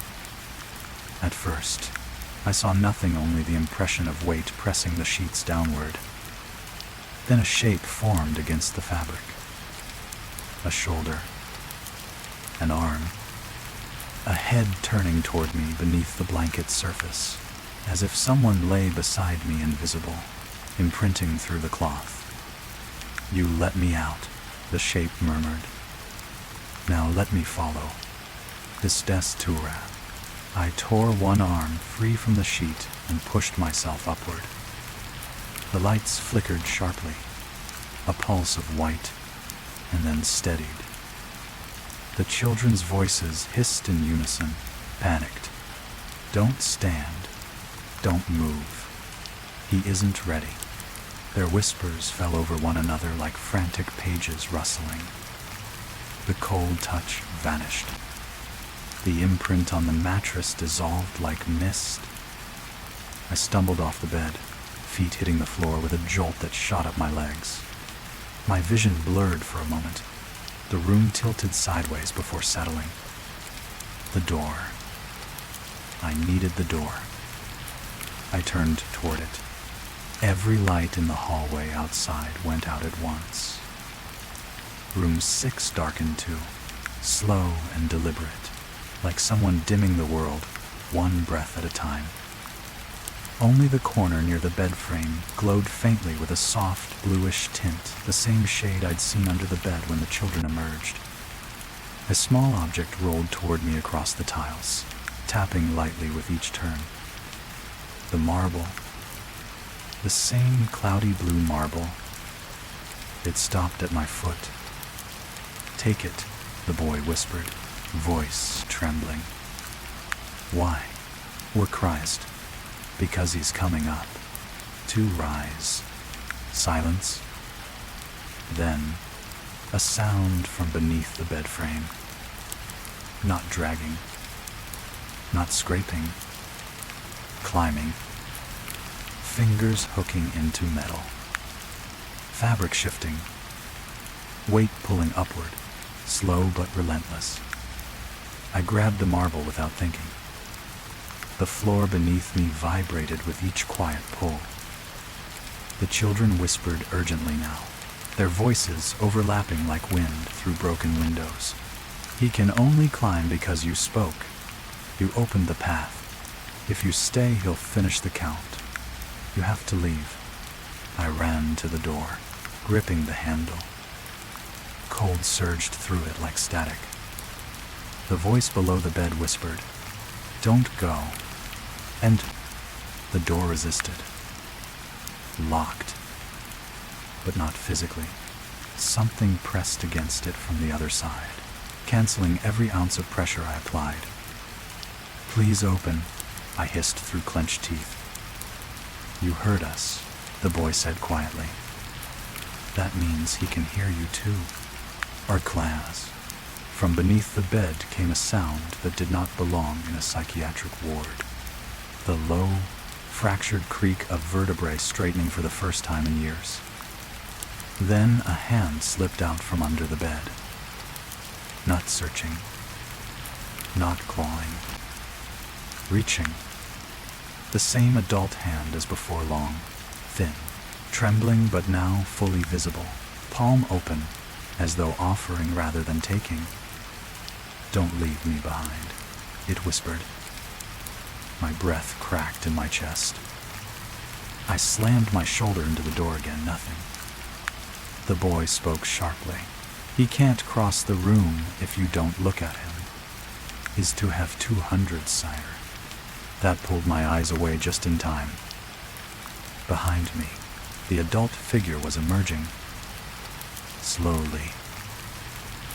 At first, I saw nothing, only the impression of weight pressing the sheets downward. Then a shape formed against the fabric. A shoulder. An arm. A head turning toward me beneath the blanket's surface, as if someone lay beside me invisible, imprinting through the cloth. "You let me out," the shape murmured. Now let me follow. This destura. I tore one arm free from the sheet and pushed myself upward. The lights flickered sharply, a pulse of white, and then steadied. The children's voices hissed in unison, panicked. Don't stand. Don't move. He isn't ready. Their whispers fell over one another like frantic pages rustling. The cold touch vanished. The imprint on the mattress dissolved like mist. I stumbled off the bed, feet hitting the floor with a jolt that shot up my legs. My vision blurred for a moment. The room tilted sideways before settling. The door. I needed the door. I turned toward it. Every light in the hallway outside went out at once. Room 6 darkened too, slow and deliberate, like someone dimming the world, one breath at a time. Only the corner near the bed frame glowed faintly with a soft, bluish tint, the same shade I'd seen under the bed when the children emerged. A small object rolled toward me across the tiles, tapping lightly with each turn. The marble. The same cloudy blue marble. It stopped at my foot. Take it, the boy whispered, voice trembling. Why? We're Christ. Because he's coming up. To rise. Silence. Then, a sound from beneath the bed frame. Not dragging. Not scraping. Climbing. Fingers hooking into metal. Fabric shifting. Weight pulling upward. Slow but relentless. I grabbed the marble without thinking. The floor beneath me vibrated with each quiet pull. The children whispered urgently now, their voices overlapping like wind through broken windows. He can only climb because you spoke. You opened the path. If you stay, he'll finish the count. You have to leave. I ran to the door, gripping the handle. Cold surged through it like static. The voice below the bed whispered, "Don't go." And the door resisted. Locked. But not physically. Something pressed against it from the other side, canceling every ounce of pressure I applied. "Please open," I hissed through clenched teeth. "You heard us," the boy said quietly. "That means he can hear you too." Our class. From beneath the bed came a sound that did not belong in a psychiatric ward. The low, fractured creak of vertebrae straightening for the first time in years. Then a hand slipped out from under the bed. Not searching. Not clawing. Reaching. The same adult hand as before long, thin, trembling but now fully visible, palm open, as though offering rather than taking. "Don't leave me behind," it whispered. My breath cracked in my chest. I slammed my shoulder into the door again, nothing. The boy spoke sharply. "He can't cross the room if you don't look at him. Is to have 200, sire." That pulled my eyes away just in time. Behind me, the adult figure was emerging. Slowly.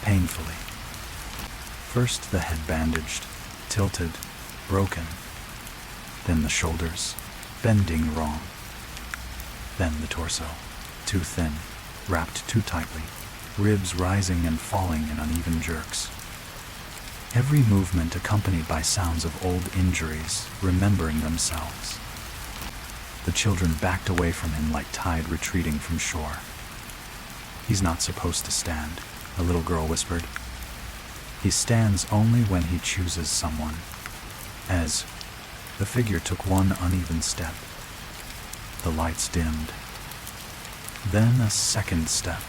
Painfully. First the head bandaged, tilted, broken. Then the shoulders, bending wrong. Then the torso, too thin, wrapped too tightly, ribs rising and falling in uneven jerks. Every movement accompanied by sounds of old injuries, remembering themselves. The children backed away from him like tide retreating from shore. "He's not supposed to stand," a little girl whispered. "He stands only when he chooses someone." As the figure took one uneven step, the lights dimmed. Then a second step.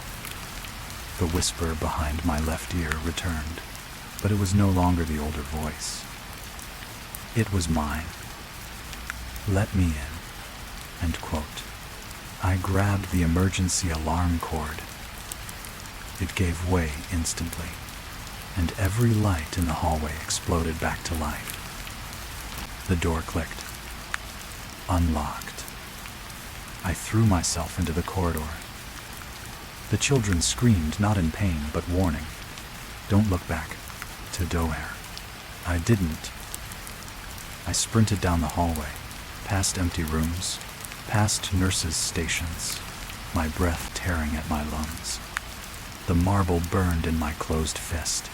The whisper behind my left ear returned, but it was no longer the older voice. It was mine. "Let me in." End quote. I grabbed the emergency alarm cord. It gave way instantly. and every light in the hallway exploded back to life. The door clicked. Unlocked. I threw myself into the corridor. The children screamed, not in pain, but warning. Don't look back. To Doher. I didn't. I sprinted down the hallway, past empty rooms, past nurses' stations, my breath tearing at my lungs. The marble burned in my closed fist,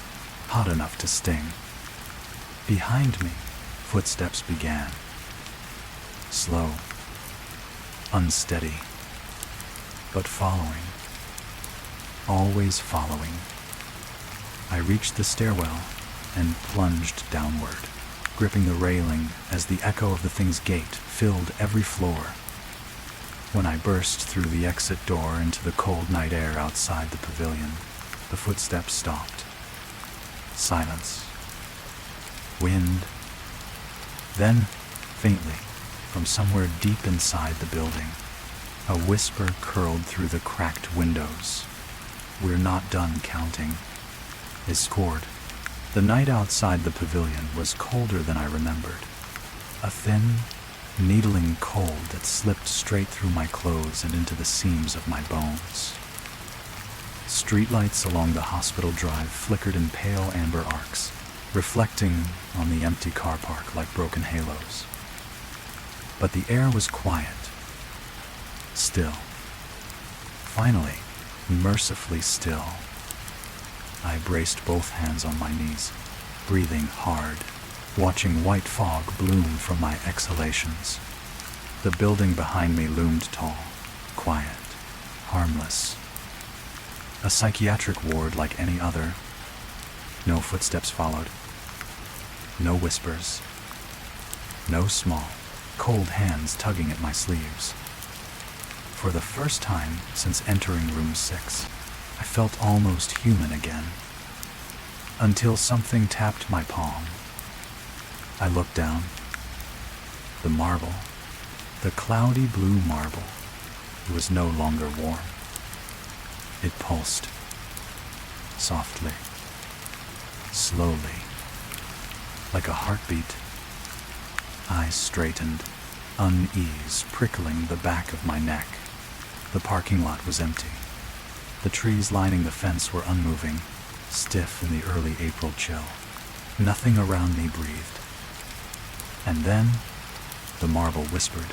hot enough to sting. Behind me, footsteps began. Slow, unsteady, but following. Always following. I reached the stairwell and plunged downward, gripping the railing as the echo of the thing's gate filled every floor. When I burst through the exit door into the cold night air outside the pavilion, the footsteps stopped. Silence. Wind. Then, faintly, from somewhere deep inside the building, a whisper curled through the cracked windows. We're not done counting. It scored. The night outside the pavilion was colder than I remembered. A thin, needling cold that slipped straight through my clothes and into the seams of my bones. Streetlights along the hospital drive flickered in pale amber arcs, reflecting on the empty car park like broken halos. But the air was quiet. Still. Finally, mercifully still. I braced both hands on my knees, breathing hard, watching white fog bloom from my exhalations. The building behind me loomed tall, quiet, harmless. A psychiatric ward like any other. No footsteps followed. No whispers. No small, cold hands tugging at my sleeves. For the first time since entering room 6, I felt almost human again. Until something tapped my palm. I looked down. The marble, the cloudy blue marble, was no longer warm. It pulsed. Softly. Slowly. Like a heartbeat. Eyes straightened, unease prickling the back of my neck. The parking lot was empty. The trees lining the fence were unmoving, stiff in the early April chill. Nothing around me breathed. And then, the marble whispered.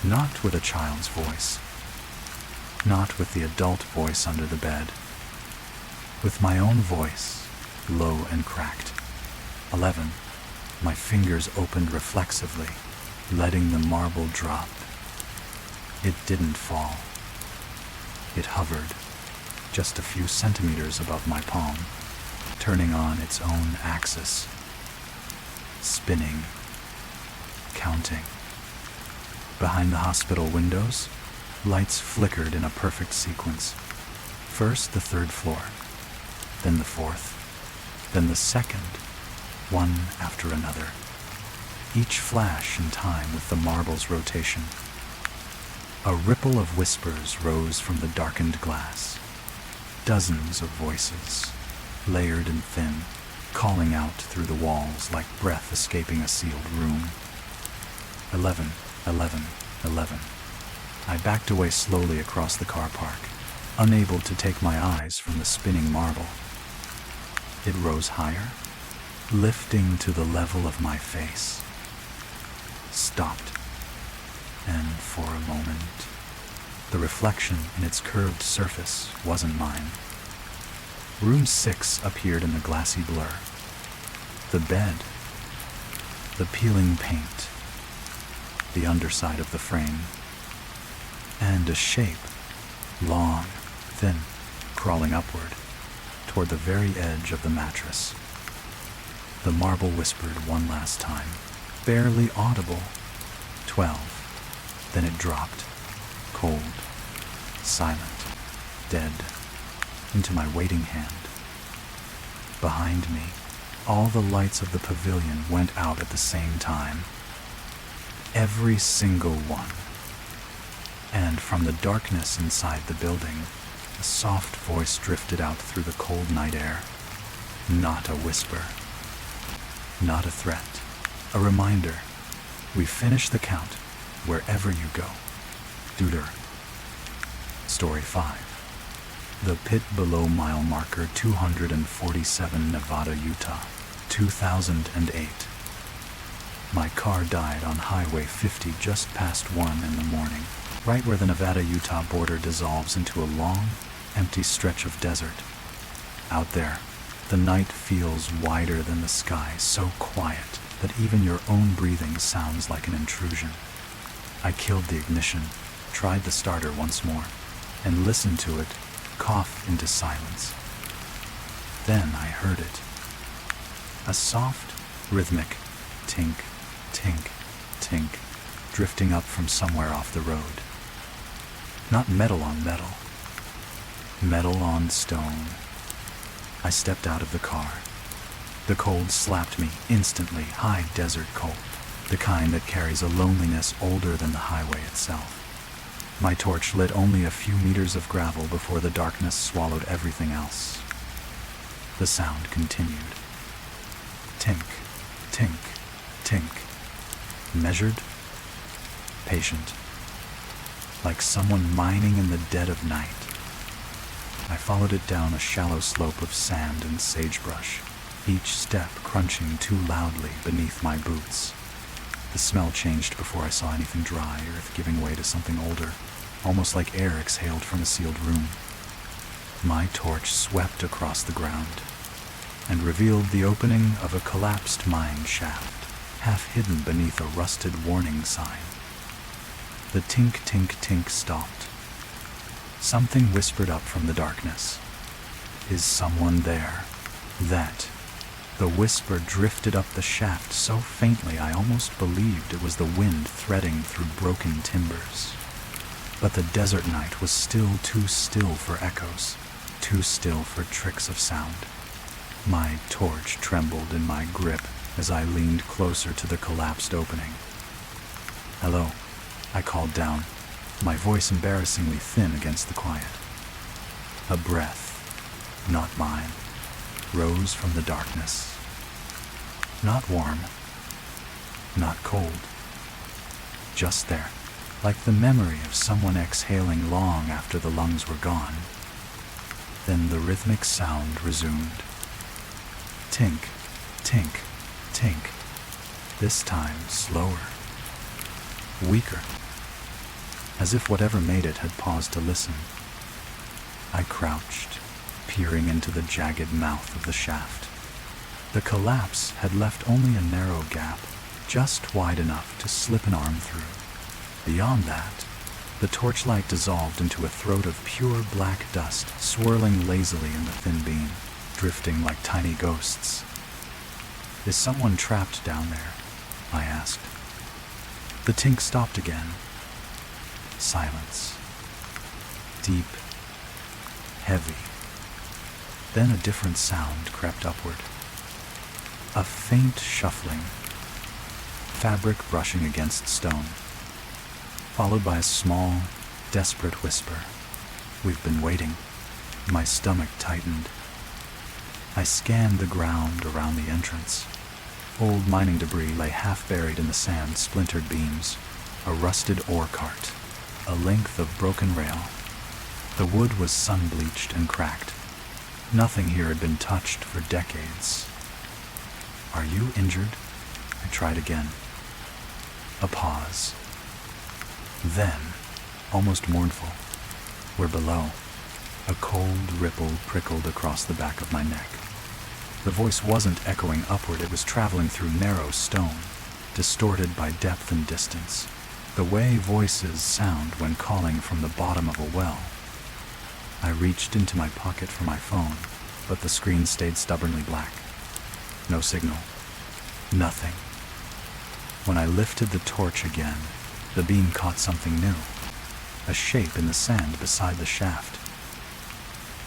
Not with a child's voice. Not with the adult voice under the bed. With my own voice, low and cracked. 11. My fingers opened reflexively, letting the marble drop. It didn't fall. It hovered, just a few centimeters above my palm, turning on its own axis. Spinning. Counting. Behind the hospital windows, lights flickered in a perfect sequence. First the 3rd floor, then the 4th, then the 2nd, one after another. Each flash in time with the marble's rotation. A ripple of whispers rose from the darkened glass. Dozens of voices, layered and thin, calling out through the walls like breath escaping a sealed room. 11, 11, 11. I backed away slowly across the car park, unable to take my eyes from the spinning marble. It rose higher, lifting to the level of my face. Stopped. And for a moment, the reflection in its curved surface wasn't mine. Room 6 appeared in the glassy blur. The bed, the peeling paint, the underside of the frame, and a shape, long, thin, crawling upward, toward the very edge of the mattress. The marble whispered one last time, barely audible. 12. Then it dropped, cold, silent, dead, into my waiting hand. Behind me, all the lights of the pavilion went out at the same time. Every single one. And from the darkness inside the building, a soft voice drifted out through the cold night air. Not a whisper. Not a threat. A reminder. We finish the count wherever you go. Deuter. Story 5. The pit below mile marker 247, Nevada, Utah, 2008. My car died on Highway 50 just past 1 in the morning, right where the Nevada-Utah border dissolves into a long, empty stretch of desert. Out there, the night feels wider than the sky, so quiet that even your own breathing sounds like an intrusion. I killed the ignition, tried the starter once more, and listened to it cough into silence. Then I heard it. A soft, rhythmic tink, tink, tink, drifting up from somewhere off the road. Not metal on metal. Metal on stone. I stepped out of the car. The cold slapped me instantly, high desert cold, the kind that carries a loneliness older than the highway itself. My torch lit only a few meters of gravel before the darkness swallowed everything else. The sound continued. Tink, tink, tink. Measured, patient, like someone mining in the dead of night. I followed it down a shallow slope of sand and sagebrush, each step crunching too loudly beneath my boots. The smell changed before I saw anything dry, earth giving way to something older, almost like air exhaled from a sealed room. My torch swept across the ground and revealed the opening of a collapsed mine shaft, half hidden beneath a rusted warning sign. The tink, tink, tink stopped. Something whispered up from the darkness. Is someone there? That. The whisper drifted up the shaft so faintly I almost believed it was the wind threading through broken timbers. But the desert night was still too still for echoes, too still for tricks of sound. My torch trembled in my grip as I leaned closer to the collapsed opening. Hello, I called down, my voice embarrassingly thin against the quiet. A breath, not mine, rose from the darkness. Not warm, not cold, just there, like the memory of someone exhaling long after the lungs were gone. Then the rhythmic sound resumed. Tink, tink, tink, this time slower, weaker, as if whatever made it had paused to listen. I crouched, peering into the jagged mouth of the shaft. The collapse had left only a narrow gap, just wide enough to slip an arm through. Beyond that, the torchlight dissolved into a throat of pure black dust, swirling lazily in the thin beam, drifting like tiny ghosts. Is someone trapped down there? I asked. The tink stopped again. Silence. Deep. Heavy. Then a different sound crept upward. A faint shuffling. Fabric brushing against stone. Followed by a small, desperate whisper. We've been waiting. My stomach tightened. I scanned the ground around the entrance. Old mining debris lay half buried in the sand, splintered beams, a rusted ore cart, a length of broken rail. The wood was sun-bleached and cracked. Nothing here had been touched for decades. Are you injured? I tried again. A pause. Then, almost mournful, we're below. A cold ripple prickled across the back of my neck. The voice wasn't echoing upward, it was traveling through narrow stone, distorted by depth and distance, the way voices sound when calling from the bottom of a well. I reached into my pocket for my phone, but the screen stayed stubbornly black. No signal. Nothing. When I lifted the torch again, the beam caught something new. A shape in the sand beside the shaft.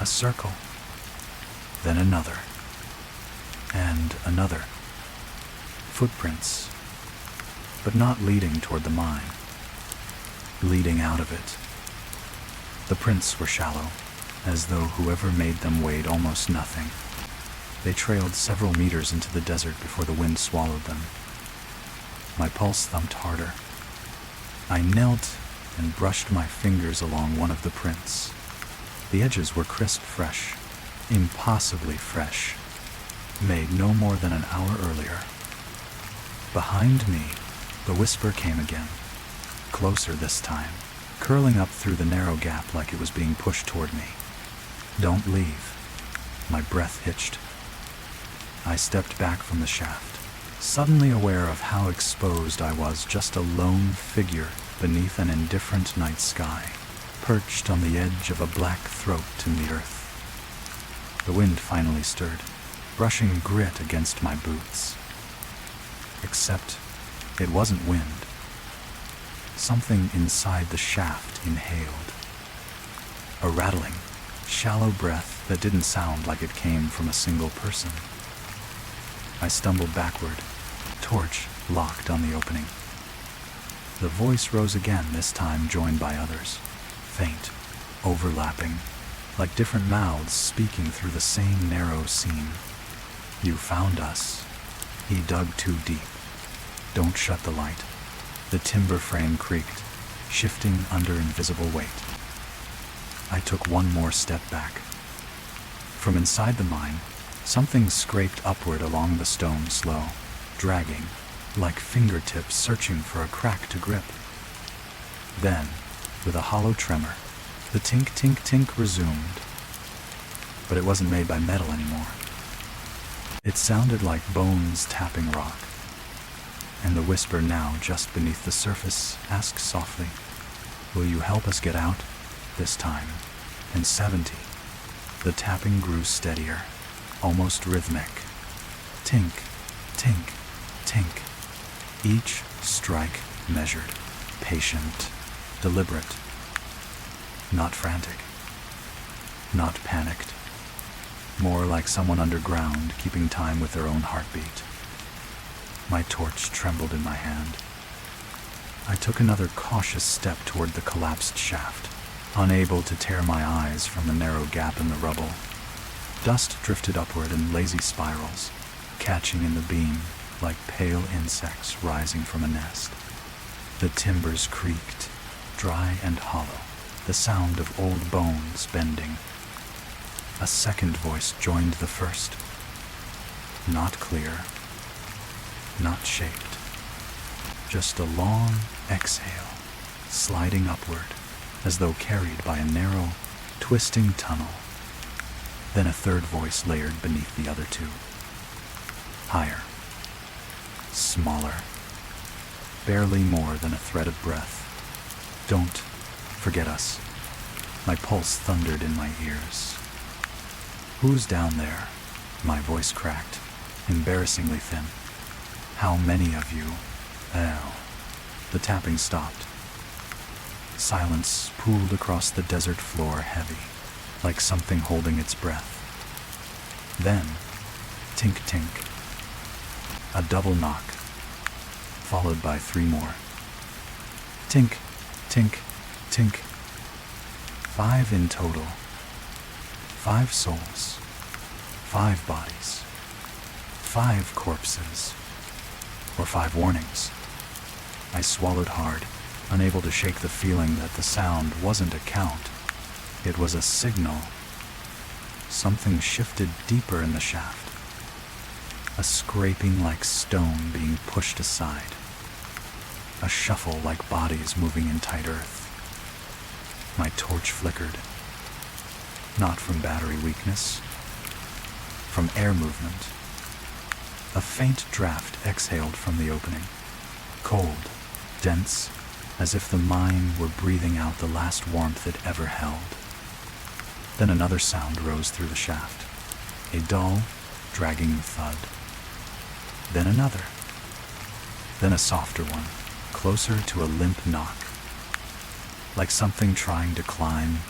A circle. Then another. And another. Footprints. But not leading toward the mine. Leading out of it. The prints were shallow, as though whoever made them weighed almost nothing. They trailed several meters into the desert before the wind swallowed them. My pulse thumped harder. I knelt and brushed my fingers along one of the prints. The edges were crisp fresh, impossibly fresh, made no more than an hour earlier. Behind me, the whisper came again, closer this time, curling up through the narrow gap like it was being pushed toward me. "Don't leave." My breath hitched. I stepped back from the shaft, suddenly aware of how exposed I was, just a lone figure beneath an indifferent night sky, perched on the edge of a black throat in the earth. The wind finally stirred, brushing grit against my boots. Except it wasn't wind. Something inside the shaft inhaled. A rattling, shallow breath that didn't sound like it came from a single person. I stumbled backward, torch locked on the opening. The voice rose again, this time joined by others, faint, overlapping, like different mouths speaking through the same narrow seam. "You found us." He dug too deep. "Don't shut the light." The timber frame creaked, shifting under invisible weight. I took one more step back. From inside the mine, something scraped upward along the stone slow, dragging, like fingertips searching for a crack to grip. Then, with a hollow tremor, the tink-tink-tink resumed. But it wasn't made by metal anymore. It sounded like bones tapping rock. And the whisper, now just beneath the surface, asked softly, "Will you help us get out?" This time, in 70, the tapping grew steadier, almost rhythmic. Tink, tink, tink. Each strike measured, patient, deliberate. Not frantic. Not panicked. More like someone underground keeping time with their own heartbeat. My torch trembled in my hand. I took another cautious step toward the collapsed shaft, unable to tear my eyes from the narrow gap in the rubble. Dust drifted upward in lazy spirals, catching in the beam like pale insects rising from a nest. The timbers creaked, dry and hollow, the sound of old bones bending. A second voice joined the first. Not clear, not shaped. Just a long exhale, sliding upward, as though carried by a narrow, twisting tunnel. Then a third voice layered beneath the other two. Higher. Smaller. Barely more than a thread of breath. "Don't forget us." My pulse thundered in my ears. "Who's down there?" My voice cracked, embarrassingly thin. "How many of you?" "Oh." The tapping stopped. Silence pooled across the desert floor, heavy, like something holding its breath. Then, tink-tink. A double knock, followed by 3 more. Tink, tink, tink. 5 in total. 5 souls. 5 bodies. 5 corpses. Or 5 warnings. I swallowed hard, unable to shake the feeling that the sound wasn't a count. It was a signal. Something shifted deeper in the shaft. A scraping like stone being pushed aside. A shuffle like bodies moving in tight earth. My torch flickered. Not from battery weakness. From air movement. A faint draft exhaled from the opening. Cold, dense, as if the mine were breathing out the last warmth it ever held. Then another sound rose through the shaft. A dull, dragging thud. Then another. Then a softer one, closer to a limp knock. Like something trying to climb.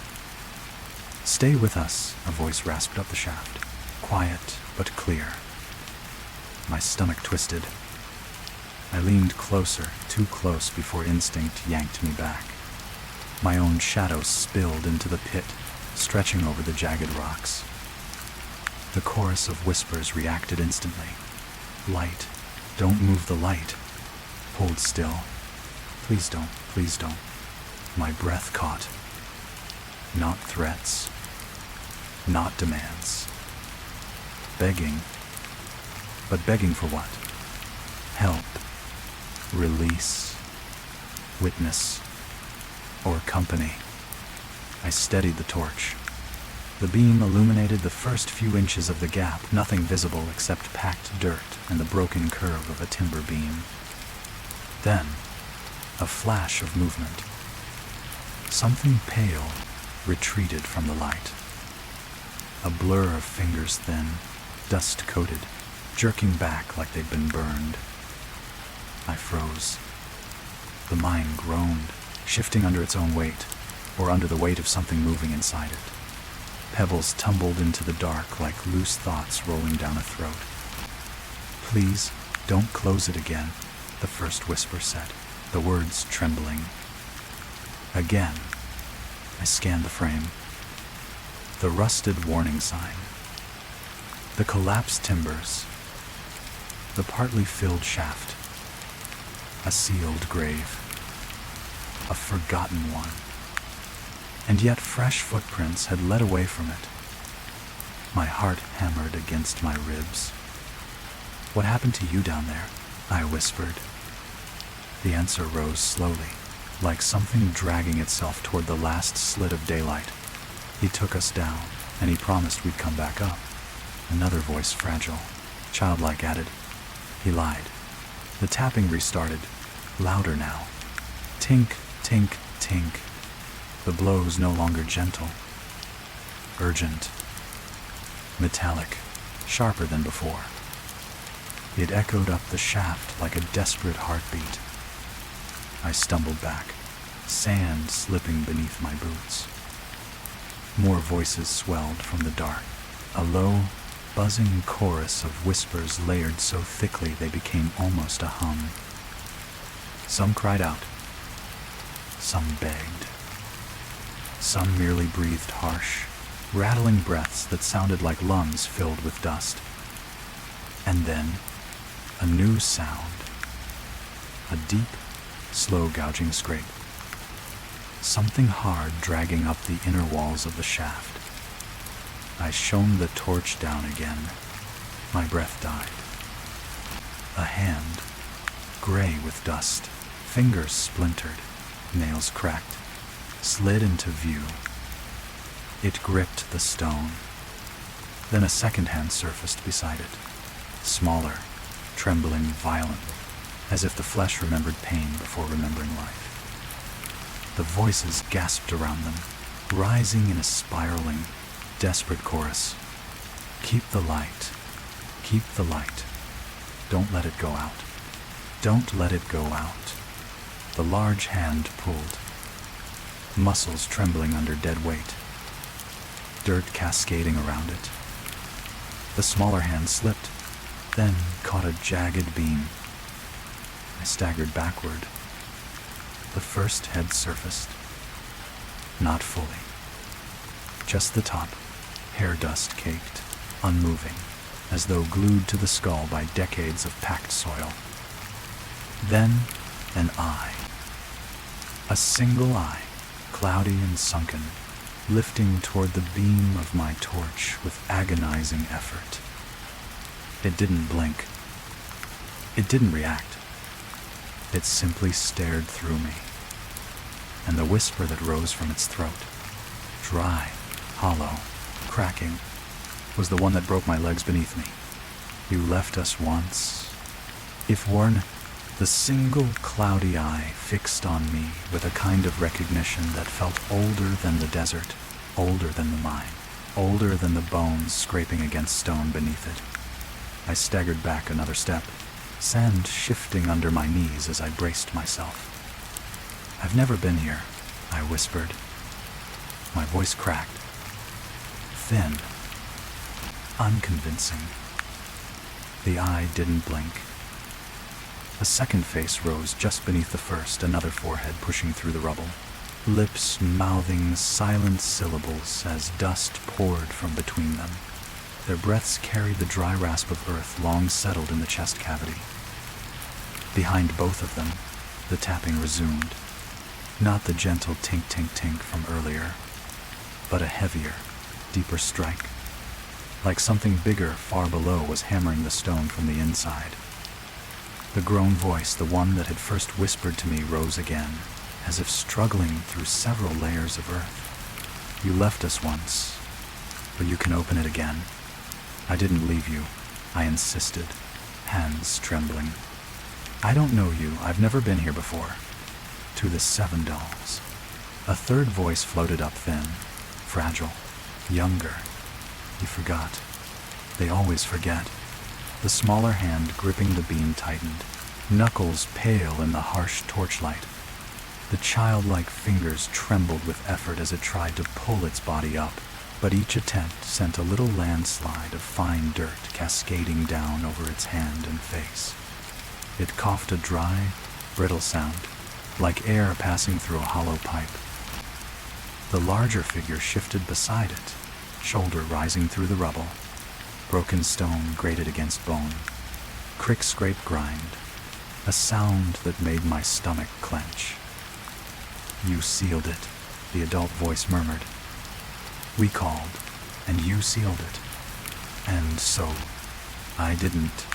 "Stay with us," a voice rasped up the shaft. Quiet, but clear. My stomach twisted. I leaned closer, too close before instinct yanked me back. My own shadow spilled into the pit, stretching over the jagged rocks. The chorus of whispers reacted instantly. Light. Don't move the light. Hold still. Please don't, please don't. My breath caught. Not threats. Not demands. Begging. But begging for what? Help. Release. Witness. Or company. I steadied the torch. The beam illuminated the first few inches of the gap, nothing visible except packed dirt and the broken curve of a timber beam. Then, a flash of movement. Something pale retreated from the light. A blur of fingers thin, dust-coated, jerking back like they'd been burned. I froze. The mine groaned, shifting under its own weight, or under the weight of something moving inside it. Pebbles tumbled into the dark like loose thoughts rolling down a throat. Please, don't close it again, the first whisper said, the words trembling. Again, I scanned the frame. The rusted warning sign. The collapsed timbers. The partly filled shaft. A sealed grave. A forgotten one. And yet fresh footprints had led away from it. My heart hammered against my ribs. What happened to you down there? I whispered. The answer rose slowly, like something dragging itself toward the last slit of daylight. He took us down, and he promised we'd come back up. Another voice, fragile, childlike, added. He lied. The tapping restarted, louder now. Tink, tink, tink. The blows no longer gentle. Urgent. Metallic. Sharper than before. It echoed up the shaft like a desperate heartbeat. I stumbled back, sand slipping beneath my boots. More voices swelled from the dark. A low, buzzing chorus of whispers layered so thickly they became almost a hum. Some cried out. Some begged. Some merely breathed harsh, rattling breaths that sounded like lungs filled with dust. And then, a new sound. A deep, slow gouging scrape. Something hard dragging up the inner walls of the shaft. I shone the torch down again. My breath died. A hand, gray with dust, fingers splintered, nails cracked, slid into view. It gripped the stone. Then a second hand surfaced beside it, smaller, trembling violently, as if the flesh remembered pain before remembering life. The voices gasped around them, rising in a spiraling, desperate chorus. Keep the light. Keep the light. Don't let it go out. Don't let it go out. The large hand pulled, muscles trembling under dead weight, dirt cascading around it. The smaller hand slipped, then caught a jagged beam. I staggered backward. The first head surfaced. Not fully. Just the top, hair dust caked, unmoving, as though glued to the skull by decades of packed soil. Then, an eye. A single eye, cloudy and sunken, lifting toward the beam of my torch with agonizing effort. It didn't blink. It didn't react. It simply stared through me. And the whisper that rose from its throat, dry, hollow, cracking, was the one that broke my legs beneath me. You left us once. If worn, the single cloudy eye fixed on me with a kind of recognition that felt older than the desert, older than the mine, older than the bones scraping against stone beneath it. I staggered back another step, sand shifting under my knees as I braced myself. I've never been here, I whispered. My voice cracked. Thin. Unconvincing. The eye didn't blink. A second face rose just beneath the first, another forehead pushing through the rubble, lips mouthing silent syllables as dust poured from between them. Their breaths carried the dry rasp of earth long settled in the chest cavity. Behind both of them, the tapping resumed. Not the gentle tink-tink-tink from earlier, but a heavier, deeper strike. Like something bigger far below was hammering the stone from the inside. The grown voice, the one that had first whispered to me, rose again, as if struggling through several layers of earth. You left us once, but you can open it again. I didn't leave you, I insisted, hands trembling. I don't know you, I've never been here before. To the 7 dolls. A third voice floated up thin, fragile, younger. You forgot. They always forget. The smaller hand gripping the beam tightened, knuckles pale in the harsh torchlight. The childlike fingers trembled with effort as it tried to pull its body up, but each attempt sent a little landslide of fine dirt cascading down over its hand and face. It coughed a dry, brittle sound, like air passing through a hollow pipe. The larger figure shifted beside it, shoulder rising through the rubble. Broken stone grated against bone. Crick, scrape, grind. A sound that made my stomach clench. You sealed it, the adult voice murmured. We called, and you sealed it. And so, I didn't,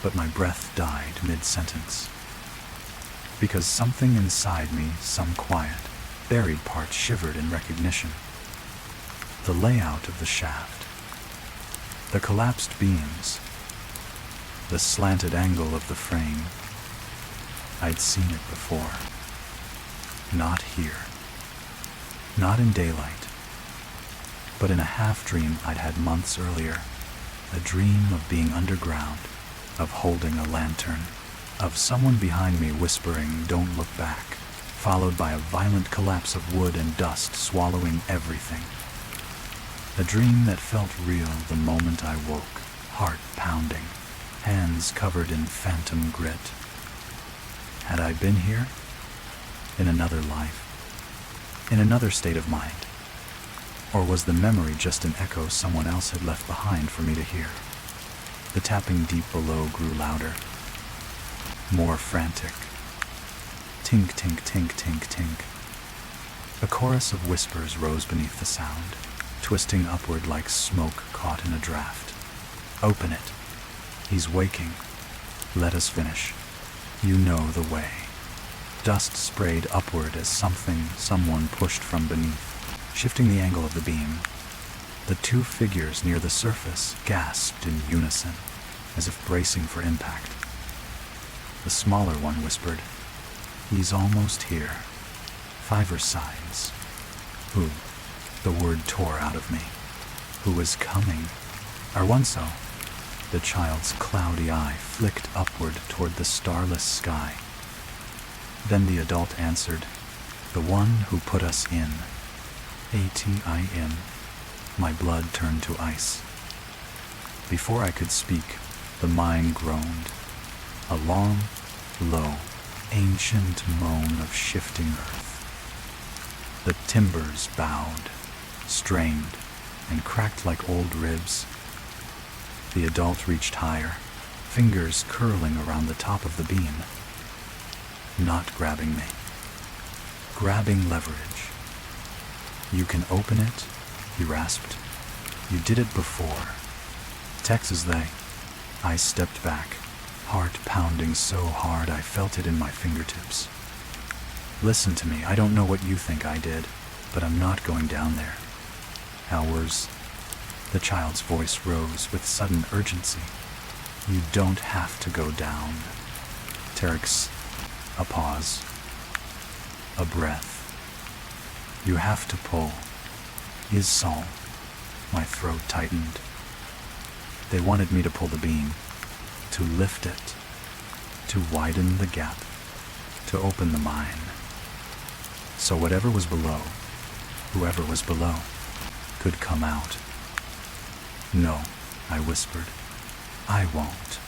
but my breath died mid-sentence. Because something inside me, some quiet, buried part shivered in recognition. The layout of the shaft. The collapsed beams. The slanted angle of the frame. I'd seen it before. Not here. Not in daylight. But in a half-dream I'd had months earlier. A dream of being underground, of holding a lantern, of someone behind me whispering, "Don't look back," followed by a violent collapse of wood and dust swallowing everything. A dream that felt real the moment I woke, heart pounding, hands covered in phantom grit. Had I been here? In another life? In another state of mind? Or was the memory just an echo someone else had left behind for me to hear? The tapping deep below grew louder, more frantic. Tink, tink, tink, tink, tink. A chorus of whispers rose beneath the sound, twisting upward like smoke caught in a draft. Open it. He's waking. Let us finish. You know the way. Dust sprayed upward as someone pushed from beneath, shifting the angle of the beam. The two figures near the surface gasped in unison, as if bracing for impact. The smaller one whispered, "He's almost here. 5 sides." Who? The word tore out of me. Who is coming? Arwanso. The child's cloudy eye flicked upward toward the starless sky. Then the adult answered, "The one who put us in." ATIM. My blood turned to ice. Before I could speak, the mine groaned. A long, low, ancient moan of shifting earth. The timbers bowed, strained, and cracked like old ribs. The adult reached higher, fingers curling around the top of the beam. Not grabbing me. Grabbing leverage. "You can open it," he rasped. "You did it before." Texas they. I stepped back, heart pounding so hard I felt it in my fingertips. "Listen to me, I don't know what you think I did, but I'm not going down there." "Hours." The child's voice rose with sudden urgency. "You don't have to go down." Terex. A pause. A breath. "You have to pull." Is Saul. My throat tightened. They wanted me to pull the beam, to lift it, to widen the gap, to open the mine. So whatever was below, whoever was below, could come out. "No," I whispered. "I won't."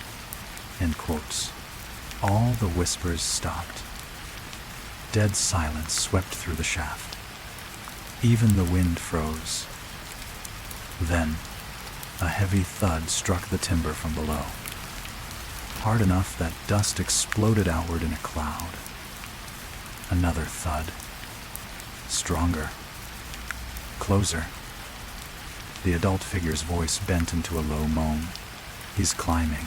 End quotes. All the whispers stopped. Dead silence swept through the shaft. Even the wind froze. Then, A heavy thud struck the timber from below, hard enough that dust exploded outward in a cloud. Another thud. Stronger. Closer. The adult figure's voice bent into a low moan. He's climbing.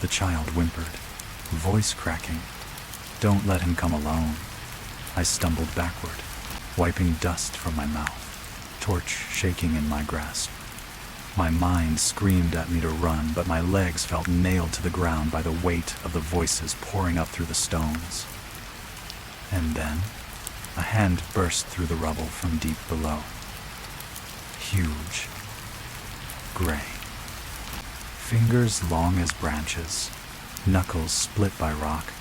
The child whimpered, voice cracking. Don't let him come alone. I stumbled backward, wiping dust from my mouth, torch shaking in my grasp. My mind screamed at me to run, but my legs felt nailed to the ground by the weight of the voices pouring up through the stones. And then, a hand burst through the rubble from deep below. Huge. Gray. Fingers long as branches, knuckles split by rock.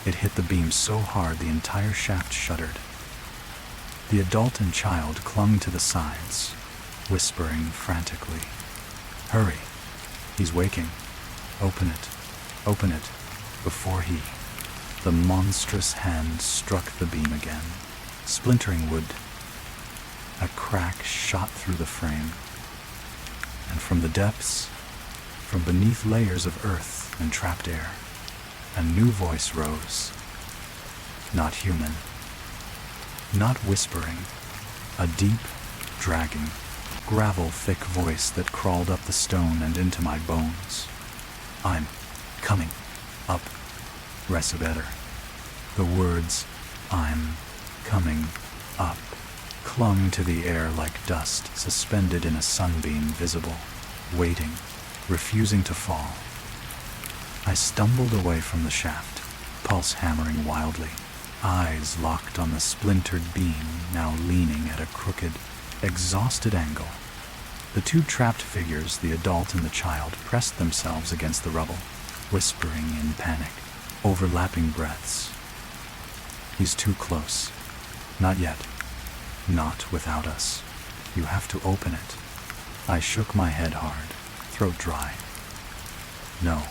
It hit the beam so hard the entire shaft shuddered. The adult and child clung to the sides, whispering frantically. Hurry, he's waking. Open it, before the monstrous hand struck the beam again, splintering wood. A crack shot through the frame, and from the depths, from beneath layers of earth and trapped air, a new voice rose. Not human, not whispering, a deep, dragging, gravel-thick voice that crawled up the stone and into my bones. I'm coming up. Recibetter. The words, I'm coming up, clung to the air like dust suspended in a sunbeam, visible, waiting, refusing to fall. I stumbled away from the shaft, pulse hammering wildly, eyes locked on the splintered beam now leaning at a crooked, exhausted angle. The two trapped figures, the adult and the child, pressed themselves against the rubble, whispering in panic, overlapping breaths. He's too close. Not yet. Not without us. You have to open it. I shook my head hard, throat dry. No,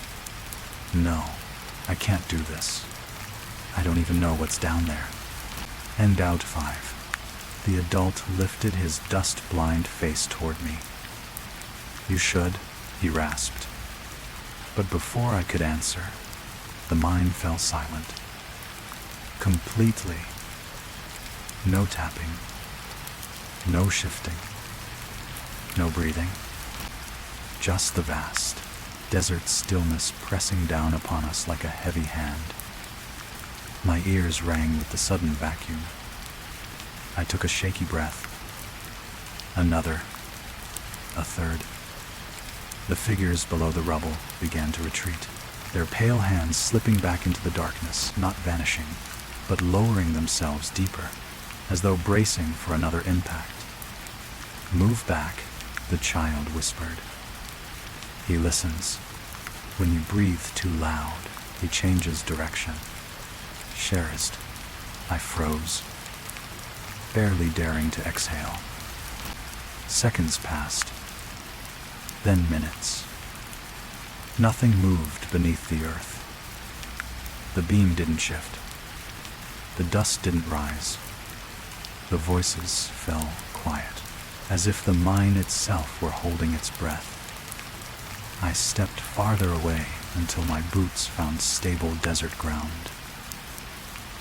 I can't do this. I don't even know what's down there. End out 5. The adult lifted his dust-blind face toward me. You should, he rasped. But before I could answer, the mine fell silent. Completely. No tapping. No shifting. No breathing. Just the vast, desert stillness pressing down upon us like a heavy hand. My ears rang with the sudden vacuum. I took a shaky breath. Another. A third. The figures below the rubble began to retreat, their pale hands slipping back into the darkness, not vanishing, but lowering themselves deeper, as though bracing for another impact. Move back, the child whispered. He listens. When you breathe too loud, he changes direction. Sherized. I froze, barely daring to exhale. Seconds passed, then minutes. Nothing moved beneath the earth. The beam didn't shift. The dust didn't rise. The voices fell quiet, as if the mine itself were holding its breath. I stepped farther away until my boots found stable desert ground.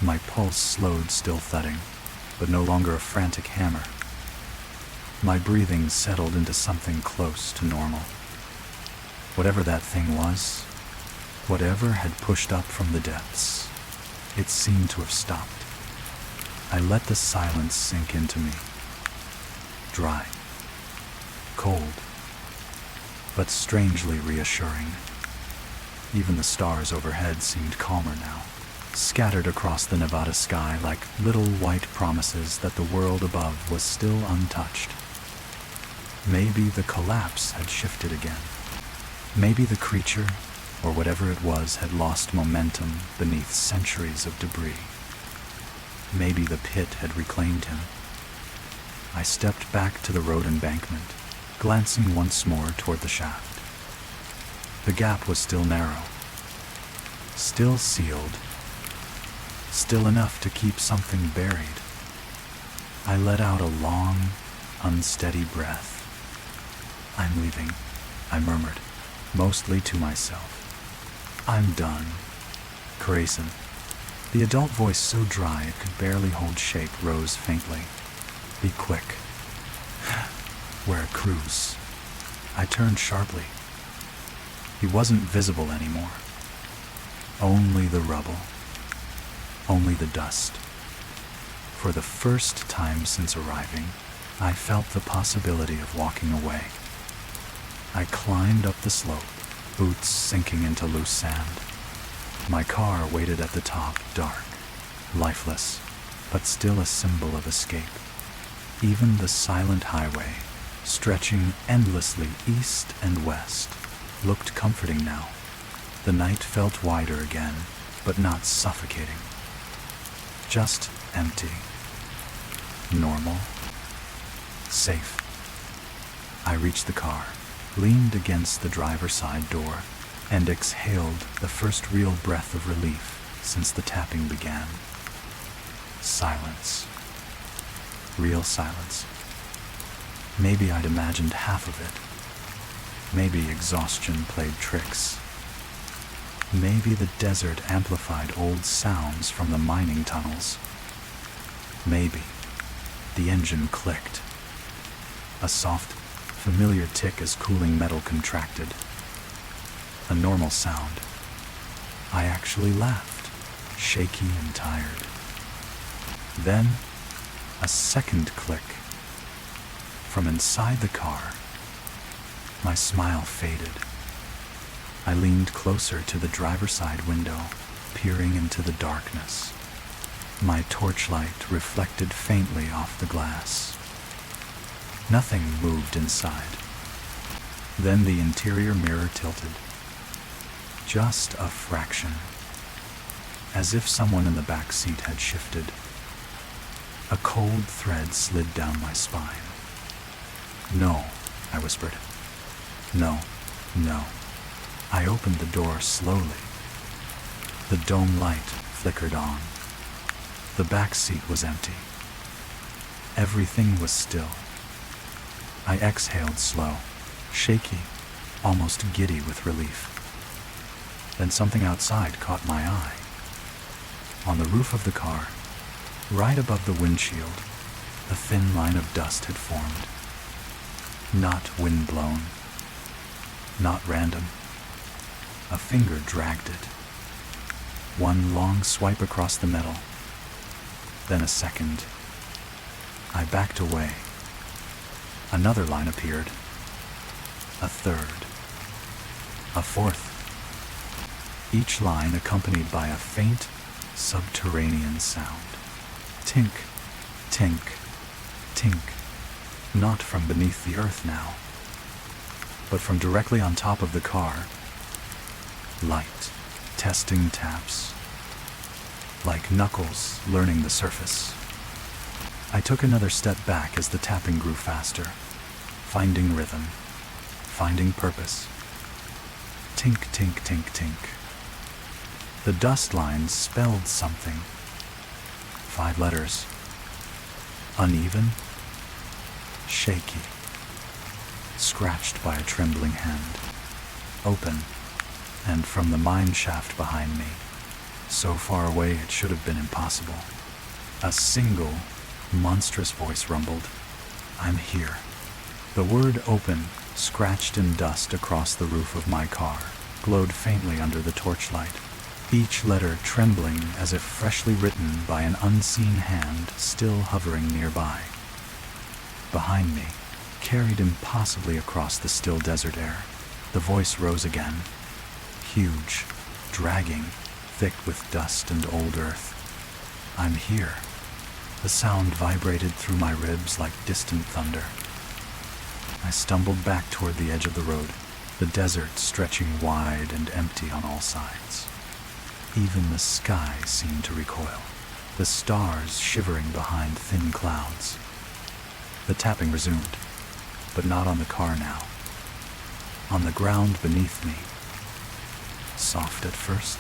My pulse slowed, still thudding, but no longer a frantic hammer. My breathing settled into something close to normal. Whatever that thing was, whatever had pushed up from the depths, it seemed to have stopped. I let the silence sink into me. Dry. Cold. But strangely reassuring. Even the stars overhead seemed calmer now, scattered across the Nevada sky like little white promises that the world above was still untouched. Maybe the collapse had shifted again. Maybe the creature, or whatever it was, had lost momentum beneath centuries of debris. Maybe the pit had reclaimed him. I stepped back to the road embankment, glancing once more toward the shaft. The gap was still narrow, still sealed, still enough to keep something buried. I let out a long, unsteady breath. I'm leaving, I murmured, mostly to myself. I'm done. Grayson. The adult voice, so dry it could barely hold shape, rose faintly. Be quick. We're a cruise. I turned sharply. He wasn't visible anymore. Only the rubble. Only the dust. For the first time since arriving, I felt the possibility of walking away. I climbed up the slope, boots sinking into loose sand. My car waited at the top, dark, lifeless, but still a symbol of escape. Even the silent highway, stretching endlessly east and west, looked comforting now. The night felt wider again, but not suffocating. Just empty. Normal. Safe. I reached the car, leaned against the driver's side door, and exhaled the first real breath of relief since the tapping began. Silence. Real silence. Maybe I'd imagined half of it. Maybe exhaustion played tricks. Maybe the desert amplified old sounds from the mining tunnels. Maybe the engine clicked. A soft, familiar tick as cooling metal contracted. A normal sound. I actually laughed, shaky and tired. Then, a second click. From inside the car, my smile faded. I leaned closer to the driver's side window, peering into the darkness. My torchlight reflected faintly off the glass. Nothing moved inside. Then the interior mirror tilted. Just a fraction. As if someone in the back seat had shifted. A cold thread slid down my spine. No, I whispered. No, no. I opened the door slowly. The dome light flickered on. The back seat was empty. Everything was still. I exhaled slow, shaky, almost giddy with relief. Then something outside caught my eye. On the roof of the car, right above the windshield, a thin line of dust had formed. Not wind-blown. Not random. A finger dragged it. One long swipe across the metal. Then a second. I backed away. Another line appeared. A third. A fourth. Each line accompanied by a faint, subterranean sound. Tink, tink, tink. Not from beneath the earth now, but from directly on top of the car. Light, testing taps. Like knuckles learning the surface. I took another step back as the tapping grew faster, finding rhythm, finding purpose. Tink, tink, tink, tink. The dust lines spelled something. 5 letters. Uneven, shaky, scratched by a trembling hand. Open, and from the mine shaft behind me, so far away it should have been impossible. A single, monstrous voice rumbled, "I'm here." The word open, scratched in dust across the roof of my car, glowed faintly under the torchlight, each letter trembling as if freshly written by an unseen hand still hovering nearby. Behind me, carried impossibly across the still desert air, the voice rose again, huge, dragging, thick with dust and old earth. "I'm here." The sound vibrated through my ribs like distant thunder. I stumbled back toward the edge of the road, the desert stretching wide and empty on all sides. Even the sky seemed to recoil, the stars shivering behind thin clouds. The tapping resumed, but not on the car now. On the ground beneath me. Soft at first.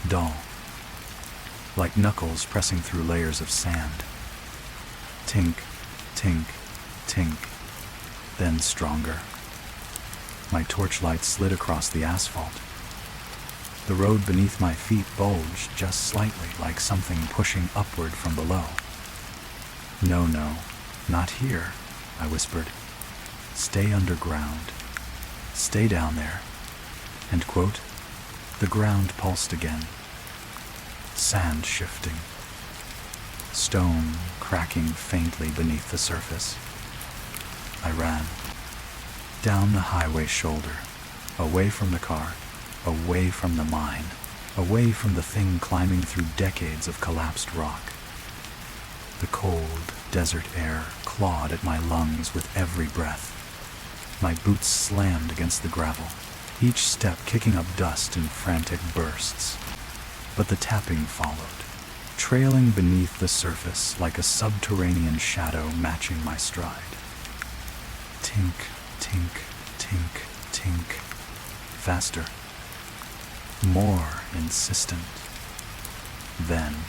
Dull. Like knuckles pressing through layers of sand. Tink, tink, tink. then stronger. My torchlight slid across the asphalt. The road beneath my feet bulged just slightly, like something pushing upward from below. "No, no, not here," I whispered. "Stay underground. Stay down there." End quote. The ground pulsed again. Sand shifting. Stone cracking faintly beneath the surface. I ran. Down the highway shoulder. Away from the car. Away from the mine. Away from the thing climbing through decades of collapsed rock. The cold, desert air clawed at my lungs with every breath. My boots slammed against the gravel, each step kicking up dust in frantic bursts. But the tapping followed, trailing beneath the surface like a subterranean shadow matching my stride. Tink, tink, tink, tink. Faster. More insistent. Then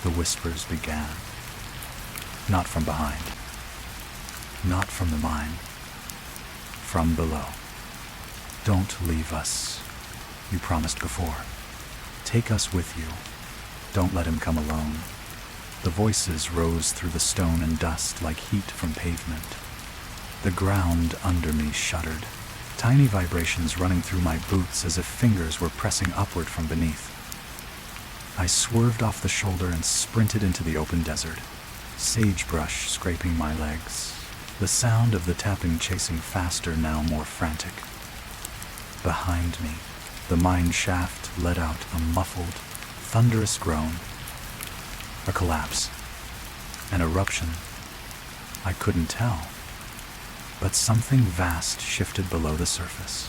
the whispers began. Not from behind. Not from the mine. From below. "Don't leave us. You promised before. Take us with you. Don't let him come alone." The voices rose through the stone and dust like heat from pavement. The ground under me shuddered, tiny vibrations running through my boots as if fingers were pressing upward from beneath. I swerved off the shoulder and sprinted into the open desert, sagebrush scraping my legs, the sound of the tapping chasing faster, now more frantic. Behind me, the mine shaft let out a muffled, thunderous groan. A collapse. An eruption. I couldn't tell. But something vast shifted below the surface.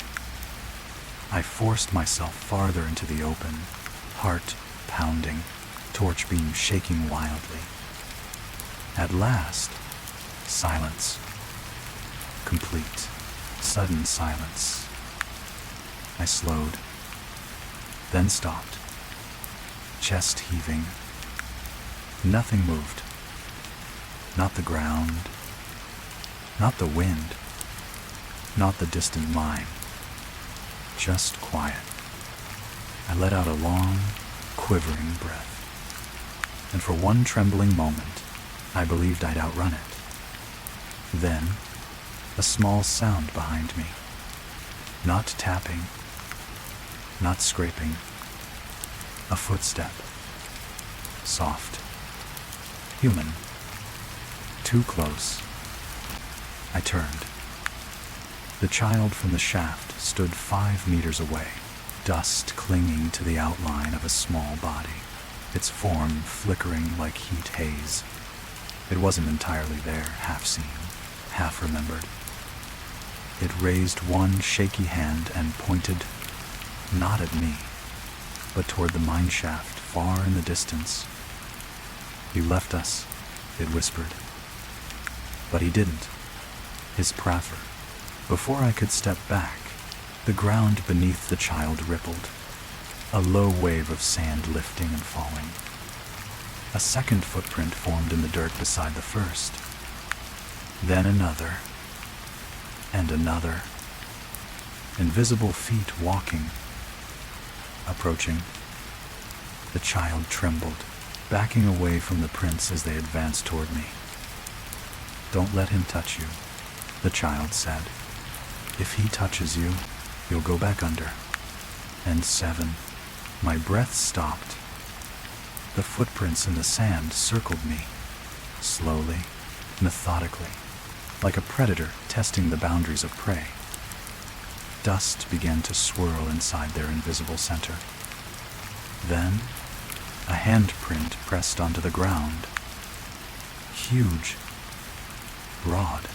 I forced myself farther into the open, heart pounding, torch beam shaking wildly. At last, silence. Complete, sudden silence. I slowed, then stopped, chest heaving. Nothing moved. Not the ground, not the wind, not the distant mine. Just quiet. I let out a long, quivering breath. And for one trembling moment, I believed I'd outrun it. Then, a small sound behind me. Not tapping, not scraping. A footstep. Soft. Human. Too close. I turned. The child from the shaft stood 5 meters away, dust clinging to the outline of a small body, its form flickering like heat haze. It wasn't entirely there, half seen, half remembered. It raised one shaky hand and pointed, not at me, but toward the mine shaft far in the distance. "You left us," it whispered. But he didn't. His proffer. Before I could step back, the ground beneath the child rippled, a low wave of sand lifting and falling. A second footprint formed in the dirt beside the first. Then another, and another. Invisible feet walking, approaching. The child trembled, backing away from the prints as they advanced toward me. "Don't let him touch you," the child said. "If he touches you, you'll go back under." And 7. My breath stopped. The footprints in the sand circled me, slowly, methodically, like a predator testing the boundaries of prey. Dust began to swirl inside their invisible center. Then, a handprint pressed onto the ground. Huge. Broad.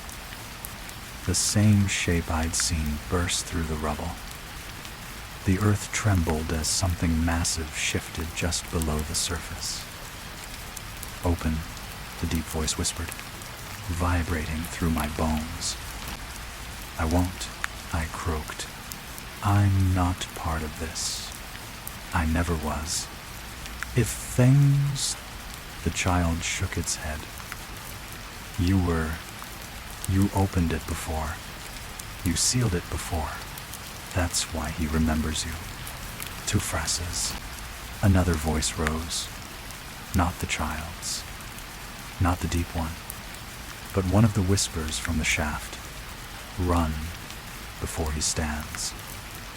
The same shape I'd seen burst through the rubble. The earth trembled as something massive shifted just below the surface. "Open," the deep voice whispered, vibrating through my bones. "I won't," I croaked. "I'm not part of this. I never was. If things..." The child shook its head. "You were You opened it before. You sealed it before. That's why he remembers you. Two phrases. Another voice rose. Not the child's. Not the deep one. But one of the whispers from the shaft. Run before he stands.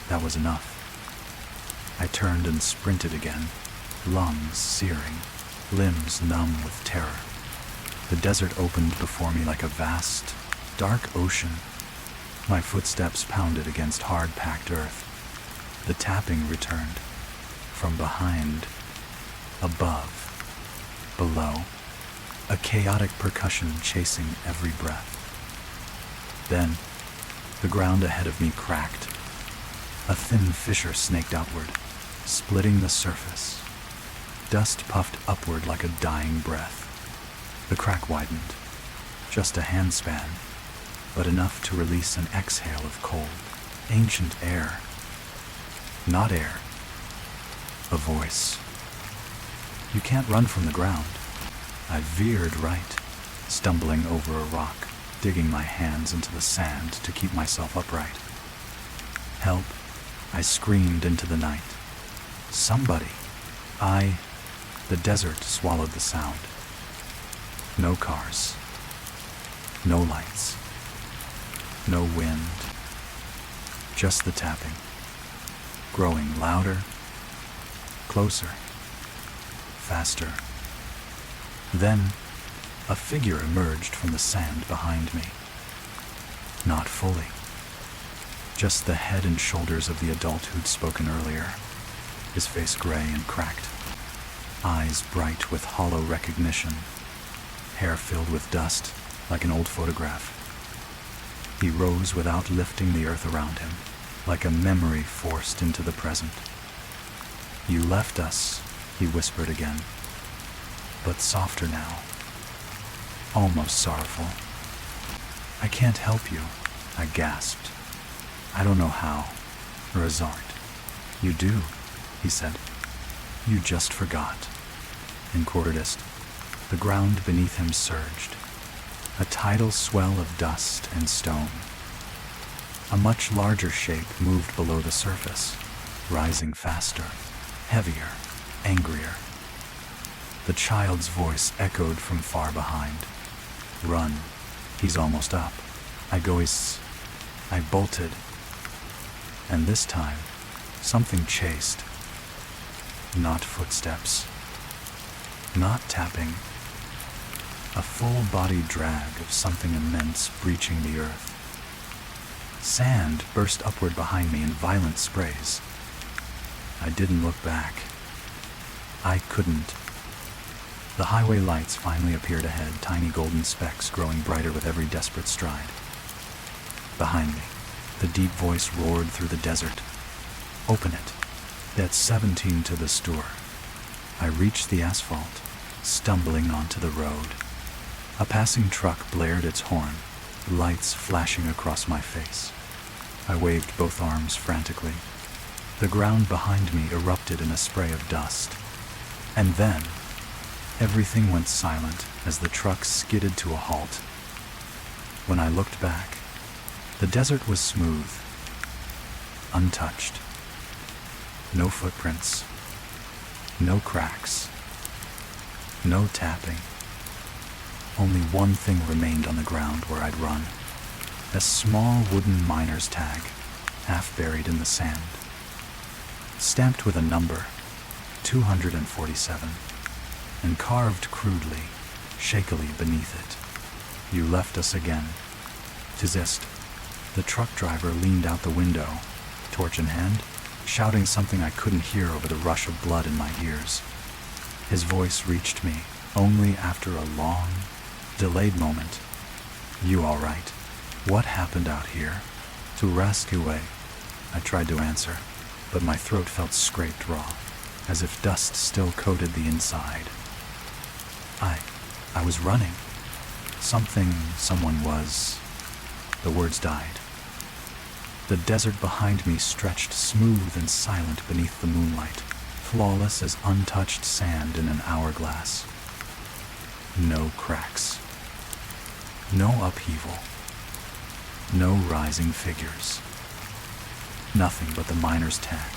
That was enough. I turned and sprinted again, lungs searing, limbs numb with terror. The desert opened before me like a vast, dark ocean. My footsteps pounded against hard-packed earth. The tapping returned. From behind, above, below, a chaotic percussion chasing every breath. Then, the ground ahead of me cracked. A thin fissure snaked outward, splitting the surface. Dust puffed upward like a dying breath. The crack widened, just a handspan, but enough to release an exhale of cold, ancient air. Not air. A voice. You can't run from the ground. I veered right, stumbling over a rock, digging my hands into the sand to keep myself upright. Help, I screamed into the night. Somebody. The desert swallowed the sound. No cars. No lights. No wind. Just the tapping. Growing louder. Closer. Faster. Then, a figure emerged from the sand behind me. Not fully. Just the head and shoulders of the adult who'd spoken earlier. His face gray and cracked. Eyes bright with hollow recognition. Hair filled with dust, like an old photograph. He rose without lifting the earth around him, like a memory forced into the present. You left us, he whispered again, but softer now, almost sorrowful. I can't help you, I gasped. I don't know how, Razart. You do, he said. You just forgot. In Quarterdist, the ground beneath him surged, a tidal swell of dust and stone. A much larger shape moved below the surface, rising faster, heavier, angrier. The child's voice echoed from far behind. Run, he's almost up. I bolted. And this time, something chased. Not footsteps. Not tapping. A full-bodied drag of something immense breaching the earth. Sand burst upward behind me in violent sprays. I didn't look back. I couldn't. The highway lights finally appeared ahead, tiny golden specks growing brighter with every desperate stride. Behind me, the deep voice roared through the desert. Open it. That's 17 to the store. I reached the asphalt, stumbling onto the road. A passing truck blared its horn, lights flashing across my face. I waved both arms frantically. The ground behind me erupted in a spray of dust. And then, everything went silent as the truck skidded to a halt. When I looked back, the desert was smooth, untouched. No footprints, no cracks, no tapping. Only one thing remained on the ground where I'd run. A small wooden miner's tag, half buried in the sand. Stamped with a number, 247, and carved crudely, shakily beneath it. You left us again. Tizist. The truck driver leaned out the window, torch in hand, shouting something I couldn't hear over the rush of blood in my ears. His voice reached me only after a long, delayed moment. You all right? What happened out here? To rescue away. I tried to answer, but my throat felt scraped raw, as if dust still coated the inside. I was running. Someone was. The words died. The desert behind me stretched smooth and silent beneath the moonlight, flawless as untouched sand in an hourglass. No cracks. No upheaval. No rising figures. Nothing but the miner's tag.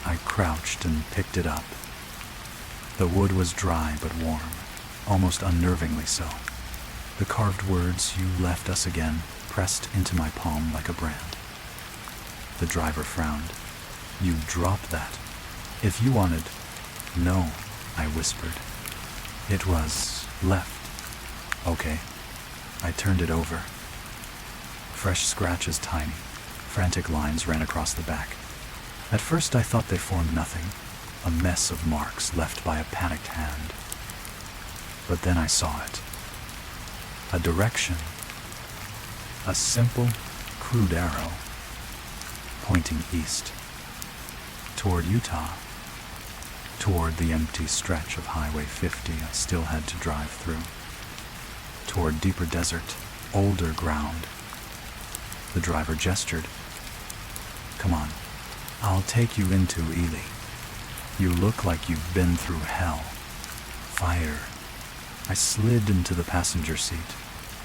I crouched and picked it up. The wood was dry but warm, almost unnervingly so. The carved words, "You left us again," pressed into my palm like a brand. The driver frowned. "You dropped that. If you wanted—" "No," I whispered. "It was left." "Okay." I turned it over. Fresh scratches, tiny, frantic lines ran across the back. At first I thought they formed nothing, a mess of marks left by a panicked hand. But then I saw it. A direction. A simple, crude arrow, pointing east. Toward Utah. Toward the empty stretch of Highway 50 I still had to drive through. Toward deeper desert, older ground. The driver gestured. "Come on, I'll take you into Ely. You look like you've been through hell. Fire." I slid into the passenger seat,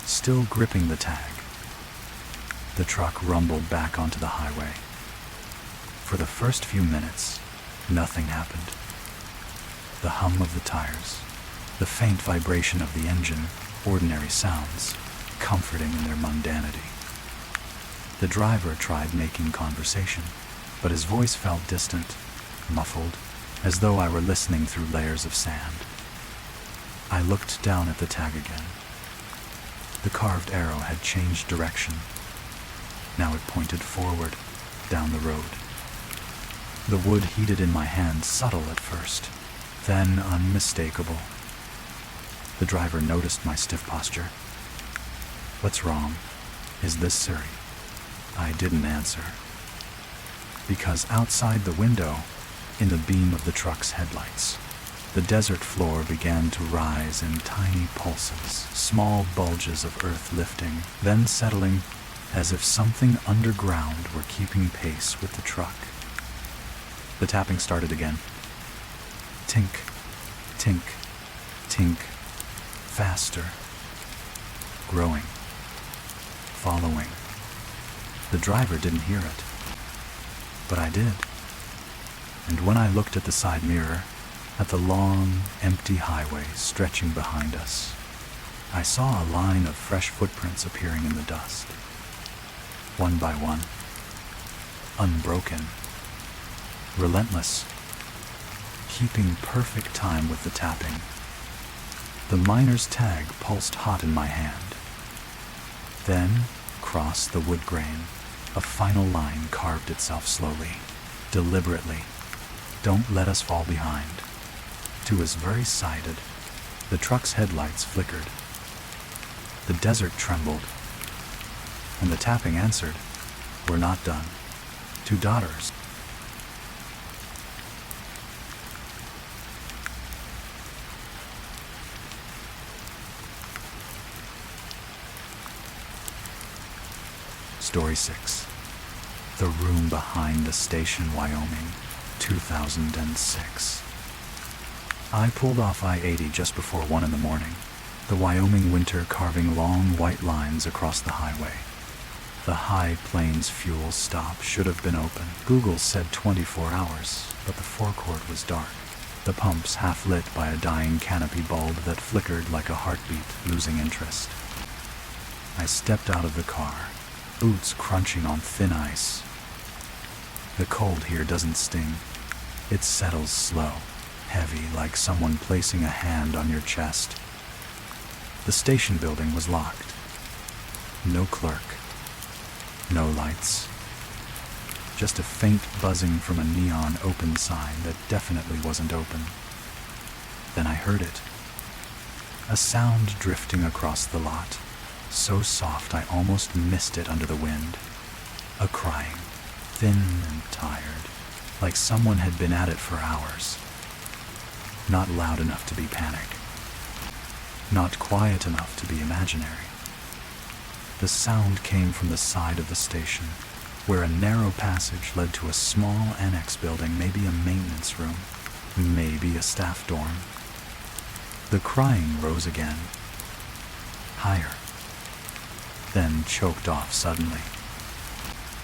still gripping the tag. The truck rumbled back onto the highway. For the first few minutes, nothing happened. The hum of the tires, the faint vibration of the engine, ordinary sounds, comforting in their mundanity. The driver tried making conversation, but his voice felt distant, muffled, as though I were listening through layers of sand. I looked down at the tag again. The carved arrow had changed direction. Now it pointed forward, down the road. The wood heated in my hand, subtle at first, then unmistakable. The driver noticed my stiff posture. "What's wrong? Is this Surrey?" I didn't answer. Because outside the window, in the beam of the truck's headlights, the desert floor began to rise in tiny pulses, small bulges of earth lifting, then settling, as if something underground were keeping pace with the truck. The tapping started again. Tink, tink, tink, faster, growing, following. The driver didn't hear it, but I did. And when I looked at the side mirror, at the long, empty highway stretching behind us, I saw a line of fresh footprints appearing in the dust. One by one, unbroken, relentless, keeping perfect time with the tapping. The miner's tag pulsed hot in my hand. Then, across the wood grain, a final line carved itself slowly, deliberately. "Don't let us fall behind." To his very side, the truck's headlights flickered. The desert trembled, and the tapping answered, "We're not done." Two daughters. Story 6. The Room Behind the Station, Wyoming, 2006. I pulled off I-80 just before 1 in the morning, the Wyoming winter carving long white lines across the highway. The High Plains fuel stop should have been open. Google said 24 hours, but the forecourt was dark, the pumps half lit by a dying canopy bulb that flickered like a heartbeat losing interest. I stepped out of the car, boots crunching on thin ice. The cold here doesn't sting. It settles slow, heavy, like someone placing a hand on your chest. The station building was locked. No clerk. No lights. Just a faint buzzing from a neon open sign that definitely wasn't open. Then I heard it. A sound drifting across the lot, so soft I almost missed it under the wind. A crying, thin and tired, like someone had been at it for hours. Not loud enough to be panic. Not quiet enough to be imaginary. The sound came from the side of the station, where a narrow passage led to a small annex building, maybe a maintenance room, maybe a staff dorm. The crying rose again, higher, then choked off suddenly.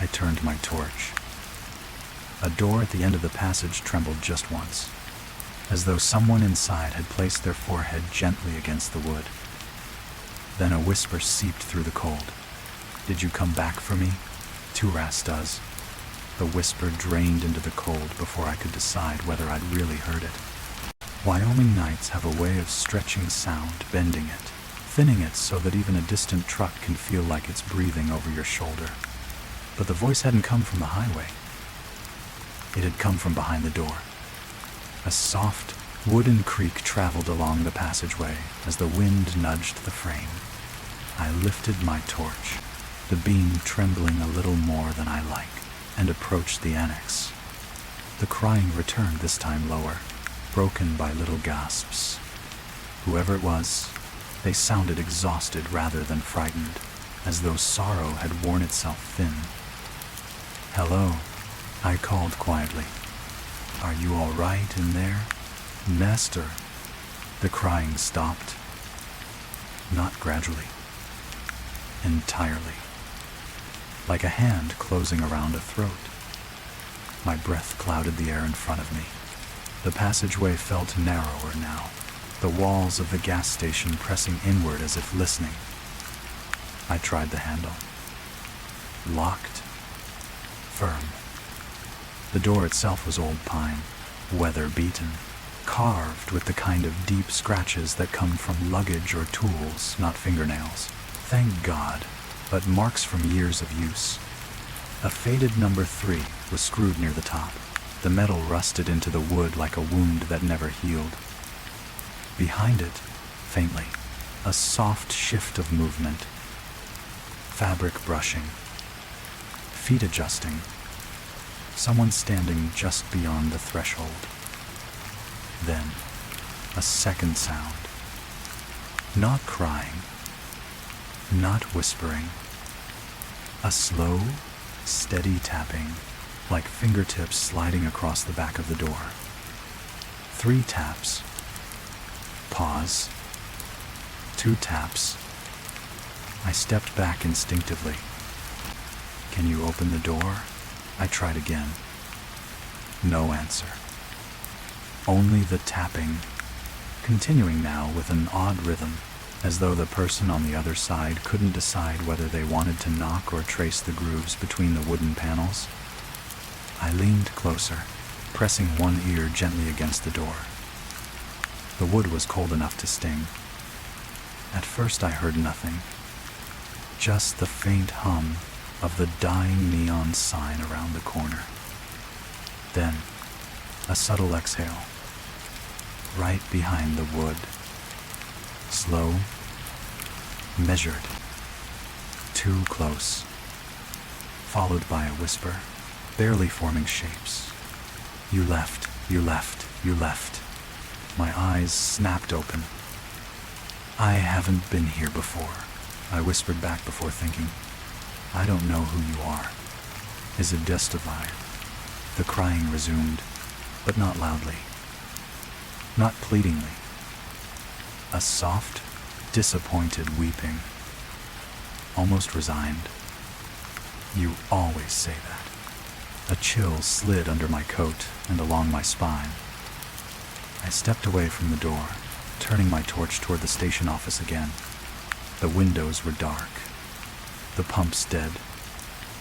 I turned my torch. A door at the end of the passage trembled just once, as though someone inside had placed their forehead gently against the wood. Then a whisper seeped through the cold. "Did you come back for me?" Turas does. The whisper drained into the cold before I could decide whether I'd really heard it. Wyoming nights have a way of stretching sound, bending it, thinning it so that even a distant truck can feel like it's breathing over your shoulder. But the voice hadn't come from the highway. It had come from behind the door. A soft, wooden creak traveled along the passageway as the wind nudged the frame. I lifted my torch, the beam trembling a little more than I like, and approached the annex. The crying returned, this time lower, broken by little gasps. Whoever it was, they sounded exhausted rather than frightened, as though sorrow had worn itself thin. "Hello," I called quietly. "Are you all right in there, Nestor?" The crying stopped. Not gradually. Entirely. Like a hand closing around a throat. My breath clouded the air in front of me. The passageway felt narrower now, the walls of the gas station pressing inward as if listening. I tried the handle. Locked. Firm. The door itself was old pine, weather-beaten, carved with the kind of deep scratches that come from luggage or tools, not fingernails. Thank God, but marks from years of use. A faded number 3 was screwed near the top. The metal rusted into the wood like a wound that never healed. Behind it, faintly, a soft shift of movement. Fabric brushing. Feet adjusting. Someone standing just beyond the threshold. Then, a second sound. Not crying. Not whispering. A slow, steady tapping, like fingertips sliding across the back of the door. 3 taps. Pause. 2 taps. I stepped back instinctively. "Can you open the door?" I tried again. No answer. Only the tapping, continuing now with an odd rhythm, as though the person on the other side couldn't decide whether they wanted to knock or trace the grooves between the wooden panels. I leaned closer, pressing one ear gently against the door. The wood was cold enough to sting. At first I heard nothing, just the faint hum of the dying neon sign around the corner. Then, a subtle exhale, right behind the wood. Slow, measured, too close, followed by a whisper, barely forming shapes. "You left, you left, you left." My eyes snapped open. "I haven't been here before," I whispered back before thinking. "I don't know who you are. Is it Destovir?" The crying resumed, but not loudly. Not pleadingly. A soft, disappointed weeping. Almost resigned. "You always say that." A chill slid under my coat and along my spine. I stepped away from the door, turning my torch toward the station office again. The windows were dark. The pumps dead.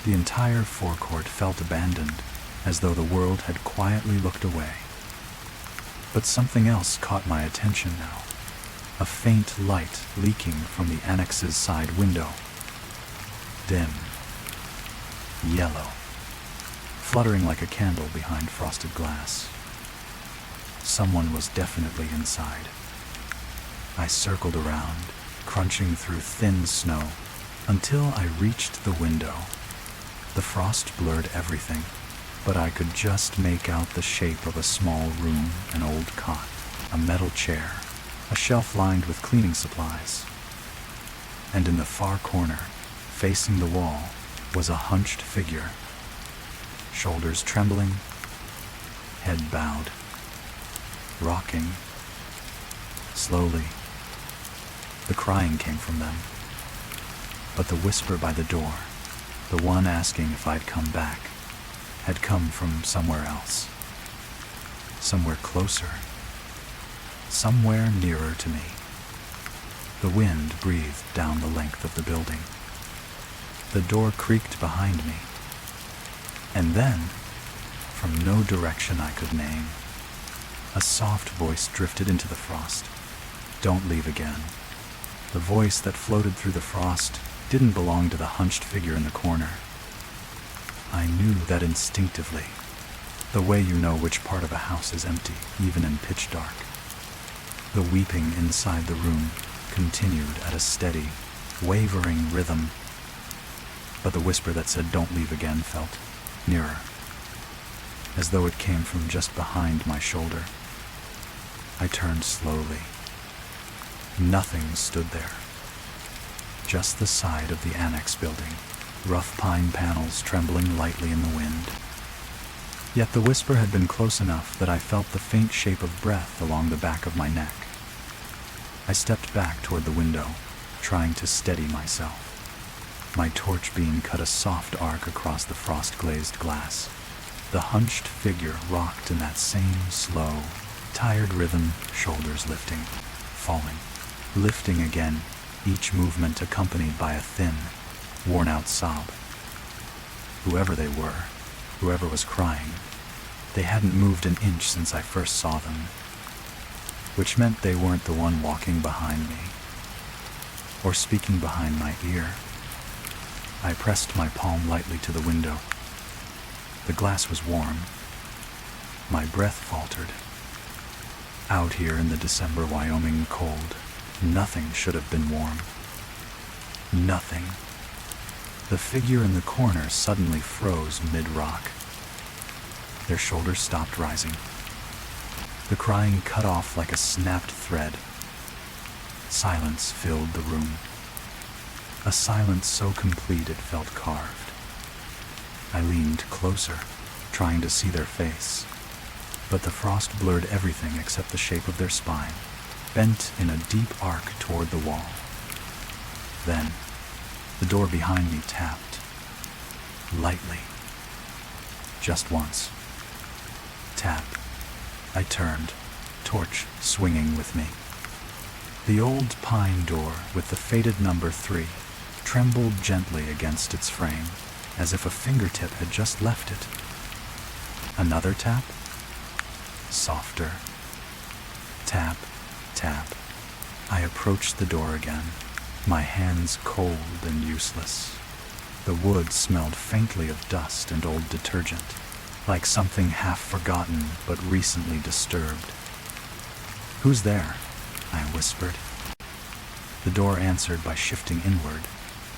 The entire forecourt felt abandoned, as though the world had quietly looked away. But something else caught my attention now. A faint light leaking from the annex's side window. Dim. Yellow. Fluttering like a candle behind frosted glass. Someone was definitely inside. I circled around, crunching through thin snow, until I reached the window. The frost blurred everything, but I could just make out the shape of a small room, an old cot, a metal chair, a shelf lined with cleaning supplies. And in the far corner, facing the wall, was a hunched figure. Shoulders trembling, head bowed, rocking. Slowly, the crying came from them. But the whisper by the door, the one asking if I'd come back, had come from somewhere else. Somewhere closer. Somewhere nearer to me. The wind breathed down the length of the building. The door creaked behind me. And then, from no direction I could name, a soft voice drifted into the frost. "Don't leave again." The voice that floated through the frost didn't belong to the hunched figure in the corner. I knew that instinctively, the way you know which part of a house is empty, even in pitch dark. The weeping inside the room continued at a steady, wavering rhythm, but the whisper that said "don't leave again" felt nearer, as though it came from just behind my shoulder. I turned slowly. Nothing stood there. Just the side of the annex building, rough pine panels trembling lightly in the wind. Yet the whisper had been close enough that I felt the faint shape of breath along the back of my neck. I stepped back toward the window, trying to steady myself. My torch beam cut a soft arc across the frost-glazed glass. The hunched figure rocked in that same slow, tired rhythm, shoulders lifting, falling, lifting again, each movement accompanied by a thin, worn-out sob. Whoever they were, whoever was crying, they hadn't moved an inch since I first saw them, which meant they weren't the one walking behind me, or speaking behind my ear. I pressed my palm lightly to the window. The glass was warm. My breath faltered. Out here in the December Wyoming cold, nothing should have been warm. Nothing. The figure in the corner suddenly froze mid-rock. Their shoulders stopped rising. The crying cut off like a snapped thread. Silence filled the room. A silence so complete it felt carved. I leaned closer, trying to see their face, but the frost blurred everything except the shape of their spine, bent in a deep arc toward the wall. Then, the door behind me tapped, lightly, just once. Tap. I turned, torch swinging with me. The old pine door with the faded number 3 trembled gently against its frame, as if a fingertip had just left it. Another tap? Softer. Tap, tap. I approached the door again, my hands cold and useless. The wood smelled faintly of dust and old detergent, like something half forgotten but recently disturbed. "Who's there?" I whispered. The door answered by shifting inward,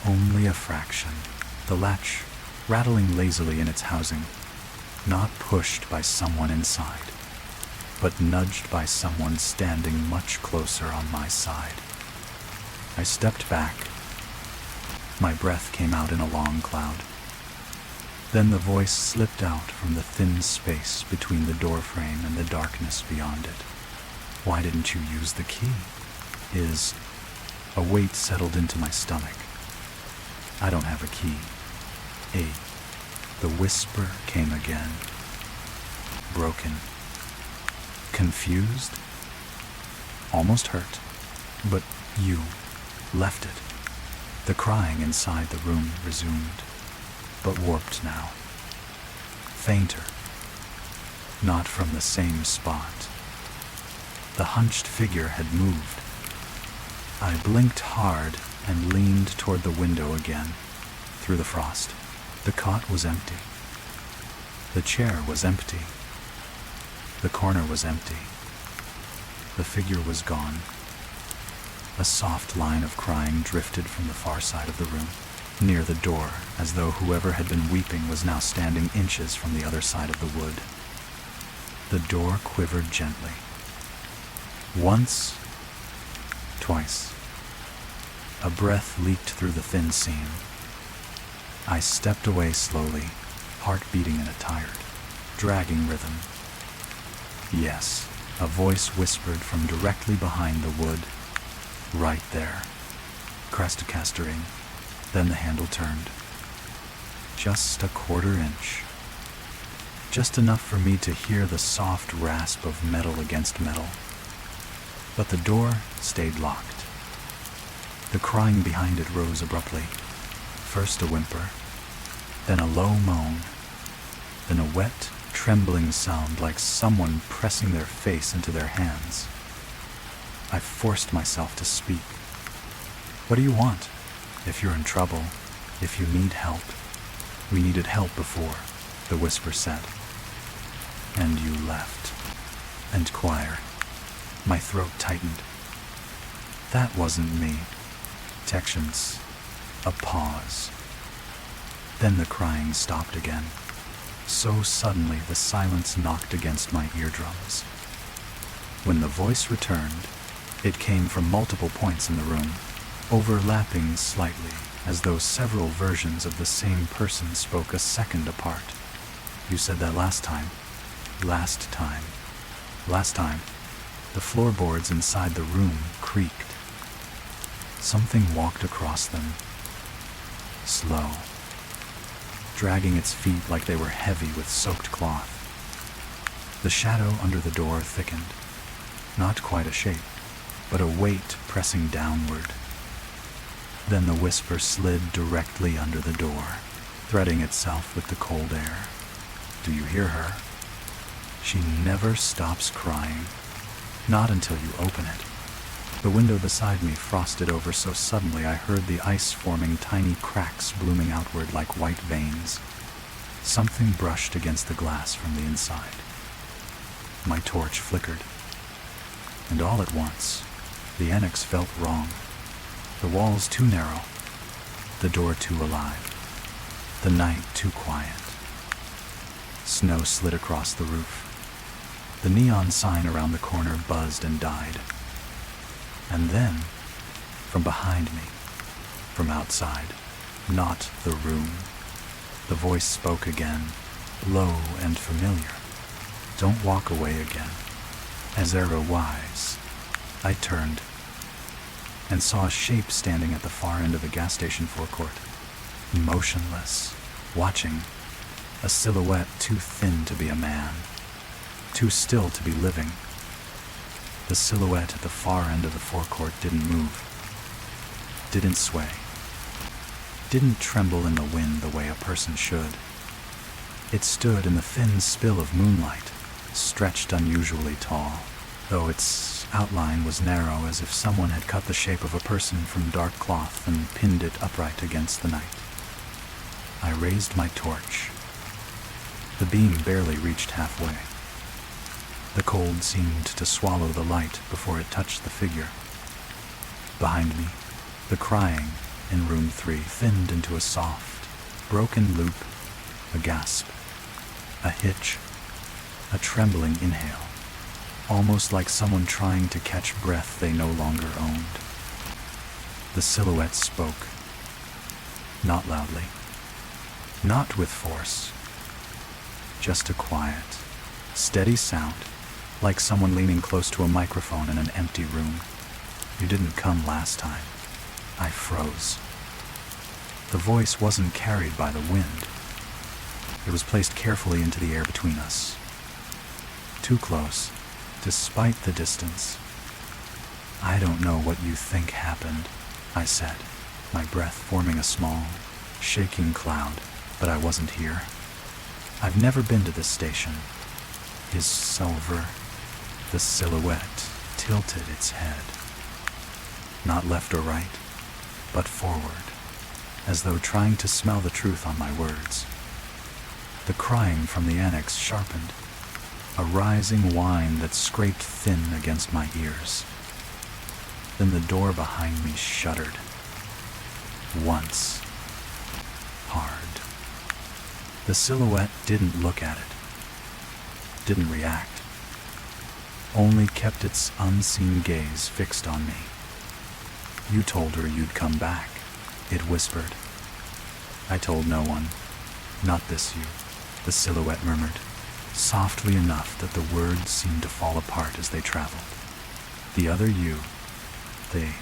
only a fraction, the latch rattling lazily in its housing, not pushed by someone inside, but nudged by someone standing much closer on my side. I stepped back. My breath came out in a long cloud. Then the voice slipped out from the thin space between the doorframe and the darkness beyond it. "Why didn't you use the key?" A weight settled into my stomach. "I don't have a key." The whisper came again. Broken. Confused. Almost hurt. "But you left it." The crying inside the room resumed, but warped now. Fainter. Not from the same spot. The hunched figure had moved. I blinked hard and leaned toward the window again, through the frost. The cot was empty. The chair was empty. The corner was empty. The figure was gone. A soft line of crying drifted from the far side of the room, near the door, as though whoever had been weeping was now standing inches from the other side of the wood. The door quivered gently. Once, twice. A breath leaked through the thin seam. I stepped away slowly, heart beating in a tired, dragging rhythm. Yes, a voice whispered from directly behind the wood. "Right there. Crestacastering. Then the handle turned. Just a quarter inch. Just enough for me to hear the soft rasp of metal against metal. But the door stayed locked. The crying behind it rose abruptly. First a whimper, then a low moan, then a wet, trembling sound like someone pressing their face into their hands. I forced myself to speak. "What do you want? If you're in trouble, if you need help." "We needed help before," the whisper said. "And you left." Enquire. My throat tightened. That wasn't me. Protections. A pause. Then the crying stopped again. So suddenly the silence knocked against my eardrums. When the voice returned, it came from multiple points in the room, overlapping slightly, as though several versions of the same person spoke a second apart. "You said that last time." Last time. Last time. The floorboards inside the room creaked. Something walked across them. Slow. Dragging its feet like they were heavy with soaked cloth. The shadow under the door thickened. Not quite a shape, but a weight pressing downward. Then the whisper slid directly under the door, threading itself with the cold air. "Do you hear her? She never stops crying. Not until you open it." The window beside me frosted over so suddenly I heard the ice forming tiny cracks blooming outward like white veins. Something brushed against the glass from the inside. My torch flickered. And all at once, the annex felt wrong. The walls too narrow, the door too alive, the night too quiet. Snow slid across the roof. The neon sign around the corner buzzed and died. And then, from behind me, from outside, not the room, the voice spoke again, low and familiar. "Don't walk away again." As ever wise, I turned and saw a shape standing at the far end of the gas station forecourt, motionless, watching, a silhouette too thin to be a man, too still to be living. The silhouette at the far end of the forecourt didn't move, didn't sway, didn't tremble in the wind the way a person should. It stood in the thin spill of moonlight, stretched unusually tall, though its outline was narrow as if someone had cut the shape of a person from dark cloth and pinned it upright against the night. I raised my torch. The beam barely reached halfway. The cold seemed to swallow the light before it touched the figure. Behind me, the crying in room 3 thinned into a soft, broken loop, a gasp, a hitch, a trembling inhale, almost like someone trying to catch breath they no longer owned. The silhouette spoke, not loudly, not with force, just a quiet, steady sound, like someone leaning close to a microphone in an empty room. "You didn't come last time." I froze. The voice wasn't carried by the wind. It was placed carefully into the air between us. Too close, despite the distance. "I don't know what you think happened," I said, my breath forming a small, shaking cloud, "but I wasn't here. I've never been to this station." His silver, the silhouette tilted its head. Not left or right, but forward, as though trying to smell the truth on my words. The crying from the annex sharpened, a rising whine that scraped thin against my ears. Then the door behind me shuddered. Once. Hard. The silhouette didn't look at it, didn't react, only kept its unseen gaze fixed on me. "You told her you'd come back," it whispered. "I told no one. Not this you," the silhouette murmured, softly enough that the words seemed to fall apart as they traveled. "The other you, they..."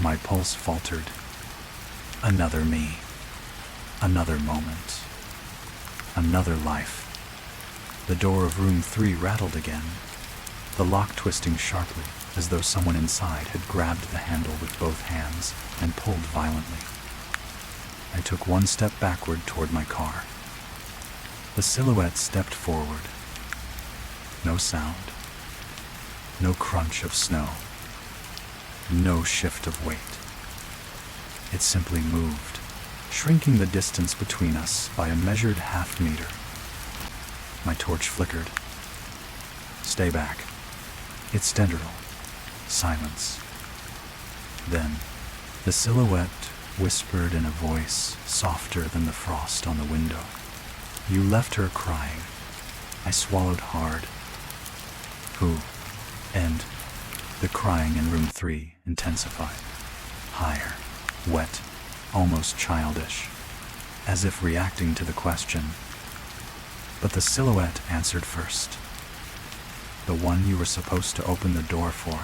My pulse faltered. Another me. Another moment. Another life. The door of room 3 rattled again, the lock twisting sharply as though someone inside had grabbed the handle with both hands and pulled violently. I took one step backward toward my car. The silhouette stepped forward. No sound. No crunch of snow. No shift of weight. It simply moved, shrinking the distance between us by a measured half-meter. My torch flickered. Stay back. It's Stenderl. Silence. Then, the silhouette whispered in a voice softer than the frost on the window. You left her crying. I swallowed hard. Who? And the crying in room 3 intensified. Higher, wet, almost childish, as if reacting to the question. But the silhouette answered first. The one you were supposed to open the door for.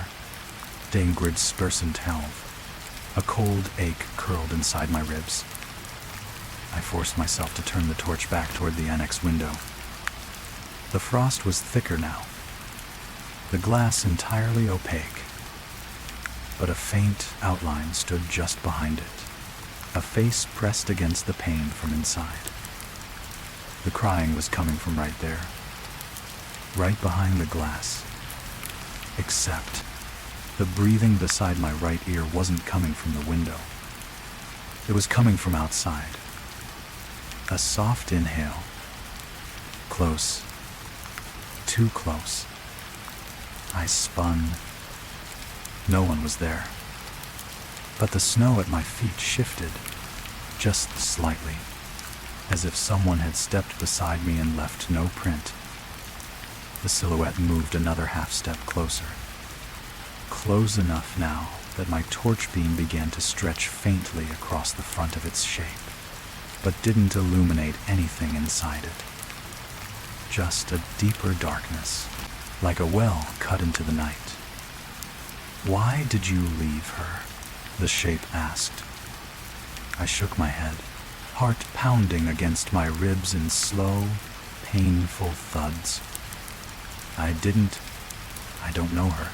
Dangrid Spursent Helv. A cold ache curled inside my ribs. I forced myself to turn the torch back toward the annex window. The frost was thicker now, the glass entirely opaque. But a faint outline stood just behind it, a face pressed against the pane from inside. The crying was coming from right there, right behind the glass. Except the breathing beside my right ear wasn't coming from the window. It was coming from outside. A soft inhale. Close. Too close. I spun. No one was there. But the snow at my feet shifted, just slightly, as if someone had stepped beside me and left no print. The silhouette moved another half step closer. Close enough now that my torch beam began to stretch faintly across the front of its shape, but didn't illuminate anything inside it. Just a deeper darkness, like a well cut into the night. Why did you leave her? The shape asked. I shook my head, heart pounding against my ribs in slow, painful thuds. I don't know her.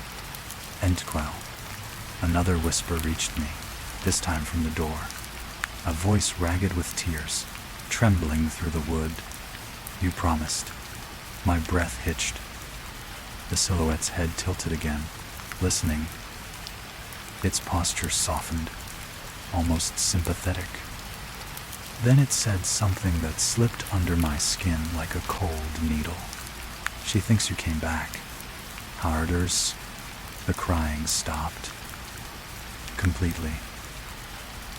Entquel. Another whisper reached me, this time from the door. A voice ragged with tears, trembling through the wood. You promised. My breath hitched. The silhouette's head tilted again, listening. Its posture softened, almost sympathetic. Then it said something that slipped under my skin like a cold needle. She thinks you came back. Harders. The crying stopped. Completely.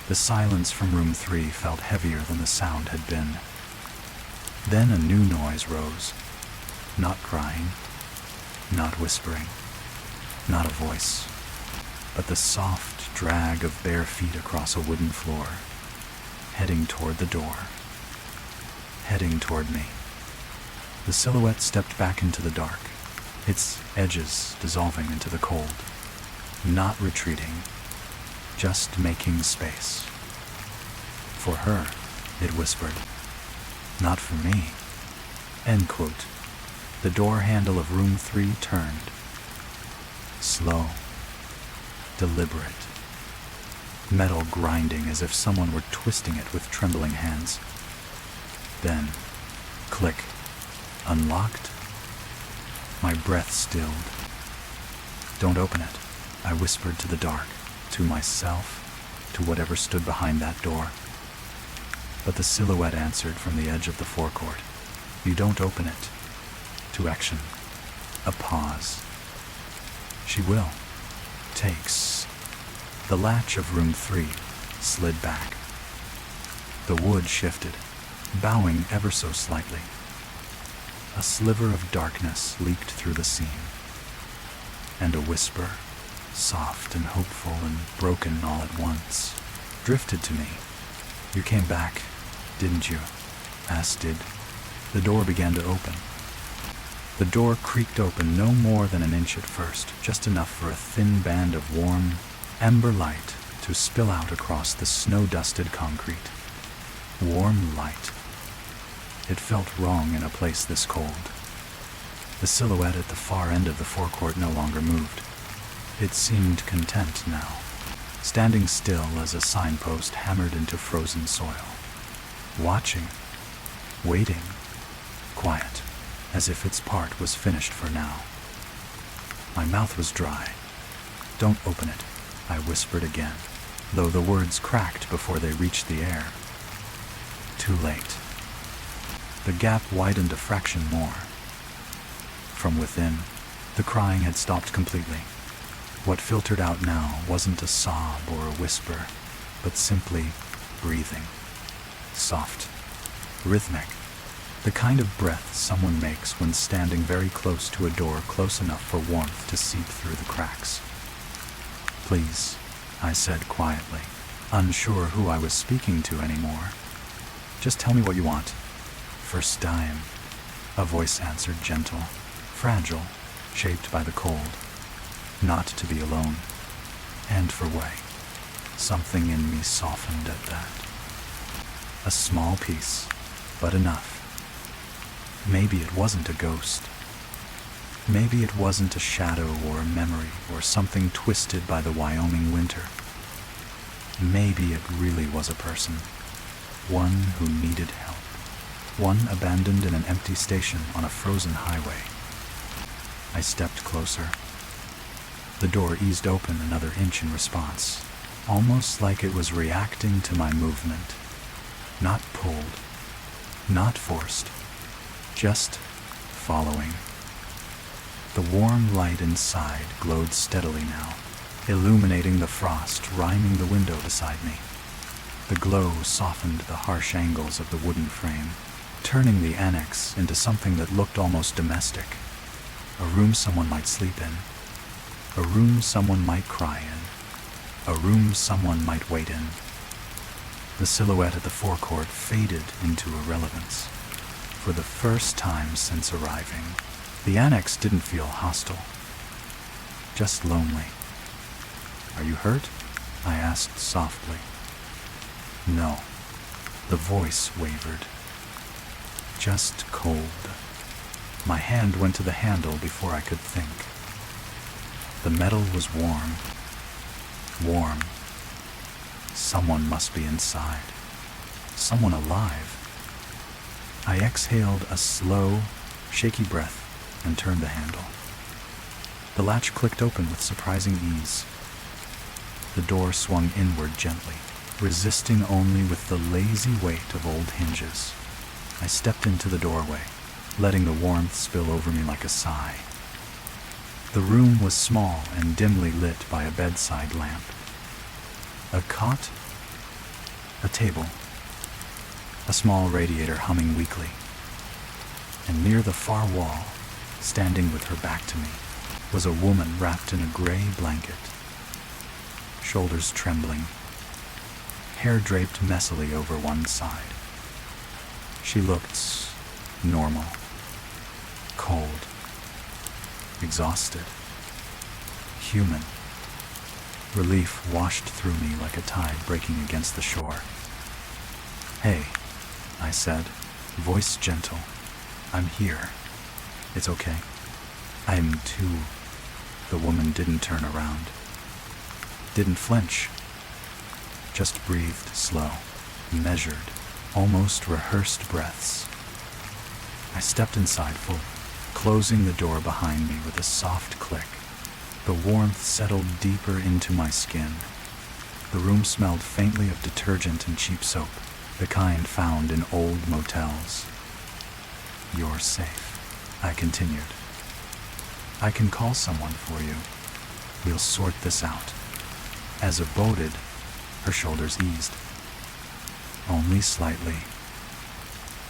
The silence from room 3 felt heavier than the sound had been. Then a new noise rose. Not crying, not whispering, not a voice, but the soft drag of bare feet across a wooden floor, heading toward the door, heading toward me. The silhouette stepped back into the dark, its edges dissolving into the cold, not retreating, just making space. For her, it whispered, not for me. End quote. The door handle of room 3 turned. Slow, deliberate, metal grinding as if someone were twisting it with trembling hands. Then, click, unlocked. My breath stilled. Don't open it, I whispered to the dark, to myself, to whatever stood behind that door. But the silhouette answered from the edge of the forecourt. You don't open it. To action. A pause. She will. Takes. The latch of room 3 slid back. The wood shifted, bowing ever so slightly. A sliver of darkness leaked through the seam. And a whisper, soft and hopeful and broken all at once, drifted to me. You came back, didn't you? As did. The door began to open. The door creaked open no more than an inch at first, just enough for a thin band of warm, ember light to spill out across the snow-dusted concrete. Warm light. It felt wrong in a place this cold. The silhouette at the far end of the forecourt no longer moved. It seemed content now, standing still as a signpost hammered into frozen soil. Watching, waiting, quiet, as if its part was finished for now. My mouth was dry. "Don't open it," I whispered again, though the words cracked before they reached the air. Too late. The gap widened a fraction more. From within, the crying had stopped completely. What filtered out now wasn't a sob or a whisper, but simply breathing. Soft, rhythmic, the kind of breath someone makes when standing very close to a door close enough for warmth to seep through the cracks. "Please," I said quietly, unsure who I was speaking to anymore. "Just tell me what you want." "First dime," a voice answered, gentle, fragile, shaped by the cold. Not to be alone. And for way. Something in me softened at that. A small piece, but enough. Maybe it wasn't a ghost. Maybe it wasn't a shadow or a memory or something twisted by the Wyoming winter. Maybe it really was a person. One who needed help. One abandoned in an empty station on a frozen highway. I stepped closer. The door eased open another inch in response, almost like it was reacting to my movement. Not pulled, not forced, just following. The warm light inside glowed steadily now, illuminating the frost rhyming the window beside me. The glow softened the harsh angles of the wooden frame, turning the annex into something that looked almost domestic. A room someone might sleep in. A room someone might cry in. A room someone might wait in. The silhouette at the forecourt faded into irrelevance. For the first time since arriving, the annex didn't feel hostile. Just lonely. "Are you hurt?" I asked softly. "No." The voice wavered. "Just cold." My hand went to the handle before I could think. The metal was warm. Warm. Someone must be inside. Someone alive. I exhaled a slow, shaky breath and turned the handle. The latch clicked open with surprising ease. The door swung inward gently, resisting only with the lazy weight of old hinges. I stepped into the doorway, letting the warmth spill over me like a sigh. The room was small and dimly lit by a bedside lamp. A cot, a table, a small radiator humming weakly. And near the far wall, standing with her back to me, was a woman wrapped in a gray blanket. Shoulders trembling, hair draped messily over one side. She looked normal, cold, exhausted, human. Relief washed through me like a tide breaking against the shore. "Hey," I said, voice gentle. "I'm here. It's okay. I'm too..." The woman didn't turn around. Didn't flinch. Just breathed slow, measured, almost rehearsed breaths. I stepped inside fully, closing the door behind me with a soft click. The warmth settled deeper into my skin. The room smelled faintly of detergent and cheap soap, the kind found in old motels. "You're safe," I continued. "I can call someone for you. We'll sort this out." As if boded, her shoulders eased. Only slightly,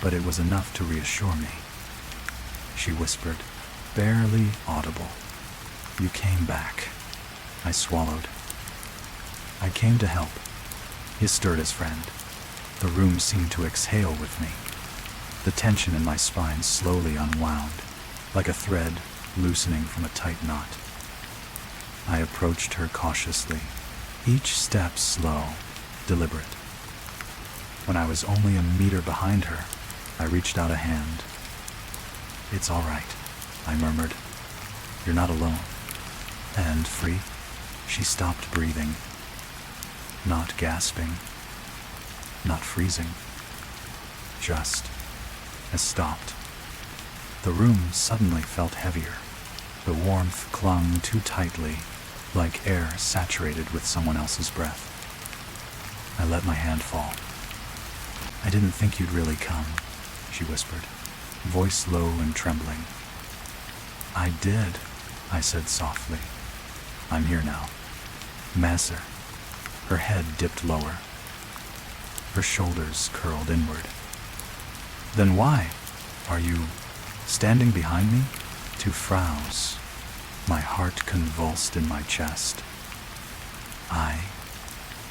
but it was enough to reassure me. She whispered, barely audible. "You came back." I swallowed. "I came to help." He stirred his friend. The room seemed to exhale with me. The tension in my spine slowly unwound, like a thread loosening from a tight knot. I approached her cautiously, each step slow, deliberate. When I was only a meter behind her, I reached out a hand. "It's all right," I murmured. "You're not alone." And free? She stopped breathing. Not gasping. Not freezing. Just as stopped. The room suddenly felt heavier. The warmth clung too tightly, like air saturated with someone else's breath. I let my hand fall. "I didn't think you'd really come," she whispered, voice low and trembling. "I did," I said softly. "I'm here now." Masser. Her head dipped lower. Her shoulders curled inward. "Then why? Are you standing behind me?" Two frowns. My heart convulsed in my chest.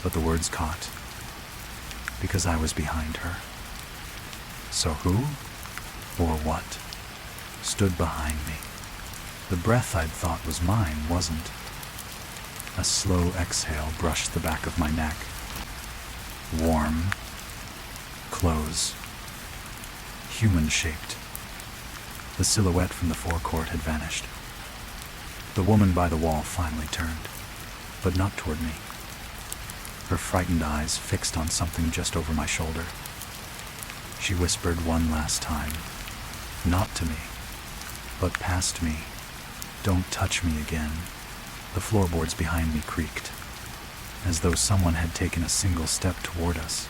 But the words caught. Because I was behind her. So who, or what, stood behind me? The breath I'd thought was mine wasn't. A slow exhale brushed the back of my neck. Warm. Clothes. Human-shaped. The silhouette from the forecourt had vanished. The woman by the wall finally turned, but not toward me. Her frightened eyes fixed on something just over my shoulder. She whispered one last time, not to me, but past me, "Don't touch me again." The floorboards behind me creaked, as though someone had taken a single step toward us.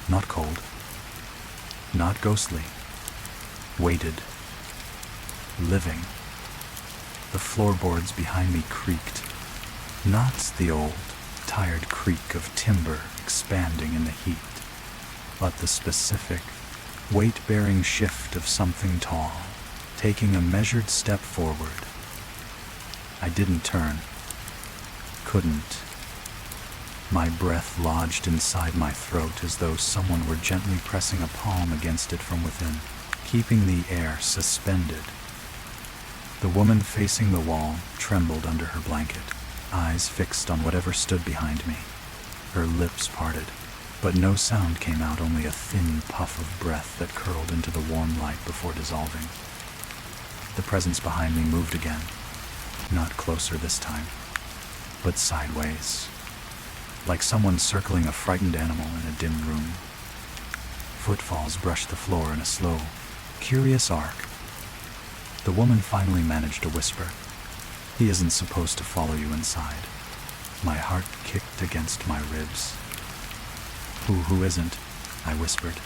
Not cold, not ghostly, weighted, living. The floorboards behind me creaked, not the old, tired creak of timber expanding in the heat, but the specific, weight-bearing shift of something tall, taking a measured step forward. I didn't turn. Couldn't. My breath lodged inside my throat as though someone were gently pressing a palm against it from within, keeping the air suspended. The woman facing the wall trembled under her blanket, eyes fixed on whatever stood behind me. Her lips parted, but no sound came out, only a thin puff of breath that curled into the warm light before dissolving. The presence behind me moved again, not closer this time, but sideways, like someone circling a frightened animal in a dim room. Footfalls brushed the floor in a slow, curious arc. The woman finally managed to whisper, "He isn't supposed to follow you inside." My heart kicked against my ribs. Who isn't?" I whispered.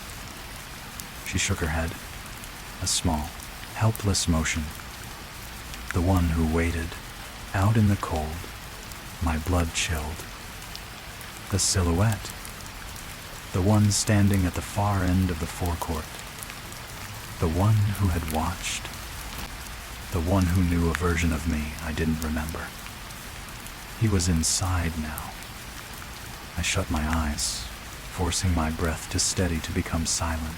She shook her head, a small, helpless motion. "The one who waited, out in the cold." My blood chilled. The silhouette. The one standing at the far end of the forecourt. The one who had watched. The one who knew a version of me I didn't remember. He was inside now. I shut my eyes, forcing my breath to steady to become silent,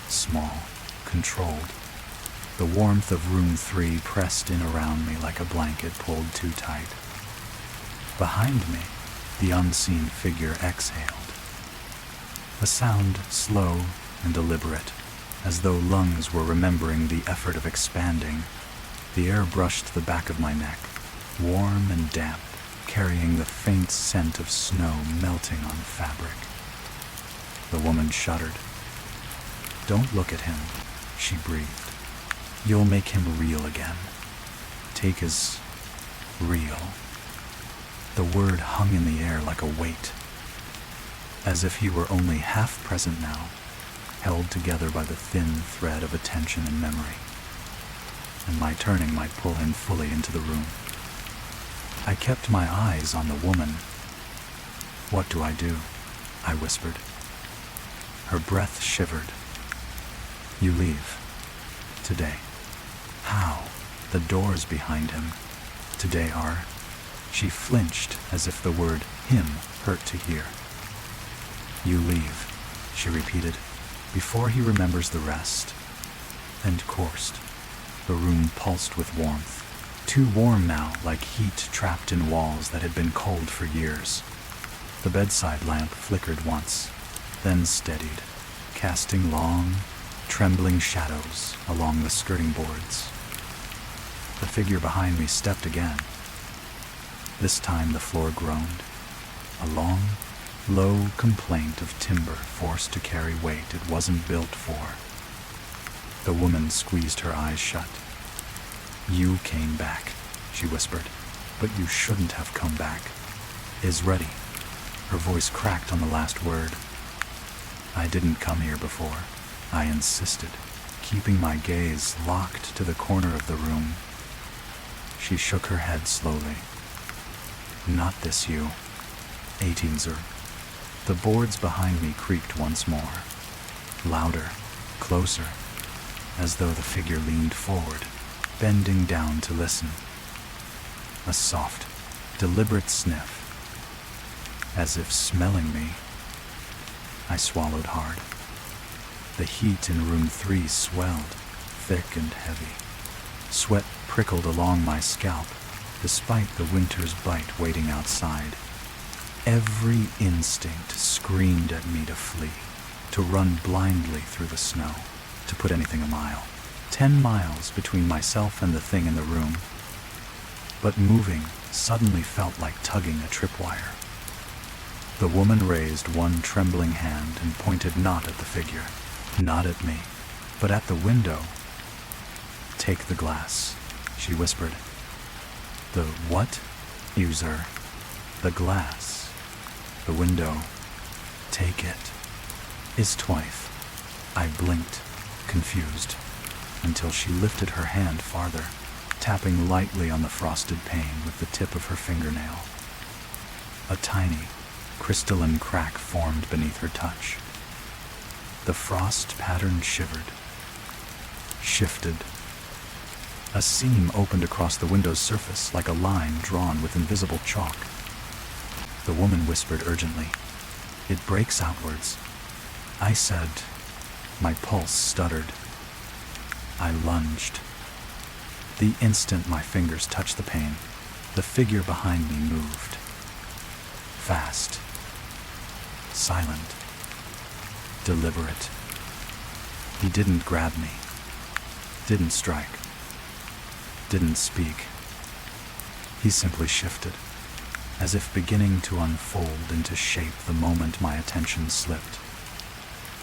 small, controlled. The warmth of room 3 pressed in around me like a blanket pulled too tight. Behind me, the unseen figure exhaled. A sound slow and deliberate, as though lungs were remembering the effort of expanding. The air brushed the back of my neck, warm and damp, carrying the faint scent of snow melting on fabric. The woman shuddered. "Don't look at him," she breathed. "You'll make him real again. Take his real." The word hung in the air like a weight, as if he were only half present now, held together by the thin thread of attention and memory. And my turning might pull him fully into the room. I kept my eyes on the woman. "What do I do?" I whispered. Her breath shivered. "You leave. Today." "How?" The doors behind him. "Today are..." She flinched as if the word him hurt to hear. "You leave," she repeated, "before he remembers the rest." And coursed. The room pulsed with warmth. Too warm now, like heat trapped in walls that had been cold for years. The bedside lamp flickered once, then steadied, casting long, trembling shadows along the skirting boards. The figure behind me stepped again. This time the floor groaned, a long, low complaint of timber forced to carry weight it wasn't built for. The woman squeezed her eyes shut. "You came back," she whispered, "but you shouldn't have come back. Is ready." Her voice cracked on the last word. "I didn't come here before," I insisted, keeping my gaze locked to the corner of the room. She shook her head slowly. "Not this you. 18er." The boards behind me creaked once more, louder, closer, as though the figure leaned forward, bending down to listen. A soft, deliberate sniff, as if smelling me. I swallowed hard. The heat in room 3 swelled, thick and heavy. Sweat prickled along my scalp, despite the winter's bite waiting outside. Every instinct screamed at me to flee, to run blindly through the snow, to put anything a mile, 10 miles between myself and the thing in the room. But moving suddenly felt like tugging a tripwire. The woman raised one trembling hand and pointed not at the figure, not at me, but at the window. "Take the glass," she whispered. "The what?" "User. The glass. The window. Take it." "Is twice." I blinked, confused, until she lifted her hand farther, tapping lightly on the frosted pane with the tip of her fingernail. A tiny, crystalline crack formed beneath her touch. The frost pattern shivered, shifted. A seam opened across the window's surface like a line drawn with invisible chalk. The woman whispered urgently, "It breaks outwards." I said. My pulse stuttered. I lunged. The instant my fingers touched the pane, the figure behind me moved. Fast. Silent. Deliberate. He didn't grab me. Didn't strike. Didn't speak. He simply shifted, as if beginning to unfold into shape the moment my attention slipped.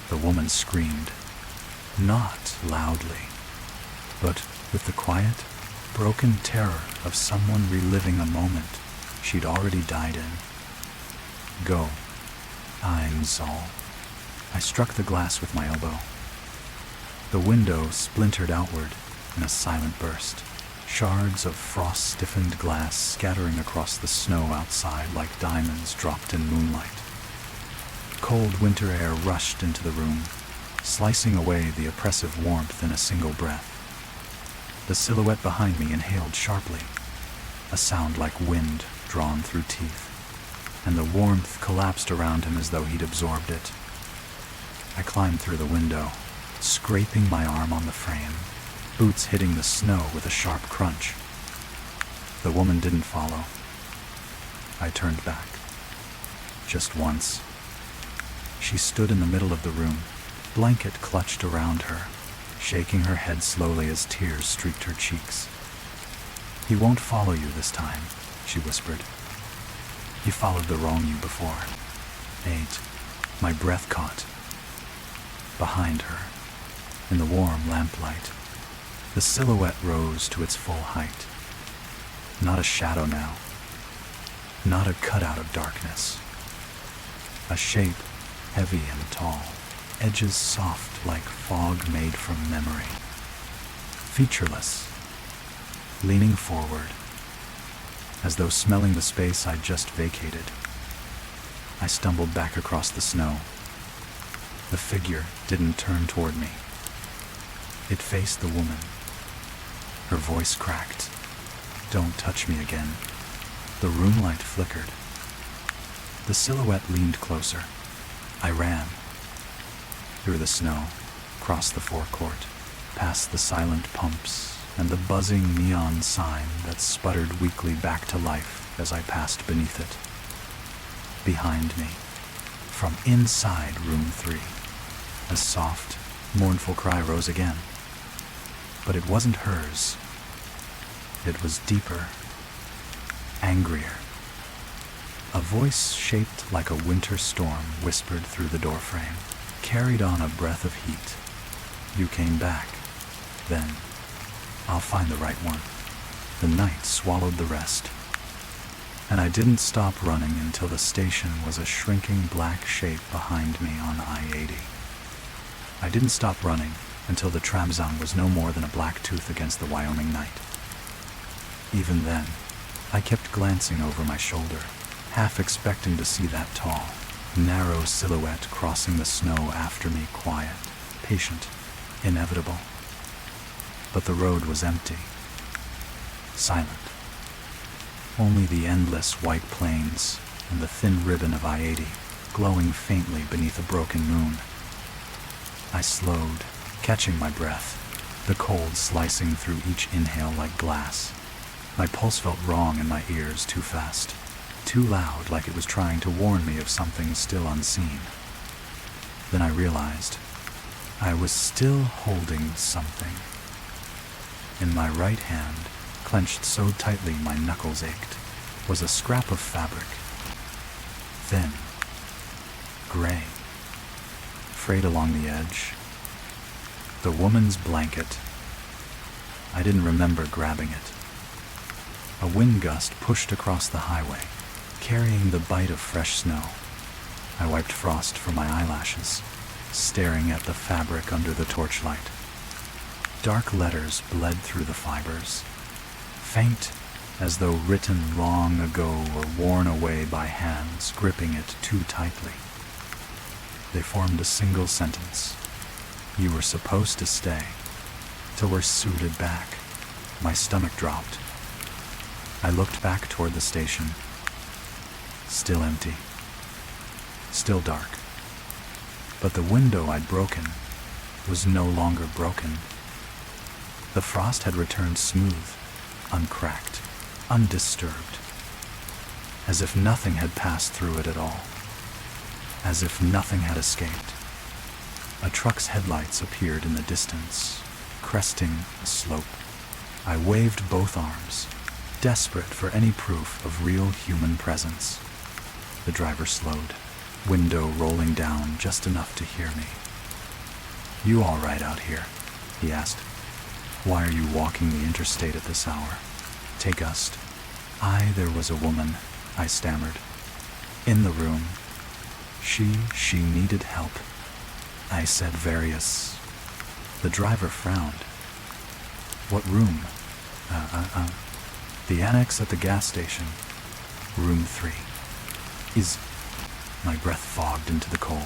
The woman screamed, not loudly, but with the quiet, broken terror of someone reliving a moment she'd already died in. "Go. I'm Saul." I struck the glass with my elbow. The window splintered outward in a silent burst, shards of frost-stiffened glass scattering across the snow outside like diamonds dropped in moonlight. Cold winter air rushed into the room, slicing away the oppressive warmth in a single breath. The silhouette behind me inhaled sharply, a sound like wind drawn through teeth, and the warmth collapsed around him as though he'd absorbed it. I climbed through the window, scraping my arm on the frame, boots hitting the snow with a sharp crunch. The woman didn't follow. I turned back. Just once. She stood in the middle of the room, blanket clutched around her, shaking her head slowly as tears streaked her cheeks. "He won't follow you this time," she whispered. "He followed the wrong you before." 8. My breath caught. Behind her, in the warm lamplight, the silhouette rose to its full height. Not a shadow now. Not a cutout of darkness. A shape heavy and tall, edges soft like fog made from memory. Featureless, leaning forward, as though smelling the space I'd just vacated. I stumbled back across the snow. The figure didn't turn toward me. It faced the woman. Her voice cracked. "Don't touch me again." The room light flickered. The silhouette leaned closer. I ran. Through the snow, across the forecourt, past the silent pumps and the buzzing neon sign that sputtered weakly back to life as I passed beneath it. behind me, from inside room 3. A soft, mournful cry rose again. But it wasn't hers. It was deeper, angrier. A voice shaped like a winter storm whispered through the doorframe, carried on a breath of heat. You came back. Then, I'll find the right one. The night swallowed the rest. And I didn't stop running until the station was a shrinking black shape behind me on I-80. I didn't stop running until the tramzang was no more than a black tooth against the Wyoming night. Even then, I kept glancing over my shoulder, half expecting to see that tall, narrow silhouette crossing the snow after me, quiet, patient, inevitable. But the road was empty, silent. Only the endless white plains and the thin ribbon of I-80 glowing faintly beneath a broken moon. I slowed, catching my breath, the cold slicing through each inhale like glass. My pulse felt wrong in my ears, too fast, too loud, like it was trying to warn me of something still unseen. Then I realized I was still holding something. In my right hand, clenched so tightly my knuckles ached, was a scrap of fabric. Thin, gray, frayed along the edge. The woman's blanket. I didn't remember grabbing it. A wind gust pushed across the highway, carrying the bite of fresh snow. I wiped frost from my eyelashes, staring at the fabric under the torchlight. Dark letters bled through the fibers, faint as though written long ago or worn away by hands gripping it too tightly. They formed a single sentence. You were supposed to stay till we're suited back. My stomach dropped. I looked back toward the station. Still empty. Still dark. But the window I'd broken was no longer broken. The frost had returned smooth, uncracked, undisturbed, as if nothing had passed through it at all, as if nothing had escaped. A truck's headlights appeared in the distance, cresting a slope. I waved both arms, desperate for any proof of real human presence. The driver slowed, window rolling down just enough to hear me. You all right out here? He asked. Why are you walking the interstate at this hour? Take us. There was a woman, I stammered. In the room. She needed help. I said various. The driver frowned. What room? The annex at the gas station. Room 3. My breath fogged into the cold.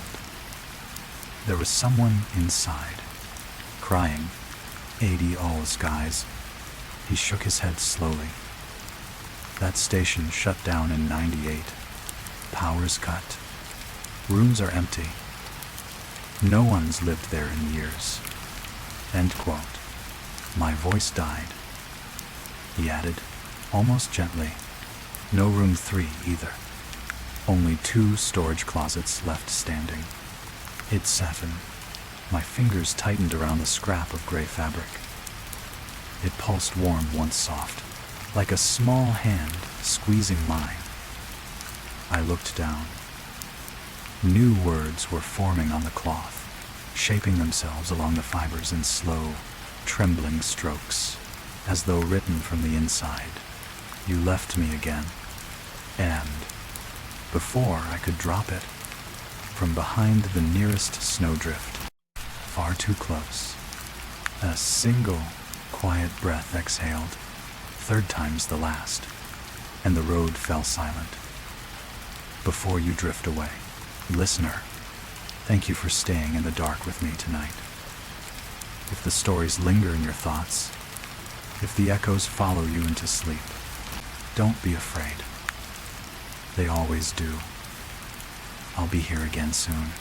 There was someone inside, crying. 80 alls, guys. He shook his head slowly. That station shut down in 98. Power's cut. Rooms are empty. No one's lived there in years. End quote. My voice died. He added, almost gently, no room 3 either. Only 2 storage closets left standing. It's 7. My fingers tightened around the scrap of gray fabric. It pulsed warm, once soft, like a small hand squeezing mine. I looked down. New words were forming on the cloth, shaping themselves along the fibers in slow, trembling strokes, as though written from the inside. You left me again. And, before I could drop it, from behind the nearest snowdrift, far too close, a single, quiet breath exhaled, 3rd time's the last, and the road fell silent. Before you drift away, listener, thank you for staying in the dark with me tonight. If the stories linger in your thoughts, if the echoes follow you into sleep, don't be afraid. They always do. I'll be here again soon,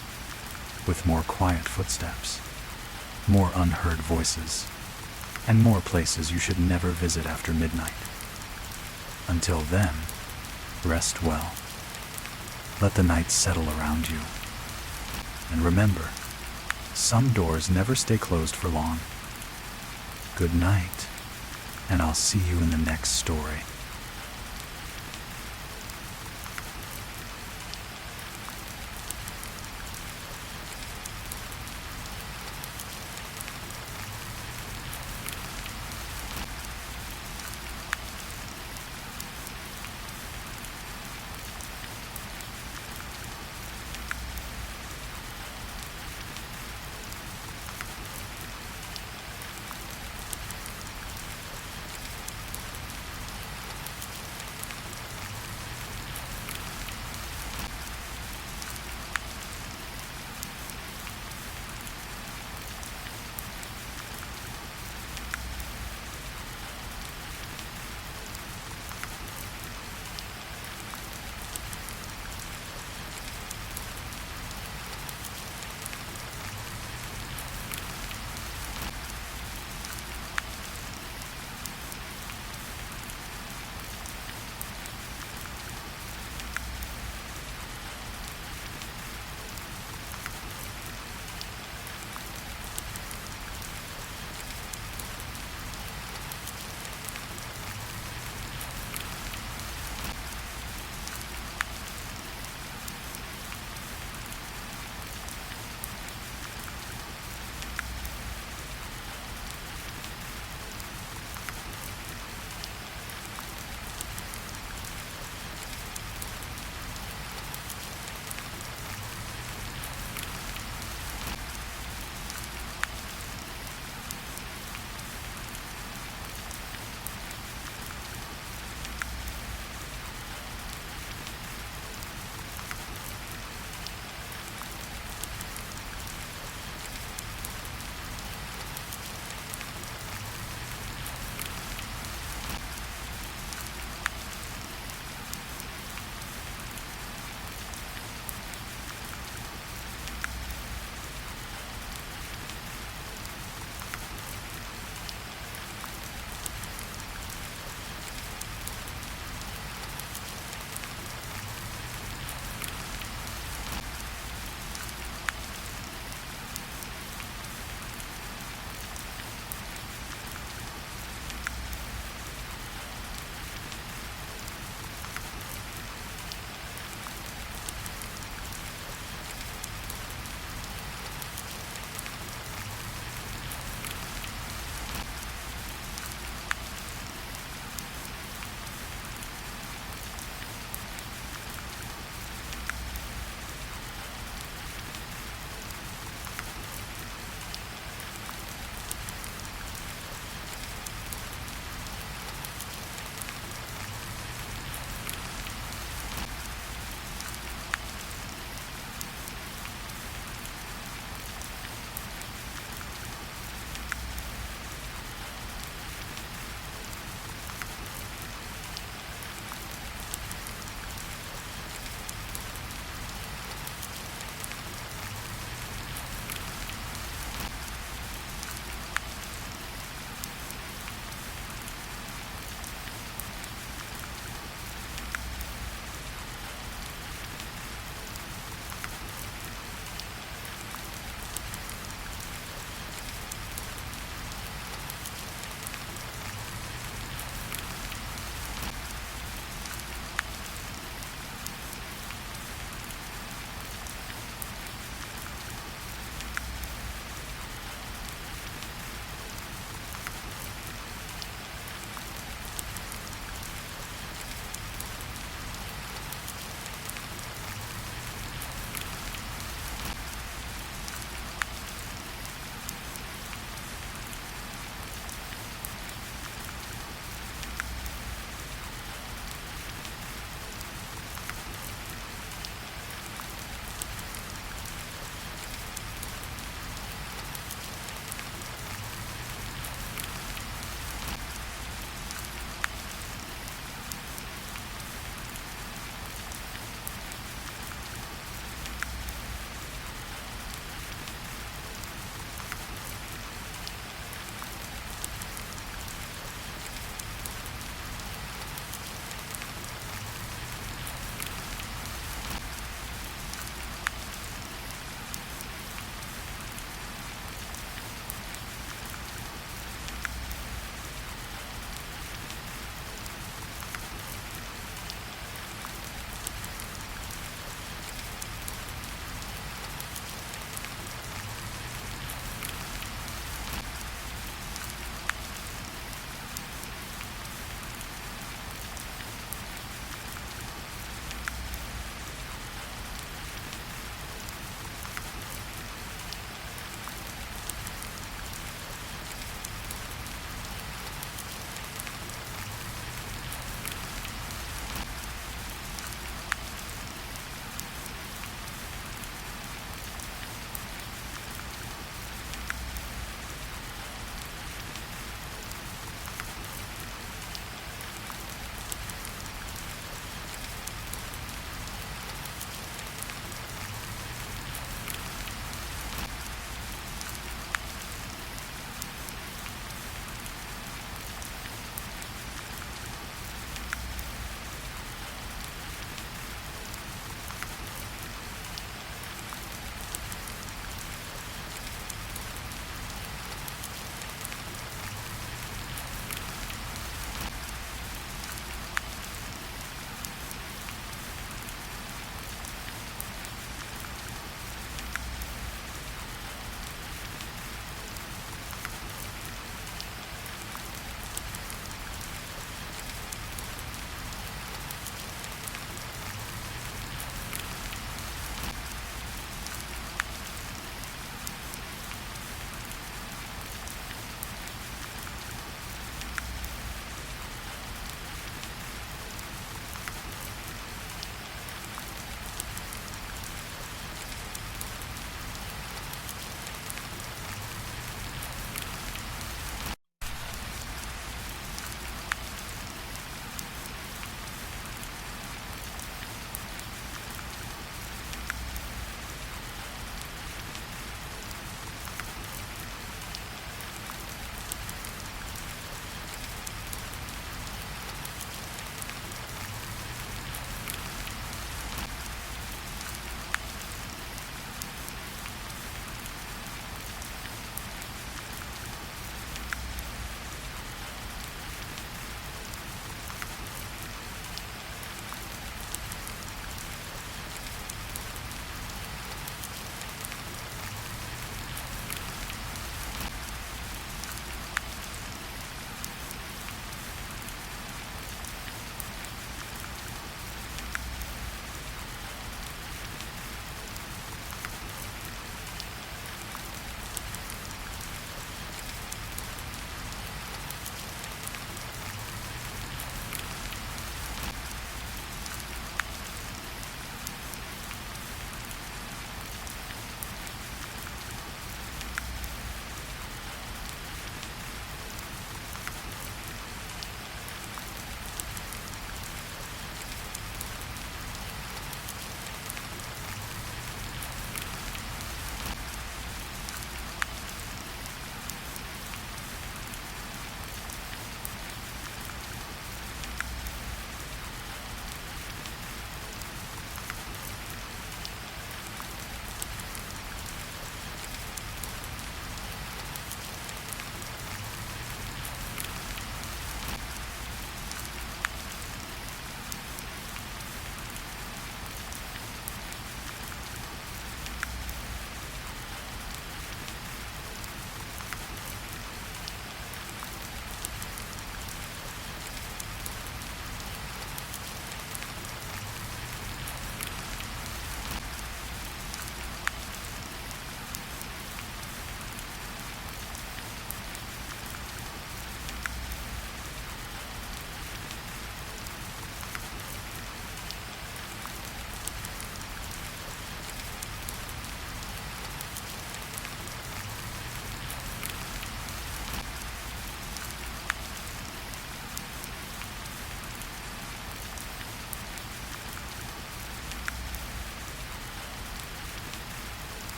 with more quiet footsteps, more unheard voices, and more places you should never visit after midnight. Until then, rest well. Let the night settle around you. And remember, some doors never stay closed for long. Good night, and I'll see you in the next story.